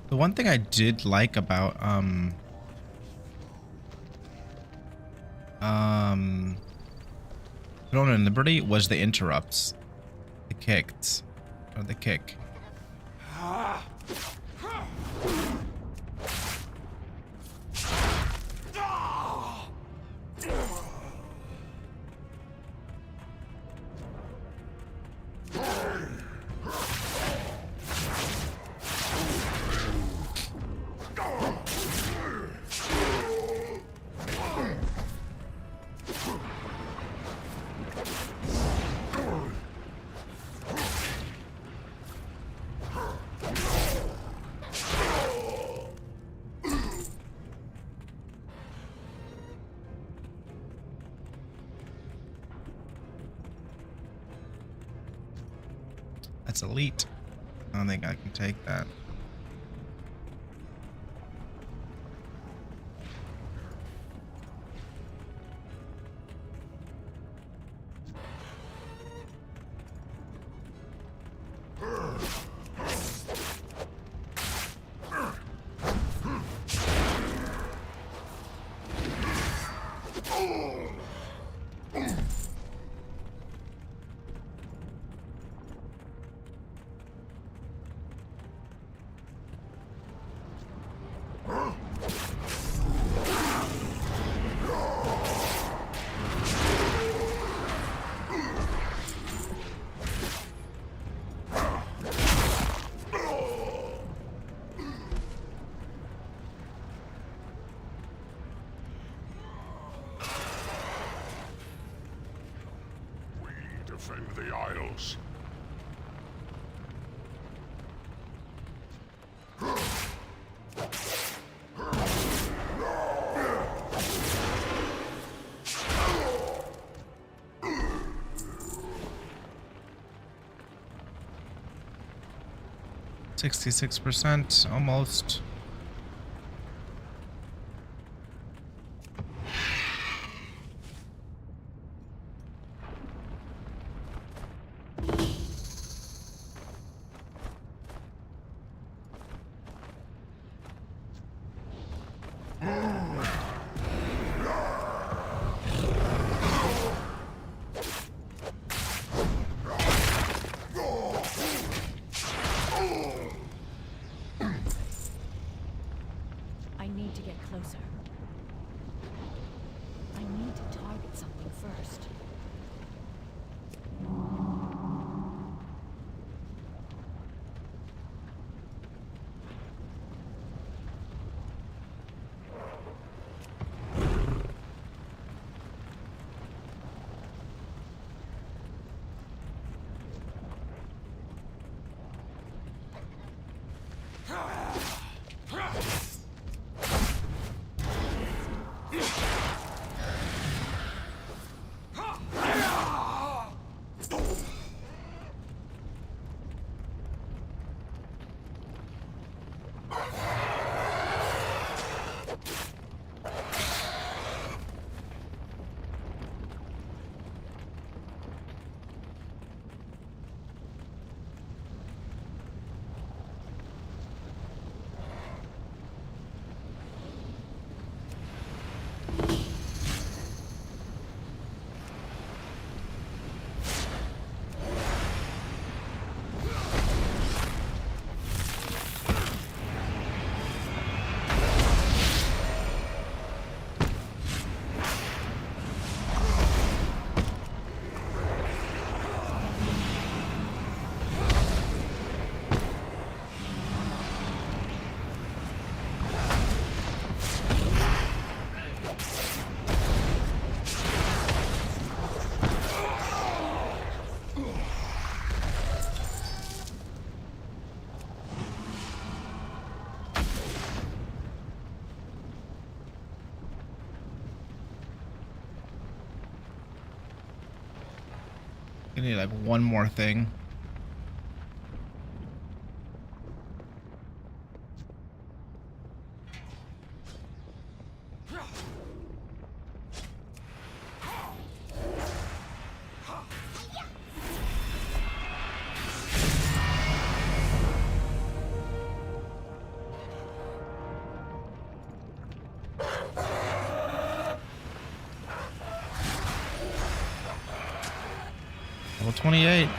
The one thing I did like about Throne and Liberty was the interrupts. The kicked. Or the kick. That's elite. I don't think I can take that. close. 66%, almost. I need to get closer. I need to target something first. I need like one more thing. Level 28.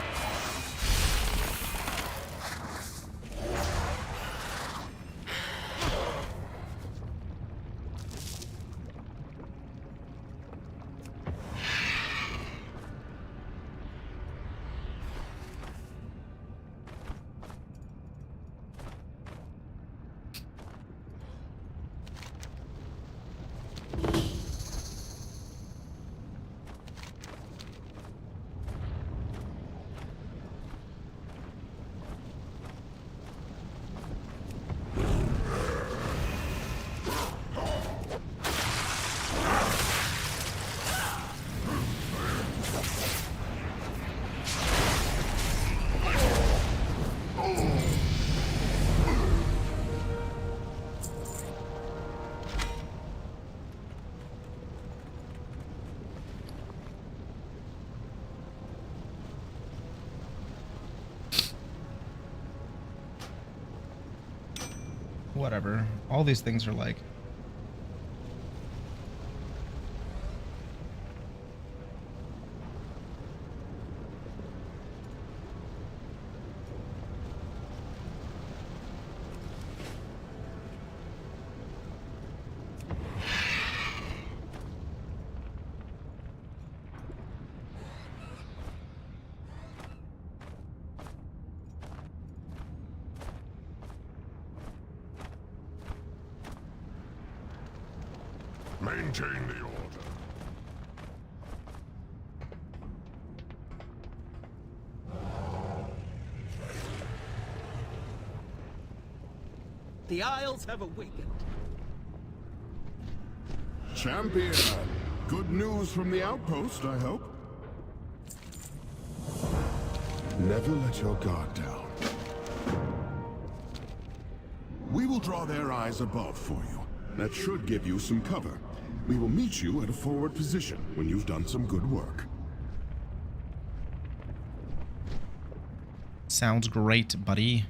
Whatever. All these things are like Maintain the order. The Isles have awakened. Champion, good news from the outpost, I hope. Never let your guard down. We will draw their eyes above for you. That should give you some cover. We will meet you at a forward position when you've done some good work. Sounds great, buddy.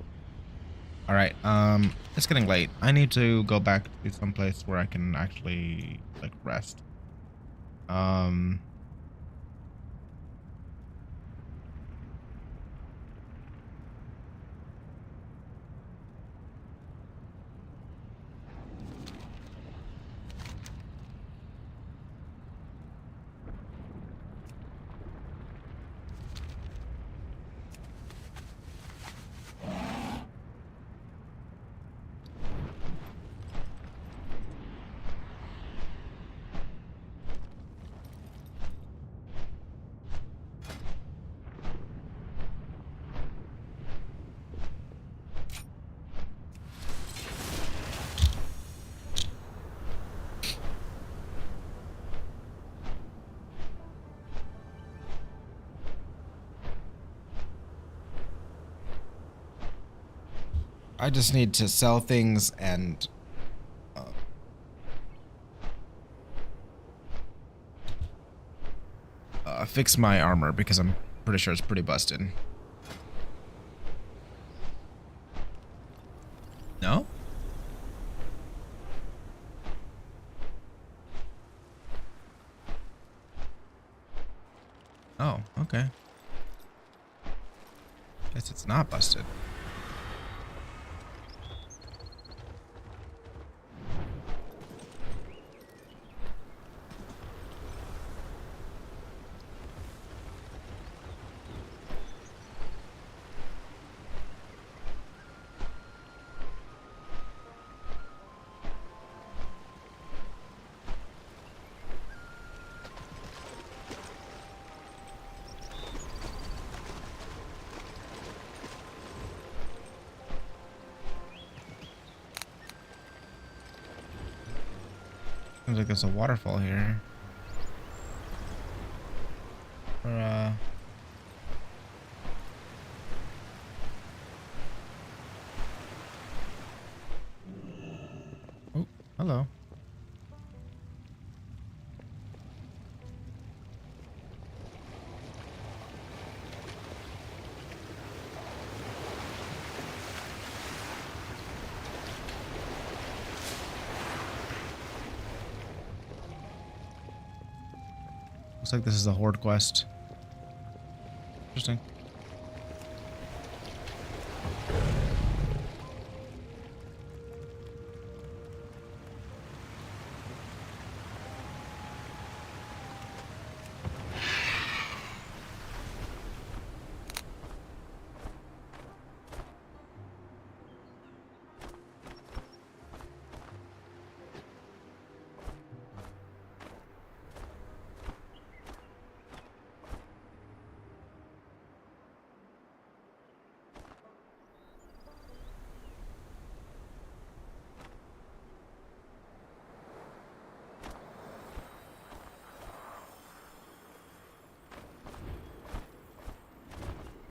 All right, it's getting late. I need to go back to some place where I can actually like rest. I just need to sell things and fix my armor because I'm pretty sure it's pretty busted. No? Oh, okay. Guess it's not busted. Seems like there's a waterfall here. Or, oh, hello. Looks like this is a horde quest. Interesting.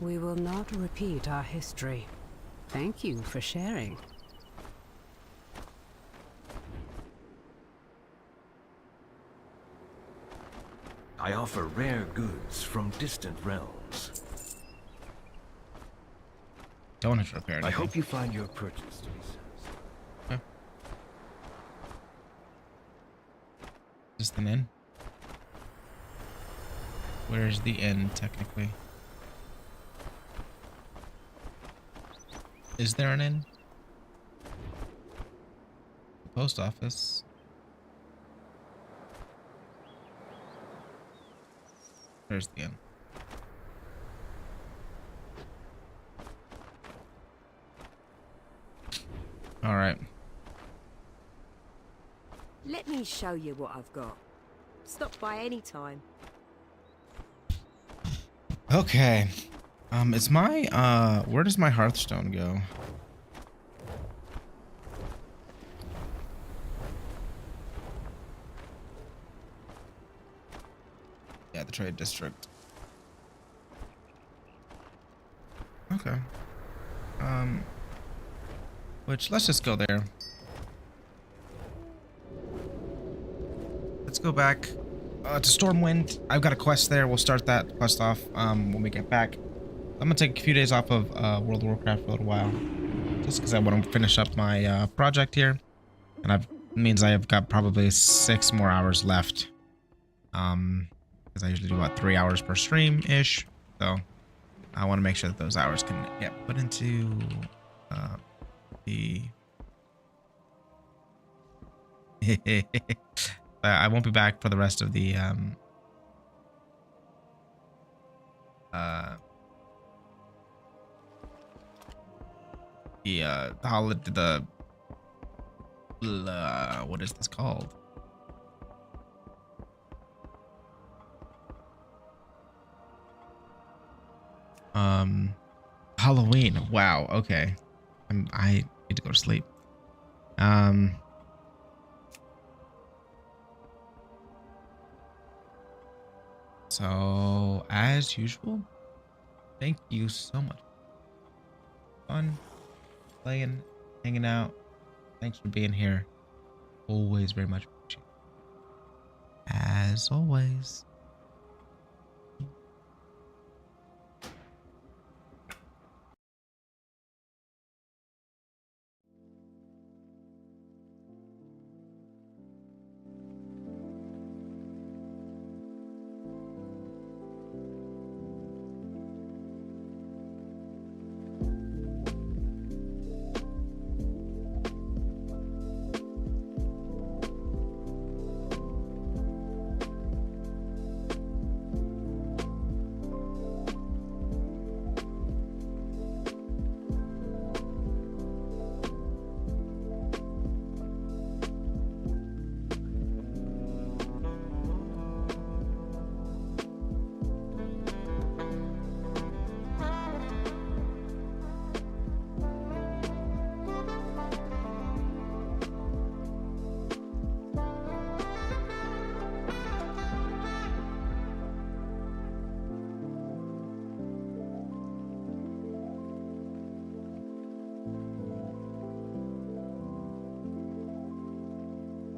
We will not repeat our history. Thank you for sharing. I offer rare goods from distant realms. Don't have to repair anything. I hope you find your purchase to be satisfying. Okay. Is this an inn? Where's the inn, technically? Is there an inn? Post office. There's the inn. All right. Let me show you what I've got. Stop by any time. Okay. Is my where does my Hearthstone go? trade district. Okay. Which, let's just go there. Let's go back to Stormwind. I've got a quest there. We'll start that quest off when we get back. I'm gonna take a few days off of World of Warcraft for a little while, just because I want to finish up my project here, and it means I have got probably 6 more hours left. Because I usually do what, 3 hours per stream ish, so I want to make sure that those hours can get put into the. I won't be back for the rest of the holiday, what is this called? Halloween. Wow. Okay. I need to go to sleep. So as usual, thank you so much. Fun playing, hanging out. Thanks for being here. Always very much appreciated. As always.